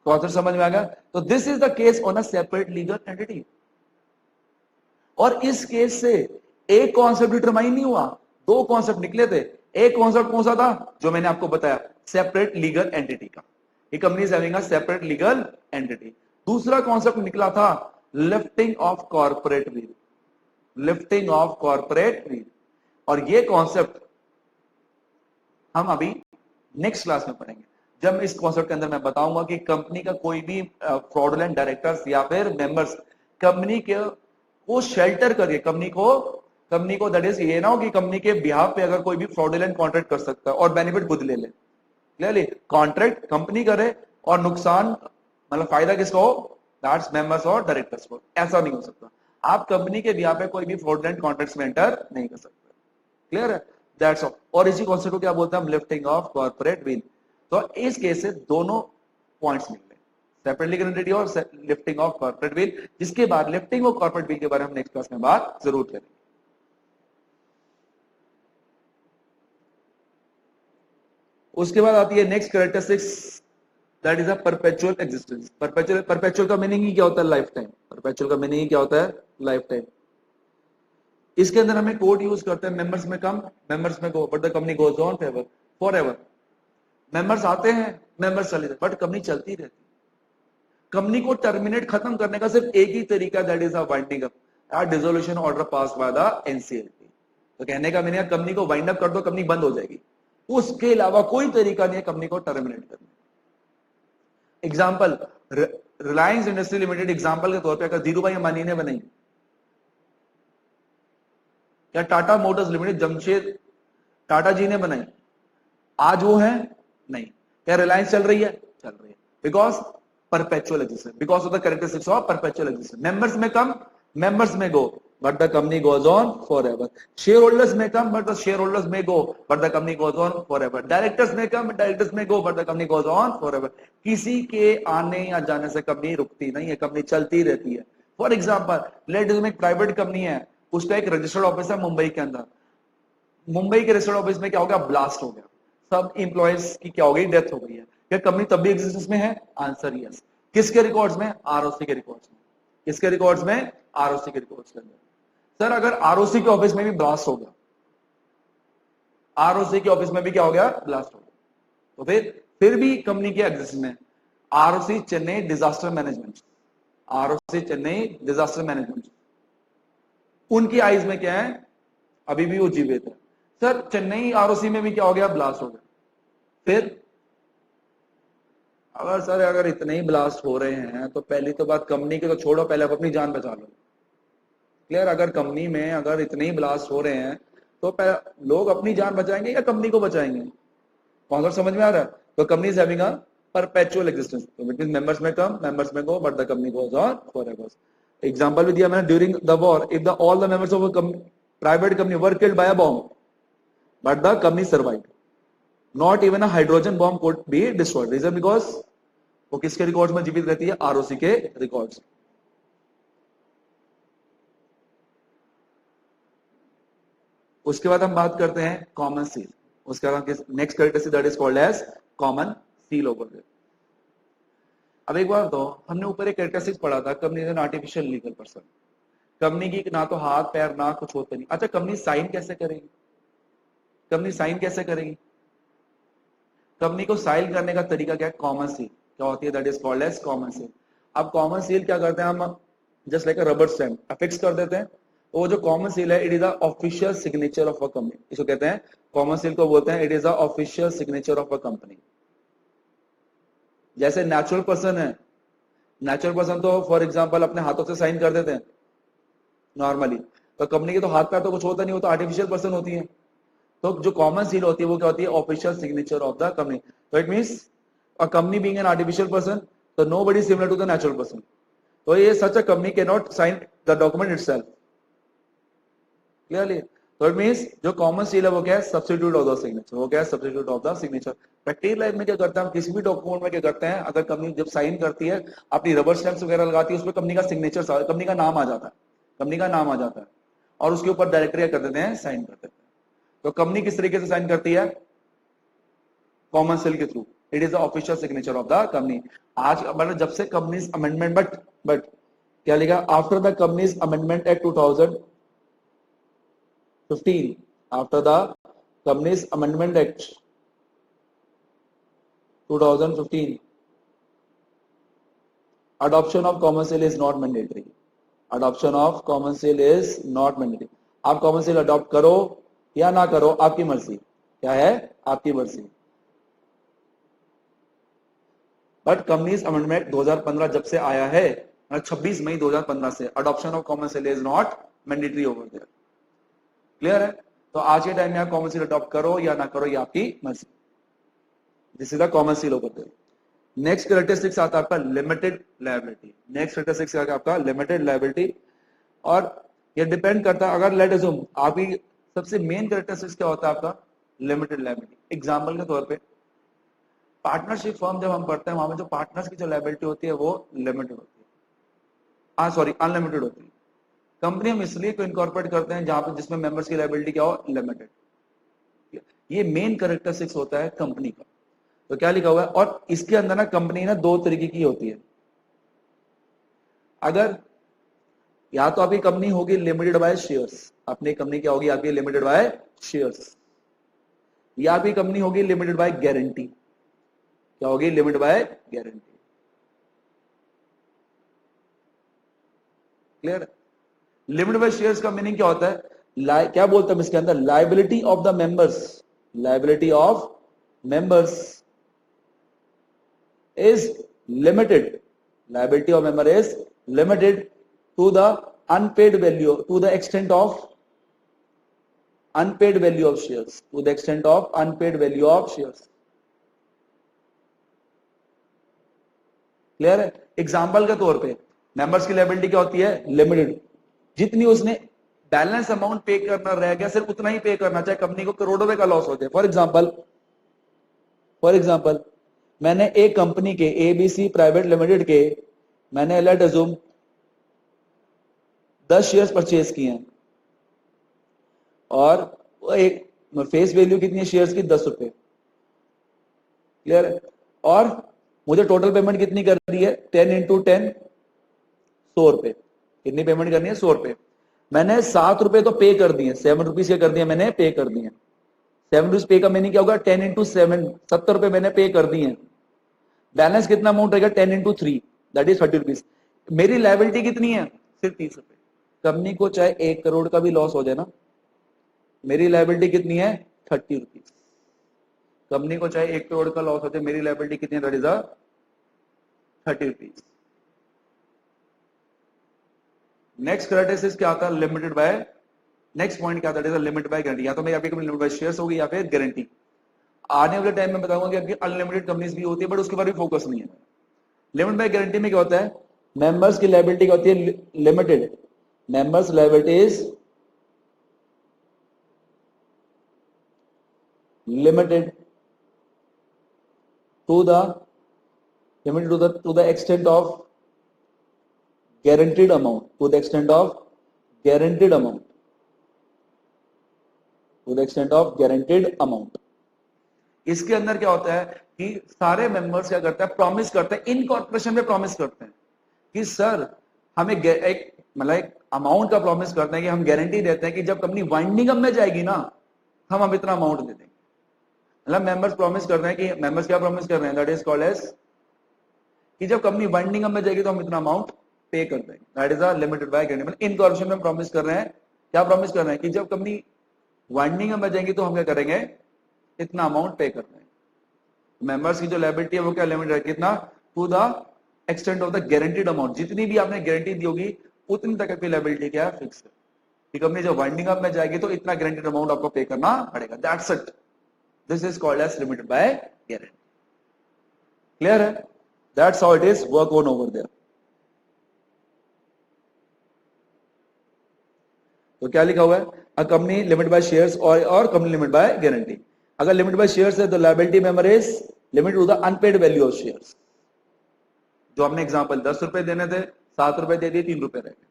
कॉन्सेप्ट समझ में आ गया। तो this is the case on a separate legal entity. और इस केस से एक कॉन्सेप्ट डिटरमाइन नहीं हुआ, 2 कॉन्सेप्ट निकले थे। एक कॉन्सेप्ट कौन सा था, जो मैंने आपको बताया, सेपरेट लीगल एंटिटी का, ये company is having a separate legal entity. दूसरा कॉन्सेप्ट निकला था lifting of corporate wheel, lifting of corporate wheel. और ये कॉन्सेप्ट हम अभी नेक्स्ट क्लास में पढ़ेंगे, जब इस कॉन्सेप्ट के अंदर मैं बताऊंगा कि कंपनी का कोई भी फ्रॉडुलेंट डायरेक्टर्स या फिर मेंबर्स कंपनी के को शेल्टर करके, कंपनी को दैट इज ये ना हो कि कंपनी के बिहाफ पे अगर कोई भी फ्रॉडुलेंट कॉन्ट्रैक्ट कर सकता है और बेनिफिट खुद ले ले, क्लियरली कॉन्ट्रैक्ट कंपनी करे और नुकसान मतलब फायदा किसको हो, दैट्स मेंबर्स और डायरेक्टर्स को। ऐसा नहीं हो सकता, आप कंपनी के बिहाफ पे कोई भी फ्रॉडुलेंट कॉन्ट्रैक्ट्स में एंटर नहीं कर सकते, क्लियर है, दैट्स ऑल। और इसी कॉन्सेप्ट को क्या बोलते हैं हम, लिफ्टिंग ऑफ कॉर्पोरेट व्हील। तो इस केस से दोनों पॉइंट्स निकले, सेपरेट लीगल एंटिटी और लिफ्टिंग ऑफ कॉर्पोरेट व्हील, जिसके बाद लिफ्टिंग ऑफ कॉर्पोरेट व्हील के बारे में हम नेक्स्ट क्लास में बात जरूर करेंगे। उसके बाद आती है next characteristics, that is a perpetual existence. Perpetual का मीनिंग ही क्या होता है, लाइफ टाइम। परपेचुअल का मीनिंग ही क्या होता है, लाइफ टाइम। इसके अंदर हमें कोड यूज करते हैं, members may come members may go, but the company goes on forever. Members आते हैं, मेंबर्स चले जाते, बट कंपनी चलती रहती। कंपनी को टर्मिनेट खत्म करने का सिर्फ एक ही तरीका, that is a winding up, dissolution order pass by the NCLT. तो कहने का मीनिंग कंपनी को वाइंड अप कर दो, कंपनी बंद हो जाएगी, उसके अलावा कोई तरीका नहीं है कंपनी को टर्मिनेट करने। Example, Reliance industry limited example के तौर पे अगर धीरू भाई अंबानी ने बनाई, या टाटा मोटर्स लिमिटेड जमशेद टाटा जी ने बनाई, आज वो है नहीं। क्या रिलायंस चल रही है, चल रही है, because perpetual existence, because of the characteristics of perpetual existence. Members may come, members may go, but the company goes on forever. Shareholders may come, but the shareholders may go, but the company goes on forever. Directors may come, directors may go, but the company goes on forever. किसी के आने या जाने से company रुकती नहीं है, company चलती रहती है। फॉर एग्जाम्पल, लेट अज्यूम एक प्राइवेट कंपनी है, उसका एक रजिस्टर्ड ऑफिस है मुंबई के अंदर। मुंबई के रजिस्टर्ड ऑफिस में क्या हो गया, ब्लास्ट हो गया, सब इंप्लॉयज की क्या हो गई, डेथ हो गई है। क्या कंपनी तब भी एग्जिस्टेंस में है? Answer yes. किसके रिकॉर्ड्स में? आरओसी के रिकॉर्ड्स में। किसके रिकॉर्ड्स में? आरओसी के रिकॉर्ड्स के अंदर। सर अगर आरओसी के ऑफिस में भी ब्लास्ट हो गया, आरओसी के ऑफिस में भी क्या हो गया, ब्लास्ट हो गया, तो फिर भी कंपनी के एग्जिस्टेंस में। ROC Chennai disaster management, ROC Chennai disaster management, उनकी आइज में क्या है, अभी भी वो जीवित है। सर चेन्नई आरओसी में भी क्या हो गया, ब्लास्ट हो गया। फिर अगर सर अगर इतने ही ब्लास्ट हो रहे हैं तो पहली तो बात कंपनी की तो छोड़ो, पहले आप अपनी जान बचा लो। क्लियर? अगर कंपनी में अगर इतने ही ब्लास्ट हो रहे हैं तो लोग अपनी जान बचाएंगे या कंपनी को बचाएंगे? कॉन्सेप्ट समझ में आ रहा है? तो company is having a perpetual existence, तो it means members may come, members may go, but the company goes on forever. Example भी दिया मैंने, during the war if the all the members of a private company were killed by a bomb but the company survived, not even a hydrogen bomb could be destroyed. Reason because वो किसके records में जीवित रहती है? ROC के records. उसके बाद हम बात करते हैं कॉमन सील। उसके बाद next characteristic that is called as common seal over there. अब एक बार तो हमने ऊपर एक कैरेक्टरिस्टिक पढ़ा था, company is an artificial legal person. Company की ना तो हाथ पैर ना कुछ होते नहीं। अच्छा कंपनी साइन कैसे करेगी? कंपनी साइन कैसे करेगी? कंपनी को साइन करने का तरीका क्या है? कॉमन सील क्या होती है? That is called as common seal. अब कॉमन सील क्या करते हैं हम? Just like a rubber stamp affix कर देते हैं। वो जो कॉमन सील है, it is the official signature of a company. इसको कहते हैं कॉमन सील को बोलते हैं it is the official signature of a company. जैसे नेचुरल पर्सन है, नेचुरल पर्सन तो फॉर एग्जांपल अपने हाथों से साइन कर देते हैं नॉर्मली, तो कंपनी के तो हाथ पैर तो कुछ होता नहीं, वो तो आर्टिफिशियल पर्सन होती है। तो जो कॉमन सील होती है वो क्या होती है? Official signature of the company. तो it means a company being an artificial person, तो nobody similar to the natural person. तो ये such a company can not sign the document itself. Clearly? तो इट मींस जो common seal है वो क्या है? Substitute of the signature. वो क्या है? Substitute of the signature. Practical life में क्या करते हैं हम? किसी भी डॉक्यूमेंट में क्या करते हैं, अगर कंपनी जब साइन करती है, अपनी रबर स्टैम्प्स वगैरह लगाती है, उसमें कंपनी का सिग्नेचर, कंपनी का नाम आ जाता है, कंपनी का नाम आ जाता है, और उसके ऊपर डायरेक्टली कर देते हैं, साइन कर देते हैं। तो कंपनी किस तरीके से साइन करती है? कॉमन सील के through. It is the official signature of the company. आज मतलब जब से कंपनीज अमेंडमेंट, बट क्या लिखा? After the companies amendment act 2015, after the companies amendment act 2015, adoption of common seal is not mandatory. Adoption of common seal is not mandatory. आप common seal adopt करो या ना करो, आपकी मर्जी। क्या है? आपकी मर्जी। बट कंपनीज अमेंडमेंट 2015 जब से आया है, 26 मई 2015 से, adoption of common seal is not mandatory over there. Clear है? तो आज के टाइम में आप कॉमन सील अडॉप्ट करो या ना करो, ये आपकी मर्जी। This is the common seal over there. Next characteristics आता है आपका लिमिटेड लायबिलिटी। नेक्स्ट कैरेक्टरिस्टिक्स आता है आपका लिमिटेड लायबिलिटी, और ये डिपेंड करता है, अगर लेट अज्यूम आपकी सबसे मेन कैरेक्टरिस्टिक्स क्या होता है आपका? Limited liability. एग्जांपल के तौर पे पार्टनरशिप फर्म जब हम पढ़ते हैं, वहां में जो पार्टनर्स की जो लायबिलिटी होती है वो लिमिटेड होती है, सॉरी अनलिमिटेड होती है। कंपनी हम इसलिए को इनकॉर्पोरेट करते हैं जहां पे जिसमें मेंबर्स की लायबिलिटी क्या हो? लिमिटेड। ये मेन कैरेक्टरिस्टिक्स होता है कंपनी का। तो क्या लिखा हुआ है? और इसके अंदर ना कंपनी ना दो तरीके की होती है। अगर या तो आपकी कंपनी होगी लिमिटेड बाय शेयर्स, अपनी कंपनी क्या होगी आपकी? Limited by shares. या आपकी कंपनी होगी लिमिटेड बाय गारंटी। क्या होगी? Limited by guarantee. Clear? Limited by shares का मीनिंग क्या होता है? क्या बोलते हैं इसके अंदर? Liability of the members, liability of members is limited, liability of member is limited to the unpaid value, to the extent of unpaid value of shares, to the extent of unpaid value of shares. Clear है? Example के तौर पे members की liability क्या होती है? Limited. जितनी उसने बैलेंस अमाउंट पे करना रह गया, सिर्फ उतना ही पे करना, चाहे कंपनी को करोड़ों रुपए का लॉस हो जाए। फॉर एग्जाम्पल मैंने एक कंपनी के एबीसी प्राइवेट लिमिटेड के मैंने लेट अज्यूम 10 शेयर्स परचेज किए हैं, और एक फेस वैल्यू कितनी है शेयर्स की? 10 रुपए। क्लियर है? और मुझे टोटल पेमेंट कितनी कर दी है? 10 इंटू 10 100 रुपए। कितनी पेमेंट करनी है? 100 रुपए। मैंने 7 रुपए तो पे कर दिए, 7 रुपीज क्या कर दिए मैंने? पे कर दिए। 7 रुपीज पे का मीनिंग क्या होगा? 10 इंटू 7, 70 रुपए मैंने पे कर दिए। बैलेंस कितना अमाउंट रहेगा? 10 इंटू 3 दैट इज 30 रुपीज। मेरी लायबिलिटी कितनी है? सिर्फ 30 रुपए। कंपनी को चाहे 1 करोड़ का भी लॉस हो जाए ना, मेरी लायबिलिटी कितनी है? 30 रुपीज। कंपनी को चाहे 1 करोड़ का लॉस हो जाए, मेरी लायबिलिटी कितनी है? That is 30 rupees. Next criteria क्या आता है? लिमिटेड बाय, नेक्स्ट पॉइंट क्या था? Limited by guarantee. या तो मेरी आपकी कंपनी लिमिटेड बाय शेयर्स होगी या फिर गारंटी। आने वाले टाइम में बताऊंगा कि आपकी अनलिमिटेड कंपनीज भी होती है, बट उसके बारे में फोकस नहीं है। लिमिटेड बाय गारंटी में क्या होता है? मेंबर्स की लायबिलिटी क्या होती है? Limited. Members liability is limited to the extent of guaranteed amount, to the extent of guaranteed amount, to the extent of guaranteed amount। इसके अंदर क्या होता है कि सारे मेंबर्स क्या करते हैं? प्रॉमिस करते हैं, इन कॉर्पोरेशन में प्रॉमिस करते हैं कि सर हमें एक मतलब एक अमाउंट का प्रॉमिस करते हैं कि हम गारंटी देते हैं कि जब कंपनी वाइंडिंग अप में जाएगी ना, हम इतना अमाउंट दे देंगे। मतलब मेंबर्स प्रॉमिस कर रहे हैं कि मेंबर्स क्या प्रॉमिस कर रहे हैं? दैट इज कॉल्ड एज कि जब कंपनी वाइंडिंग अप में जाएगी तो हम इतना अमाउंट पे कर देंगे। That is a limited by guarantee. मतलब इन कॉर्पोरेशन में प्रॉमिस कर रहे हैं, क्या प्रॉमिस कर रहे हैं? कि जब कंपनी वाइंडिंग अप में जाएंगी तो हम क्या करेंगे? इतना अमाउंट पे कर देंगे। मेंबर्स की जो लायबिलिटी है वो क्या लिमिट है? कितना? To the extent of the guaranteed amount. जितनी भी आपने गारंटी दी होगी उतनी तक की लायबिलिटी क्या है? फिक्स है कि कंपनी जब वाइंडिंग अप में जाएगी तो इतना गारंटीड अमाउंट आपको पे करना पड़ेगा। That's it. This is called as limited by guarantee. Clear है? That's how it is work on over there. तो क्या लिखा हुआ है? A company limited by shares और कंपनी लिमिटेड बाय गारंटी। अगर लिमिटेड बाय शेयर्स है तो liability member is limited to the unpaid value of shares. जो हमने एग्जांपल 10 रुपए देने थे, 7 रुपए दे दिए, 3 रुपए रह गए।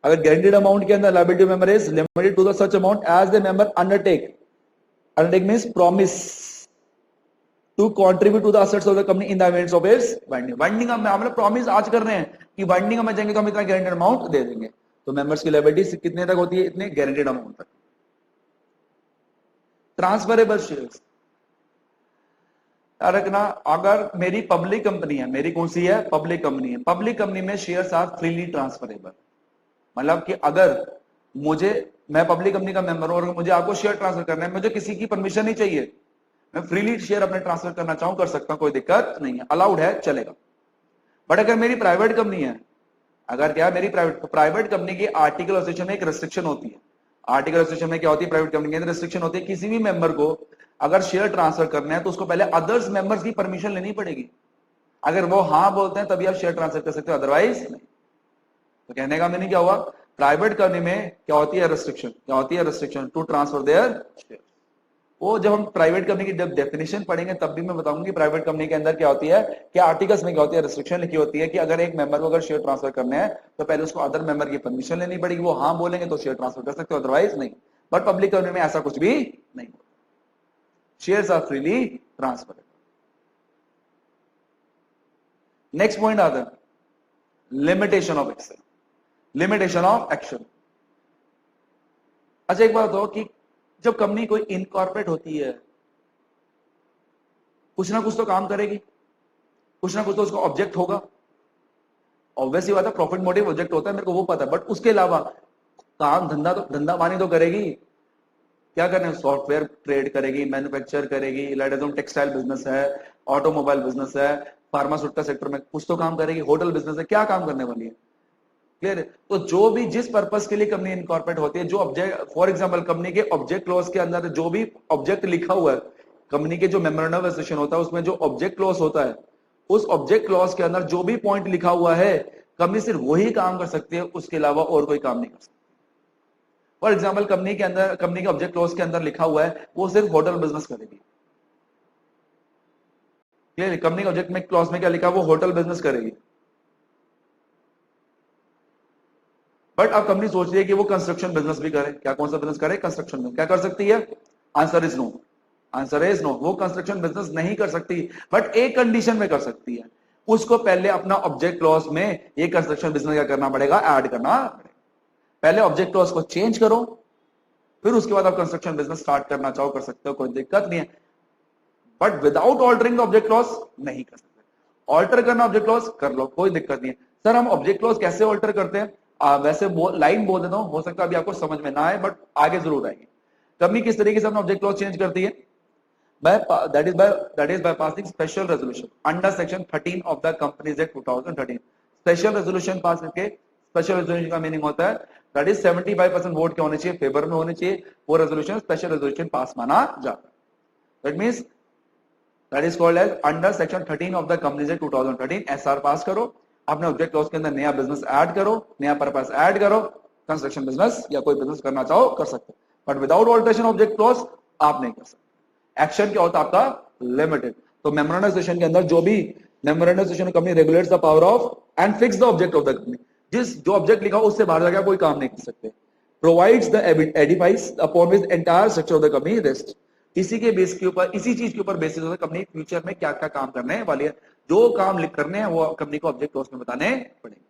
अगर गारंटीड अमाउंट के अंदर liability member is limited to the such amount as the member undertake means promise to contribute to the assets of the company in the events of its winding. Winding में हम promise आज कर रहे हैं कि winding में जाएंगे तो हम इतना गारंटीड अमाउंट दे देंगे। तो मेंबर्स की लायबिलिटी कितने तक होती है? इतने गारंटीड अमाउंट तक। ट्रांसफरेबल शेयर्स रखना। अगर मेरी पब्लिक कंपनी है, मेरी कौन सी है? पब्लिक कंपनी है। पब्लिक कंपनी में शेयर्स आर फ्रीली ट्रांसफरेबल। मतलब कि अगर मैं पब्लिक कंपनी का मेंबर हूं और मुझे आपको शेयर ट्रांसफर करना है, मुझे किसी की परमिशन नहीं चाहिए, मैं फ्रीली शेयर अपने ट्रांसफर करना चाहूं कर सकता हूं, कोई दिक्कत नहीं है, अलाउड है, चलेगा। बट अगर मेरी प्राइवेट कंपनी है, अगर क्या मेरी प्राइवेट कंपनी की आर्टिकल एसोसिएशन में एक रेस्ट्रिक्शन होती है। आर्टिकल एसोसिएशन में क्या होती है? प्राइवेट कंपनी के अंदर रेस्ट्रिक्शन होती है, किसी भी मेंबर को अगर शेयर ट्रांसफर करना है तो उसको पहले अदर्स मेंबर्स की परमिशन लेनी पड़ेगी। अगर वो हाँ बोलते हैं तभी आप शेयर ट्रांसफर कर सकते हो, अदरवाइज नहीं। तो कहने का मीनिंग क्या हुआ? प्राइवेट कंपनी में क्या होती है? रेस्ट्रिक्शन। क्या होती है? Restriction to transfer their share. वो जब हम प्राइवेट कंपनी की जब डेफिनेशन पढ़ेंगे तब भी मैं बताऊंगा कि प्राइवेट कंपनी के अंदर क्या होती है, क्या आर्टिकल्स में क्या होती है, रेस्ट्रिक्शन लिखी होती है कि अगर एक मेंबर को अगर शेयर ट्रांसफर करने हैं तो पहले उसको अदर मेंबर की परमिशन लेनी पड़ेगी, वो हाँ बोलेंगे तो शेयर ट्रांसफर कर सकते हो, अदरवाइज नहीं। बट पब्लिक कंपनी में ऐसा कुछ भी नहीं होता, shares are freely transfer. Next point आता है limitation of action. Limitation of action. अच्छा एक बात हो कि जब कंपनी कोई इनकॉर्पोरेट होती है, कुछ ना कुछ तो काम करेगी, कुछ ना कुछ तो उसका ऑब्जेक्ट होगा। ऑब्वियसली बात है, प्रॉफिट मोटिव ऑब्जेक्ट होता है, मेरे को वो पता है, बट उसके अलावा काम धंधा पानी तो करेगी। क्या करना है? सॉफ्टवेयर ट्रेड करेगी, मैन्युफैक्चर करेगी, टेक्सटाइल बिजनेस है, ऑटोमोबाइल बिजनेस है, फार्मास्यूटिकल सेक्टर में कुछ तो काम करेगी, होटल बिजनेस है, क्या काम करने वाली है? क्लियर है? तो जो भी जिस पर्पस के लिए कंपनी इनकॉर्पोरेट होती है, जो ऑब्जेक्ट, फॉर एग्जांपल कंपनी के ऑब्जेक्ट क्लॉज के अंदर जो भी ऑब्जेक्ट लिखा हुआ है, कंपनी के जो मेमोरेंडम ऑफ एसोसिएशन होता है उसमें जो ऑब्जेक्ट क्लॉज होता है, उस ऑब्जेक्ट क्लॉज के अंदर जो भी पॉइंट लिखा हुआ है, कंपनी सिर्फ वही काम कर सकती है, उसके अलावा और कोई काम नहीं कर सकती। फॉर एग्जाम्पल कंपनी के ऑब्जेक्ट क्लॉज के अंदर लिखा हुआ है वो सिर्फ होटल बिजनेस करेगी। क्लियर? कंपनी के ऑब्जेक्ट में क्लॉज में क्या लिखा है? वो होटल बिजनेस करेगी। बट अब कंपनी सोच रही है कि वो कंस्ट्रक्शन बिजनेस भी करे। क्या कौन सा बिजनेस करे? Construction business. क्या कर सकती है? Answer is no. Answer is no, वो कंस्ट्रक्शन बिजनेस नहीं कर सकती, बट एक कंडीशन में कर सकती है, उसको पहले अपना ऑब्जेक्ट क्लॉज में ये कंस्ट्रक्शन बिजनेस क्या करना पड़ेगा, ऐड करना पड़ेगा। पहले ऑब्जेक्ट क्लॉज को चेंज करो, फिर उसके बाद आप कंस्ट्रक्शन बिजनेस स्टार्ट करना चाहो कर सकते हो, कोई दिक्कत नहीं है, but without altering object clause नहीं कर सकते। ऑल्टर करना ऑब्जेक्ट क्लॉज कर लो, कोई दिक्कत नहीं है। सर हम ऑब्जेक्ट क्लॉज कैसे ऑल्टर करते हैं, वैसे लाइन बोल देता हूं, हो सकता है अभी आपको समझ में ना आए, बट आगे जरूर आएगी। कंपनी किस तरीके से अपना ऑब्जेक्ट क्लॉज चेंज करती है, that is by passing special resolution under section 13 of the Companies Act 2013। Special resolution pass करके, स्पेशल रेजोल्यूशन का मीनिंग होता है दैट इज 75% वोट क्या होने चाहिए, फेवर में होने चाहिए, वो रेजोल्यूशन स्पेशल रेजोल्यूशन पास माना जाता है। That means that is called as under section 13 of the companies act 2013 SR pass करो, अपने ऑब्जेक्ट क्लॉज के अंदर नया बिजनेस ऐड करो, नया पर्पस ऐड करो, कंस्ट्रक्शन बिजनेस या कोई बिजनेस करना चाहो कर सकते हो, but without alteration object clause आप नहीं कर सकते। एक्शन क्या होता है आपका, लिमिटेड। तो मेमोरेंडाइजेशन के अंदर जो भी मेमोरेंडाइजेशन company regulates the power of and fix the object of the company, जिस जो ऑब्जेक्ट लिखा उससे बाहर जाकर कोई काम नहीं कर सकते। Provides the edifice upon which entire structure of the company rest, इसी के बेस के ऊपर, इसी चीज के ऊपर बेसिस होता है कंपनी फ्यूचर में क्या क्या काम करने वाली है, जो काम लिख करने हैं वो कंपनी को ऑब्जेक्ट क्लॉज में बताने पड़ेंगे।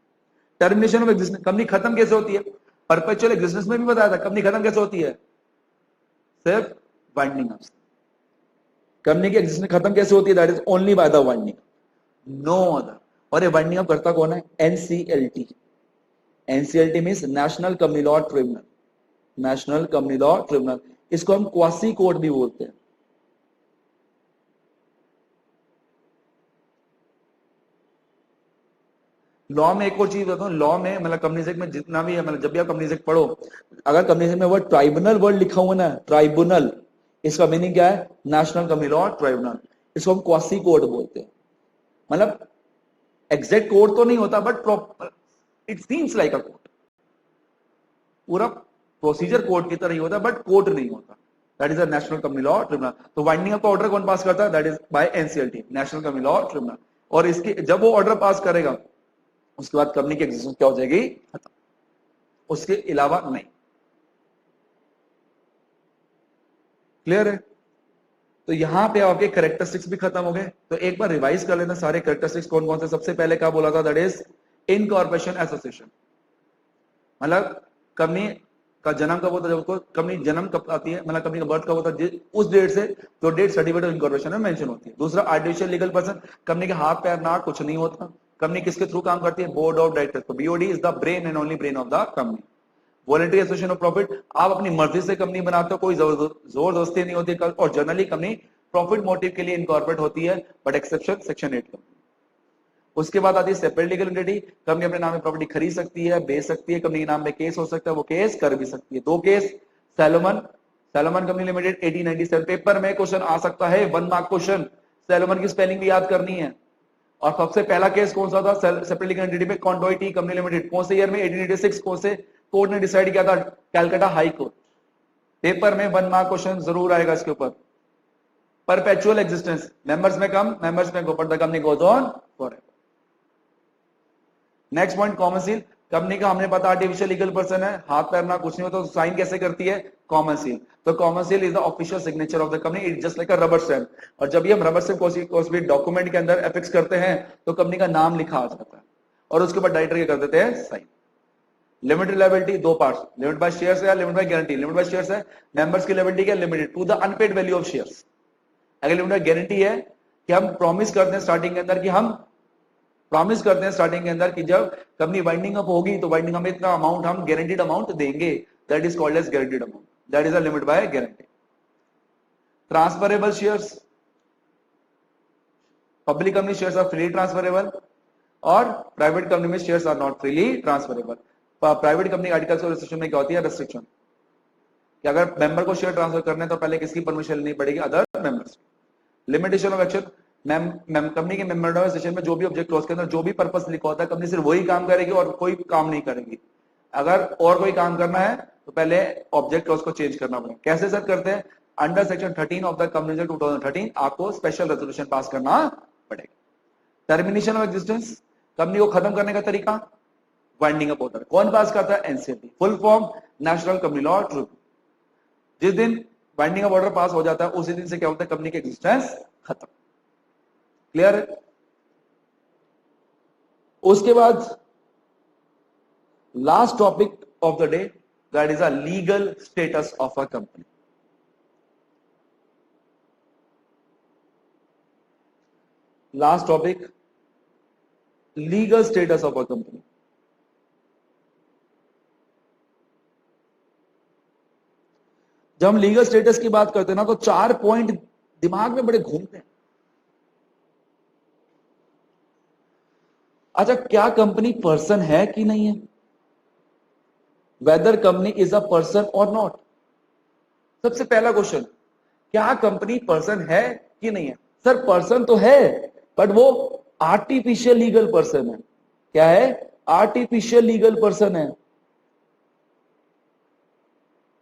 टर्मिनेशन ऑफ एग्जिस्टेंस, कंपनी खत्म कैसे होती है, परपेचुअल एग्जिस्टेंस में भी बताया था कंपनी खत्म कैसे होती है, सिर्फ वाइंडिंग अप। कंपनी की एग्जिस्टेंस खत्म कैसे होती है, that is only by the winding, no other. और ये वाइंडिंग अप करता कौन है, NCLT. NCLT means national company law tribunal, national company law tribunal, इसको हम क्वासी कोर्ट भी बोलते हैं। लॉ में एक और चीज बताता हूं, लॉ में मतलब कंपनीज एक्ट में जितना भी है, मतलब जब भी आप कंपनीज एक्ट पढ़ो, अगर कंपनीज एक्ट में वर्ड ट्राइब्यूनल वर्ड लिखा हुआ ना, ट्राइब्यूनल, इसका मीनिंग क्या है, नेशनल कंपनी लॉ ट्राइब्यूनल, इसको हम क्वासी कोर्ट बोलते हैं। मतलब एग्जैक्ट कोर्ट तो नहीं होता, but it seems like a court, पूरा प्रोसीजर कोर्ट की तरह ही होता है, बट कोर्ट नहीं होता। That is a national company law tribunal. तो वाइंडिंग अप का ऑर्डर कौन पास करता है, that is by NCLT, national company law tribunal. और इसके जब वो ऑर्डर पास करेगा उसके बाद कंपनी की एग्जिस्टेंस क्या हो जाएगी, खत्म, उसके अलावा नहीं। क्लियर है? तो यहां पे आपके कैरेक्टरिस्टिक्स भी खत्म हो गए। तो एक बार रिवाइज कर लेना सारे कैरेक्टरिस्टिक्स कौन कौन से। सबसे पहले क्या बोला था, दैट इज इनकॉर्पोरेशन एसोसिएशन, मतलब कंपनी का जन्म कब होता है, जब उसको कंपनी जन्म कब आती है, मतलब कंपनी का बर्थ कब होता है, उस डेट से जो डेट सर्टिफिकेट ऑफ इनकॉर्पोरेशन में मेंशन होती है। दूसरा आर्टिफिशियल लीगल पर्सन, कंपनी के हाथ पैर नाक कुछ नहीं होता, कंपनी किसके थ्रू काम करती है, बोर्ड ऑफ डायरेक्टर्स। तो BOD is the brain and only brain of the company. Voluntary association of profit, आप अपनी मर्जी से कंपनी बनाते हो, कोई जोर जबरदस्ती नहीं होती, और जनरली कंपनी प्रॉफिट मोटिव के लिए इनकॉर्पोरेट होती है, बट एक्सेप्शन सेक्शन 8 कंपनी। उसके बाद आती है सेपरेट लीगल एंटिटी, कंपनी अपने नाम में प्रॉपर्टी खरीद सकती है, बेच सकती है, कंपनी के नाम में केस हो सकता है, वो केस कर भी सकती है। 2 case, Salomon company limited 1897, paper में क्वेश्चन आ सकता है, 1 मार्क क्वेश्चन, सैलोमन की स्पेलिंग भी याद करनी है। और सबसे पहला केस कौन सा था, सेपरेट लीगल एंटिटी पे, कॉन्डोइटी कंपनी लिमिटेड, कौन से ईयर में, 1886, कौन से कोर्ट ने डिसाइड किया था, कैलकाटा हाई कोर्ट। पेपर में 1 मार्क क्वेश्चन जरूर आएगा इसके ऊपर। Perpetual existence, members may come, members में ऊपर, the company goes on forever. Next point, common seal, company का हमने पता आर्टिफिशियल लीगल पर्सन है, हाथ पैर ना कुछ नहीं होता, तो साइन कैसे करती है, कॉमन सील। तो common seal is the official signature of the company, it just like a rubber stamp. और जब भी हम रबर स्टैम्प कोई भी डॉक्यूमेंट के अंदर एफिक्स करते हैं तो कंपनी का नाम लिखा आ जाता है, और उसके बाद डायरेक्टर क्या कर देते हैं, sign. Limited liability 2 parts, limit by shares है, limit by guarantee. Limit by shares है, मेंबर्स की लायबिलिटी क्या, limited to the unpaid value of shares. अगर लिमिट बाय गारंटी है कि हम प्रॉमिस करते हैं स्टार्टिंग के अंदर, कि हम प्रॉमिस करते हैं स्टार्टिंग के अंदर कि जब कंपनी वाइंडिंग अप होगी तो वाइंडिंग में इतना अमाउंट हम गारंटीड अमाउंट देंगे, that is called as guaranteed amount, that is a limit by guarantee. Transferable shares, public company shares are freely transferable, और प्राइवेट कंपनी में shares are not freely transferable. Private company articles of association में क्या होती है, restriction, कि अगर member को share transfer करने तो पहले किसकी परमिशन लेनी पड़ेगी, other members. Limitation of action, company के मेमोरेंडम ऑफ एसोसिएशन में जो भी ऑब्जेक्ट क्लॉज के अंदर जो भी पर्पस लिखा होता है, कंपनी सिर्फ वही काम करेगी और कोई काम नहीं करेगी। अगर और कोई काम करना है तो पहले ऑब्जेक्ट क्लॉज को चेंज करना पड़ेगा। कैसे सर करते हैं, under section 13 of the company act 2013 आपको स्पेशल रेजोल्यूशन पास करना पड़ेगा। टर्मिनेशन ऑफ एग्जिस्टेंस, कंपनी को खत्म करने का तरीका वाइंडिंग अप होता है, कौन पास करता है, NCLT. Full form, national company law tribunal. जिस दिन बाइंडिंग ऑफ ऑर्डर पास हो जाता है, उसी दिन से क्या होता है, कंपनी की एग्जिस्टेंस खत्म। क्लियर है? उसके बाद last topic of the day, that is a legal status of a company. Last topic, legal status of a company. जब हम लीगल स्टेटस की बात करते हैं ना, तो 4 पॉइंट दिमाग में बड़े घूमते हैं। अच्छा, क्या कंपनी पर्सन है कि नहीं है? Weather company is a person और नॉट। सबसे पहला क्वेश्चन, क्या कंपनी पर्सन है कि नहीं है? सर पर्सन तो है, बट वो आर्टिफिशियल लीगल पर्सन है। क्या है? आर्टिफिशियल लीगल पर्सन है।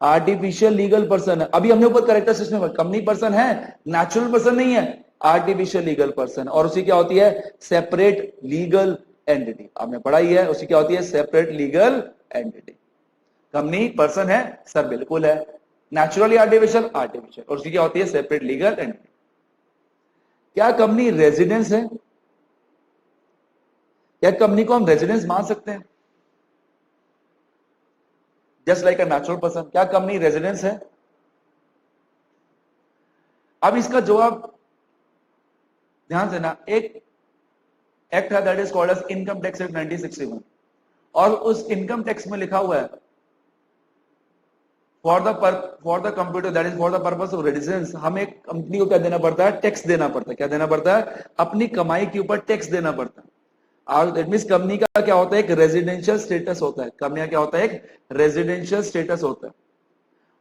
आर्टिफिशियल लीगल पर्सन है। अभी हमने ऊपर कैरेक्टरिस्टिक्स में कंपनी पर्सन है, नेचुरल पर्सन नहीं है, आर्टिफिशियल लीगल पर्सन। और उसी क्या होती है? Separate legal entity. आपने पढ़ाई है, उसी क्या होती है? Separate legal entity. Company person है सर, बिल्कुल है। Naturally artificial, artificial. और उसकी क्या होती है? Separate legal entity. क्या कंपनी रेजिडेंस है? क्या कंपनी को हम रेजिडेंस मान सकते हैं? Just like a natural person, क्या कंपनी रेजिडेंस है? अब इसका जवाब ध्यान से ना, एक एक्ट है that is called as income tax act 1961, और उस इनकम टैक्स में लिखा हुआ है for the computer that is for the purpose of residence. हमें कंपनी को क्या देना पड़ता है? टैक्स देना पड़ता है। क्या देना पड़ता है? अपनी कमाई के ऊपर टैक्स देना पड़ता है। और दैट मींस कंपनी का क्या होता है? एक रेजिडेंशियल स्टेटस होता है। कंपनी का क्या होता है? एक रेजिडेंशियल स्टेटस होता है।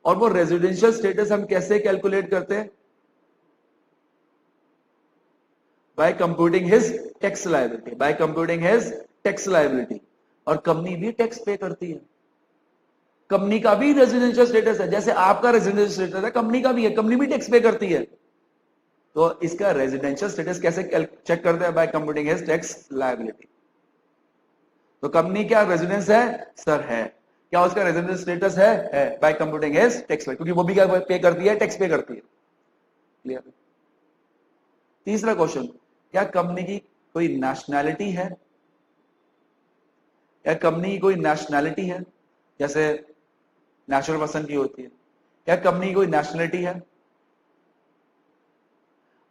और वो रेजिडेंशियल स्टेटस हम कैसे कैलकुलेट करते हैं? By computing his tax liability, by computing his tax liability. और कंपनी भी टैक्स पे करती है। कंपनी का भी रेजिडेंशियल स्टेटस है, जैसे आपका रेजिडेंशियल स्टेटस है, कंपनी का भी है, कंपनी भी टैक्स पे करती है। तो इसका रेजिडेंशियल स्टेटस कैसे चेक करते हैं? By computing his tax liability. तो कंपनी क्या रेजिडेंस है? सर है। क्या उसका रेजिडेंशियल स्टेटस है बाय कंप्यूटिंग हिज टैक्स, क्योंकि वो भी क्या पे करती है? टैक्स पे करती है। क्लियर? तीसरा क्वेश्चन, क्या कंपनी की कोई नेशनैलिटी है? क्या कंपनी की कोई नेशनैलिटी है, जैसे नेचुरल पर्सन की होती है? क्या कंपनी की कोई नेशनैलिटी है?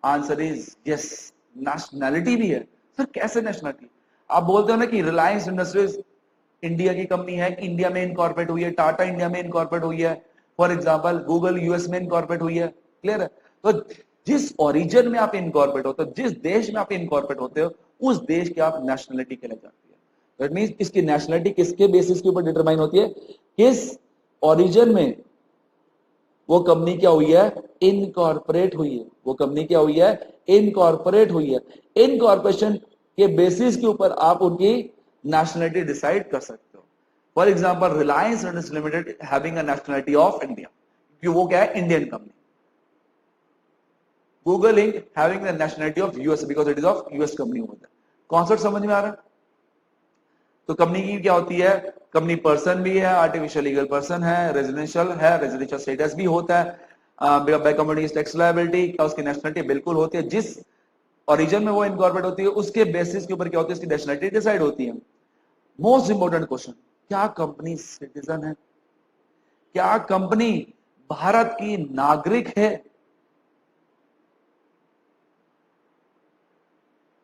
आंसर इज यस, नेशनैलिटी भी है। सर कैसे नेशनैलिटी? आप बोलते हो ना कि रिलायंस इंडस्ट्रीज इंडिया की कंपनी है, इंडिया में इनकॉर्पोरेट हुई है, टाटा इंडिया में इनकॉर्पोरेट हुई है, फॉर एग्जांपल गूगल यूएस में इनकॉर्पोरेट हुई है। क्लियर है? तो जिस ओरिजिन में आप इनकॉर्पोरेट होते हो, जिस देश में आप इनकॉर्पोरेट होते हो, उस देश की आप नेशनलिटी कहलाई जाती है। दैट मींस इसकी नेशनलिटी किसके बेसिस के ऊपर डिटरमाइन होती है? किस ओरिजिन में वो कंपनी क्या हुई है? इनकॉर्पोरेट हुई है। वो कंपनी क्या हुई है? इनकॉर्पोरेट हुई है। इनकॉर्पोरेशन के बेसिस के ऊपर आप उनकी नेशनलिटी डिसाइड कर सकते हो। For example Reliance industries limited having a nationality of India, क्योंकि वो क्या है? Indian company. Google Inc having the nationality of US because it is of US company होता है। कॉन्सेप्ट समझ में आ रहा है? तो कंपनी की क्या होती है? कंपनी पर्सन भी है, आर्टिफिशियल लीगल पर्सन है, रेजिडेंशियल है, रेजिडेंशियल स्टेटस भी होता है, बाय कंपनी टैक्स लायबिलिटी, क्या उसकी नेशनलिटी बिल्कुल होती है। जिस ओरिजिन में वो इनकॉर्पोरेट होती है, उसके बेसिस के ऊपर क्या होती है? उसकी नेशनलिटी डिसाइड होती है। मोस्ट इंपोर्टेंट क्वेश्चन, क्या कंपनी सिटीजन है? क्या कंपनी भारत की नागरिक है?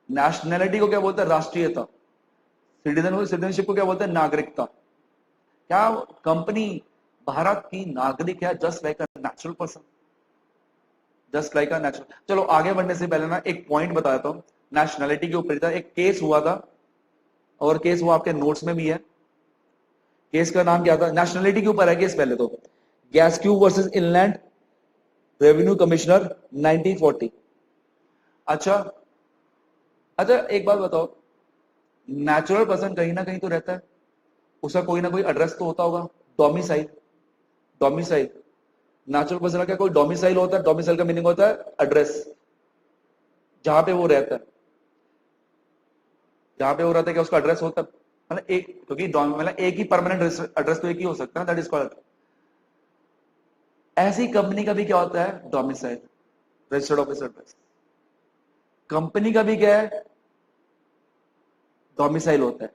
नेशनैलिटी को क्या बोलते हैं? राष्ट्रीयता। सिटीजनशिप को क्या बोलते हैं? नागरिकता। क्या कंपनी भारत की नागरिक है? Just like a natural person, just like a natural. चलो आगे बढ़ने से पहले ना एक पॉइंट बता देता हूं नेशनैलिटी के ऊपर। था एक केस हुआ था, और केस वो आपके नोट्स में भी है। केस का नाम क्या था? नेशनैलिटी के ऊपर है केस। पहले तो गैस्क्यू वर्सेस इनलैंड रेवेन्यू कमिश्नर 1940। अच्छा अच्छा, एक बात बताओ, नेचुरल पर्सन कहीं ना कहीं तो रहता है, उसका कोई ना कोई एड्रेस तो होता होगा। Domicile, domicile. नेचुरल पर्सन का क्या कोई डोमिसाइल होता है? डोमिसाइल का मीनिंग होता है एड्रेस, जहां पे वो रहता है। जहां पे वो रहता है क्या उसका एड्रेस होता है? मतलब एक, क्योंकि मतलब एक ही परमानेंट एड्रेस तो एक ही हो सकता है, दैट इज कॉल्ड ऐसी कंपनी का भी क्या होता है, domicile, registered office address. Company का भी क्या है, डोमिसाइल होता है।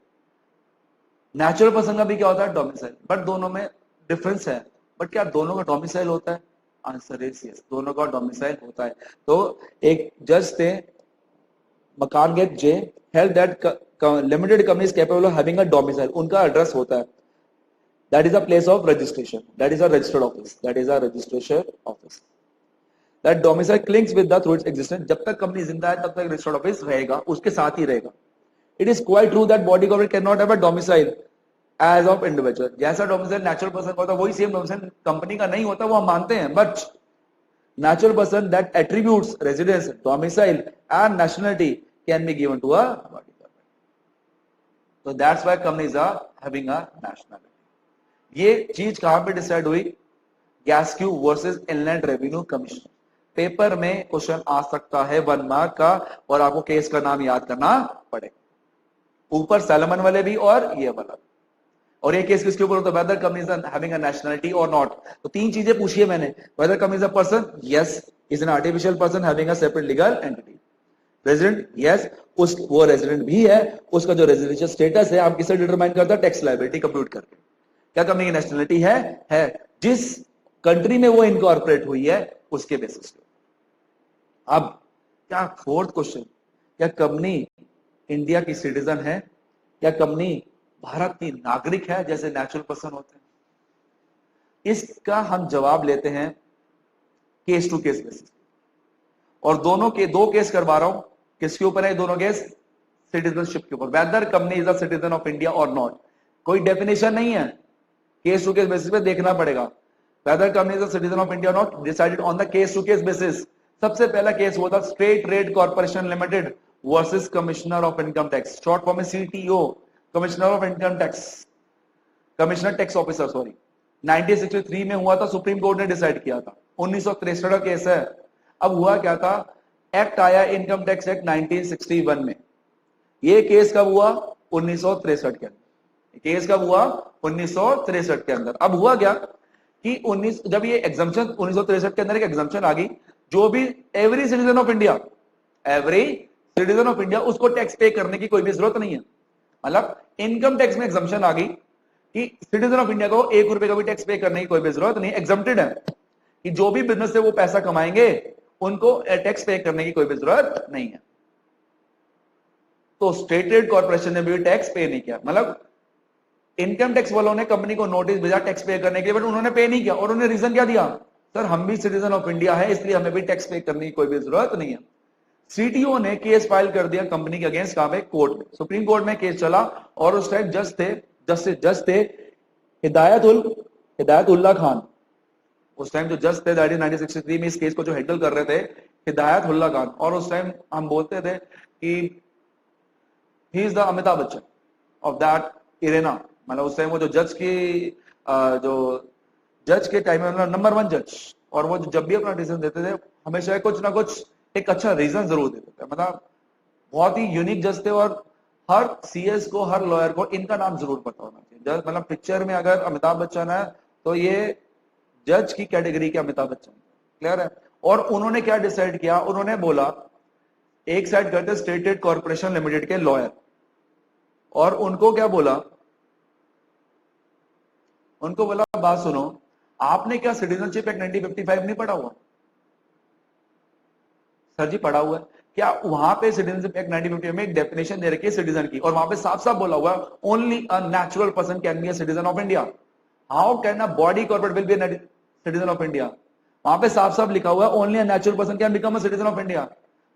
नेचुरल पर्सन का भी क्या होता है, डोमिसाइल। बट दोनों में डिफरेंस है। बट क्या दोनों का डोमिसाइल होता है? आंसर इज यस, दोनों का डोमिसाइल होता है। तो एक जज थे, मकानगेट J, held that limited company is capable of having a domicile, उनका एड्रेस होता है, that is a place of registration, that is a registered office, that is a registration office. That domicile clings with the through its existence, जब तक company जिंदा है तब तक registered office रहेगा, उसके साथ ही रहेगा। It is quite true that body corporate can not have a domicile as of individual, जैसा डोमिसाइल नेचुरल पर्सन का होता है वही सेम डोमिसाइल कंपनी का नहीं होता, वो हम मानते हैं। But natural person that attributes residence, domicile and nationality can be given to a body corporate. So that's why companies are having a nationality। ये चीज कहां पे डिसाइड हुई, Gasque versus Inland Revenue Commission. Paper में question आ सकता है 1 mark का, और आपको केस का नाम याद करना पड़ेगा, ऊपर सैलमन वाले भी और ये वाला। और ये केस किसके ऊपर होता है, weather company is having a nationality और नॉट। तो 3 चीजें पूछी है मैंने, weather company is a person, yes, is an artificial person having a separate legal entity, resident, yes, उस वो रेजिडेंट भी है, उसका जो रेजिडेंशियल स्टेटस है आप किससे डिटरमाइन करता है, टैक्स लायबिलिटी कंप्यूट करके। क्या कंपनी की नेशनलिटी है जिस कंट्री में वो इनकॉर्पोरेट हुई है उसके बेसिस पे। अब क्या फोर्थ क्वेश्चन, क्या कंपनी इंडिया की सिटीजन है, क्या कंपनी भारत की नागरिक है जैसे नेचुरल पर्सन होते हैं? इसका हम जवाब लेते हैं केस टू केस बेसिस, और दोनों के 2 केस करवा रहा हूं। किसके ऊपर है दोनों केस, सिटीजनशिप के ऊपर, whether company is a citizen of India और नॉट। कोई डेफिनेशन नहीं है, केस टू केस बेसिस पे देखना पड़ेगा, whether company is a citizen of India not, decided on the case to case basis. सबसे पहला केस हुआ था state rate corporation limited versus commissioner of income tax, short form में CTO, commissioner of income tax, commissioner tax officer, sorry. 1963 में हुआ था, supreme court ने decide किया था, 1963 का केस है। अब हुआ क्या था, एक्ट आया इनकम टैक्स एक्ट 1961 में। ये केस कब हुआ, 1963 के अंदर। केस कब हुआ, 1963 के अंदर। अब हुआ क्या कि 19 जब ये एग्जम्पशन 1963 के अंदर एक एग्जम्पशन आ गई, जो भी every citizen of India, every citizen of India, उसको टैक्स पे करने की कोई भी जरूरत नहीं है। मतलब इनकम टैक्स में एग्जम्पशन आ गई कि सिटीजन ऑफ इंडिया को 1 रुपए का भी टैक्स पे करने की कोई भी जरूरत नहीं, एग्जम्प्टेड है, कि जो भी बिजनेस से वो पैसा कमाएंगे उनको टैक्स पे करने की कोई भी जरूरत नहीं है। तो स्टेट रेट कॉर्पोरेशन ने भी टैक्स पे नहीं किया, मतलब इनकम टैक्स वालों ने कंपनी को नोटिस भेजा टैक्स पे करने के लिए, बट उन्होंने पे नहीं किया। और उन्होंने रीजन क्या दिया, सर हम भी सिटीजन ऑफ इंडिया है इसलिए हमें भी टैक्स पे करने की कोई भी जरूरत नहीं है। सीटीओ ने केस फाइल कर दिया कंपनी के अगेंस्ट, कहां पे, कोर्ट में, सुप्रीम कोर्ट में केस चला। और उस टाइम जज थे हिदायतुल्लाह खान। उस टाइम जो जज थे, दैट इज 1963 में इस केस को जो हैंडल कर रहे थे, हिदायतुल्लाह खान। और उस टाइम हम बोलते थे कि he is the Amitabh Bachchan of that Irena. मतलब उस टाइम वो जो जज के टाइम में नंबर 1 जज, और वो जब भी अपना डिसीजन देते थे हमेशा कुछ ना कुछ एक अच्छा रीजन जरूर देते थे। मतलब बहुत ही यूनिक जज थे, और हर सीएस को, हर लॉयर को इनका नाम जरूर पता होना चाहिए। मतलब पिक्चर में अगर अमिताभ बच्चन है तो ये जज की कैटेगरी के अमिताभ बच्चन, क्लियर है। और उन्होंने क्या डिसाइड किया, उन्होंने बोला, एक साइड करते स्टेट रेट कॉर्पोरेशन लिमिटेड के लॉयर, और उनको क्या बोला, उनको बोला बात सुनो, आपने क्या सिटीजनशिप एक्ट 1955 नहीं पढ़ा हुआ? सर जी पढ़ा हुआ है। क्या वहां पे सिटीजनशिप एक्ट 1955 में एक डेफिनेशन दे रखी है सिटीजन की, और वहां पे साफ साफ बोला हुआ only a natural person can be a citizen of India. How can a body corporate will be a citizen of India? वहां पे साफ साफ लिखा हुआ है only a natural person can become a citizen of India.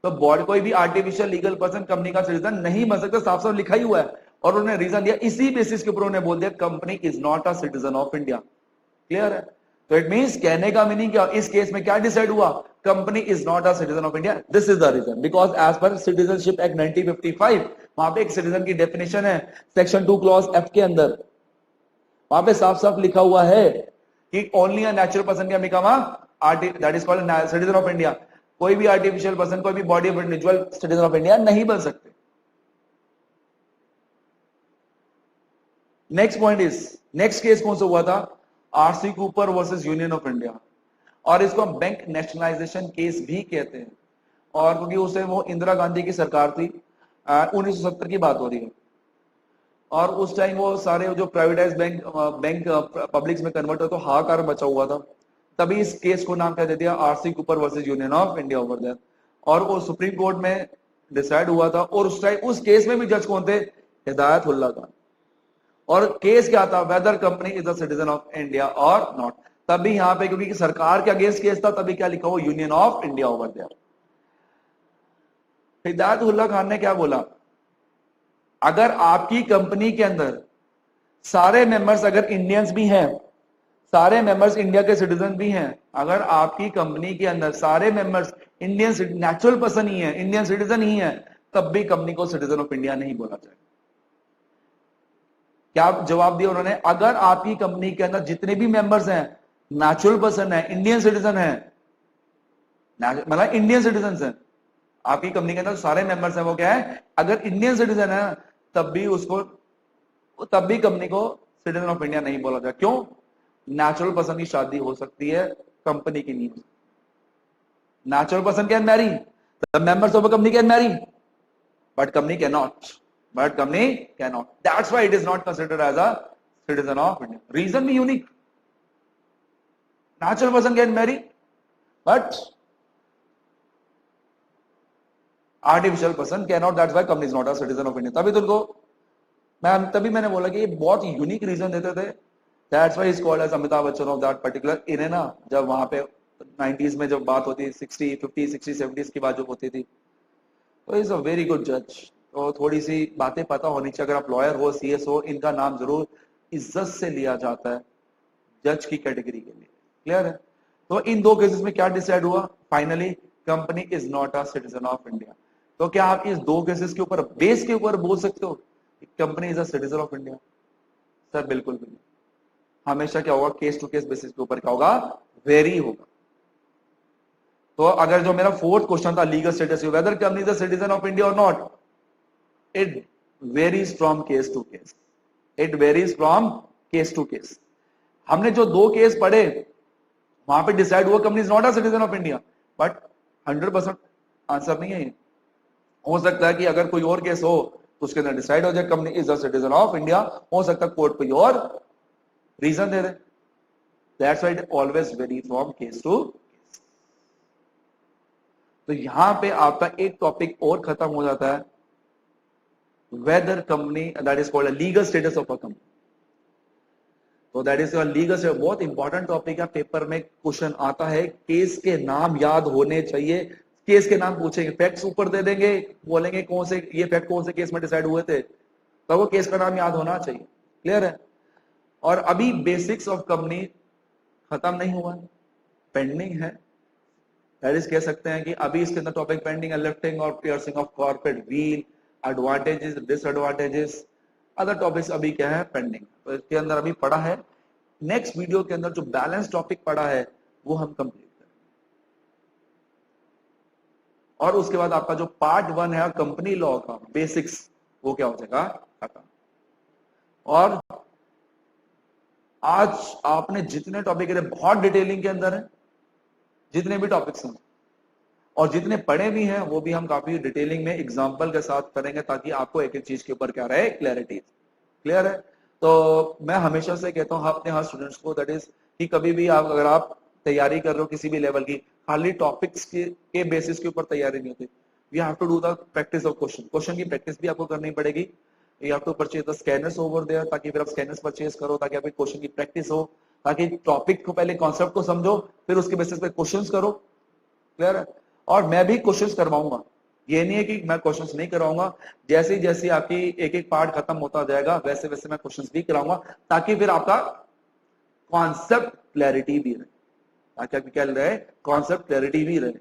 तो body, कोई भी आर्टिफिशियल लीगल पर्सन कंपनी का सिटीजन नहीं बन सकता, साफ साफ लिखा ही हुआ है। और उन्होंने रीजन दिया, इसी बेसिस के ऊपर उन्होंने बोल दिया company is not a citizen of India. Clear है। तो इट मींस कहने का मीनिंग क्या, इस केस में क्या डिसाइड हुआ, company is not a citizen of India. This is the reason, because as per citizenship act 1955 वहां पे एक सिटीजन की डेफिनेशन है, सेक्शन 2 क्लॉज एफ के अंदर, वहां पे साफ साफ लिखा हुआ है कि only a natural person can become a that is called citizen of India. कोई भी आर्टिफिशियल पर्सन, कोई भी body of individual citizen of India नहीं बन सकते। Next point is, next case कौन सा हुआ था, RC Cooper versus union of India. और इसको हम बैंक नेशनलाइजेशन केस भी कहते हैं। और क्योंकि उसे वो इंदिरा गांधी की सरकार थी, 1970 की बात हो रही है, और उस टाइम वो सारे जो प्राइवेटाइज बैंक पब्लिक में कन्वर्ट हो तो हाहाकार मचा हुआ था। तभी इस केस को नाम क्या दे दिया, RC Cooper versus union of India over there, और वो सुप्रीम कोर्ट में डिसाइड हुआ था। और उस टाइम उस केस में भी जज कौन थे, हिदायतुल्लाह खान। और केस क्या था, weather company is a citizen of India और नॉट। तभी यहां पे क्योंकि सरकार के अगेंस्ट केस था, तभी क्या लिखा हुआ, union of India over there. Hidayatullah Khan ने क्या बोला, अगर आपकी कंपनी के अंदर सारे मेंबर्स अगर इंडियंस भी हैं, सारे मेंबर्स इंडिया के सिटीजन भी हैं, अगर आपकी कंपनी के अंदर सारे मेंबर्स इंडियन नेचुरल पर्सन ही है, इंडियन सिटीजन ही है, तब भी कंपनी को सिटीजन ऑफ इंडिया नहीं बोला जाए। क्या जवाब दिया उन्होंने, अगर आपकी कंपनी के अंदर जितने भी मेंबर्स हैं नेचुरल पर्सन है, इंडियन सिटीजन है, मतलब इंडियन सिटीजन है, आपकी कंपनी के अंदर सारे मेंबर्स हैं, वो क्या है, अगर इंडियन सिटीजन है तब भी कंपनी को सिटीजन ऑफ इंडिया नहीं बोला जाए। क्यों, नेचुरल पर्सन की शादी हो सकती है, कंपनी की नहीं हो सकती। Natural person can marry, the members of a company can marry, but company can not, that's why it is not considered as a citizen of India. Reason भी unique, natural person can marry but artificial person can not, that's why company is not a citizen of India. तभी मैंने बोला कि ये बहुत unique reason देते थे। That's why is called as Amitabh Bachchan of that particular इन्हें ना, जब वहां पे 90s में जब बात होती, 60 50 60 70s की बात जो होती थी, तो इज अ वेरी गुड जज। तो थोड़ी सी बातें पता होनी चाहिए, अगर आप लॉयर हो, सीएस हो, इनका नाम जरूर इज्जत से लिया जाता है जज की कैटेगरी के लिए। क्लियर है। तो इन दो केसेस में क्या डिसाइड हुआ, finally company is not a citizen of India. तो क्या आप इस दो केसेस के ऊपर बेस के ऊपर बोल सकते हो company is a citizen of India? Sir बिल्कुल भी नहीं। हमेशा क्या होगा, केस टू केस बेसिस के ऊपर क्या होगा, वेरी होगा। तो अगर जो मेरा फोर्थ क्वेश्चन था, legal status, whether company is a citizen of India और not, it varies from case to case, it varies from case to case. हमने जो दो केस पढ़े वहां पे डिसाइड हुआ company is not a citizen of India, but 100% answer नहीं है ये। हो सकता है कि अगर कोई और केस हो तो उसके अंदर डिसाइड हो जाए company is a citizen of India, हो सकता है कोर्ट कोई और रीजन दे दे। That's why it always vary from case to case. तो यहां पे आपका एक टॉपिक और खत्म हो जाता है, weather company, that is called legal status of a company. तो दैट इज लीगल से बहुत इंपॉर्टेंट टॉपिक है, पेपर में क्वेश्चन आता है, केस के नाम याद होने चाहिए। केस के नाम पूछेंगे, फैक्ट्स ऊपर दे देंगे, बोलेंगे कौन से ये फैक्ट कौन से केस में डिसाइड हुए थे, तो वो केस का नाम याद होना चाहिए। क्लियर है। और अभी बेसिक्स ऑफ कंपनी खत्म नहीं हुआ, पेंडिंग है। दैट इज कह सकते हैं कि अभी इसके अंदर टॉपिक पेंडिंग है, लिफ्टिंग और piercing of corporate wheel, advantages disadvantages, other topics अभी क्या है, पेंडिंग। तो इसके अंदर अभी पढ़ा है, नेक्स्ट वीडियो के अंदर जो बैलेंस टॉपिक पढ़ा है वो हम कंप्लीट करेंगे। और उसके बाद आपका जो पार्ट 1 है कंपनी लॉ का बेसिक्स, वो क्या हो जाएगा खत्म। और आज आपने जितने टॉपिक बहुत डिटेलिंग के अंदर है, जितने भी टॉपिक्स हैं और जितने पढ़े भी हैं वो भी हम काफी डिटेलिंग में एग्जांपल के साथ करेंगे, ताकि आपको एक एक चीज के ऊपर क्या रहे, क्लैरिटी। क्लियर है। तो मैं हमेशा से कहता हूं अपने हर स्टूडेंट्स को, दैट इज कि कभी भी आप अगर आप तैयारी कर रहे हो किसी भी लेवल की, खाली टॉपिक्स के बेसिस के ऊपर तैयारी नहीं होती। We have to do the practice of question की प्रैक्टिस भी आपको करनी पड़ेगी। You have to purchase the scanners over there, ताकि फिर आप स्कैनर्स परचेज करो, ताकि आपकी क्वेश्चन की प्रैक्टिस हो, ताकि टॉपिक को पहले कॉन्सेप्ट को समझो, फिर उसके बेसिस पे क्वेश्चंस करो। क्लियर है। और मैं भी क्वेश्चंस करवाऊंगा, ये नहीं है कि मैं क्वेश्चंस नहीं कराऊंगा। जैसे जैसे आपकी एक एक पार्ट खत्म होता जाएगा वैसे वैसे मैं क्वेश्चंस भी कराऊंगा, ताकि फिर आपका कॉन्सेप्ट क्लैरिटी भी रहे, ताकि आपकी क्या रहे, कॉन्सेप्ट क्लैरिटी भी रहे।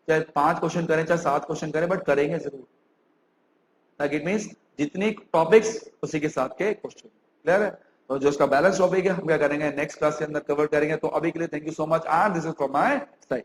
चाहे 5 क्वेश्चन करें, चाहे 7 क्वेश्चन करें, बट करेंगे जरूर, ताकि इट मींस जितनी टॉपिक्स उसी के साथ के क्वेश्चन। क्लियर है। तो जो इसका बैलेंस टॉपिक है हम क्या करेंगे नेक्स्ट क्लास के अंदर कवर करेंगे। तो अभी के लिए thank you so much, and this is from my side.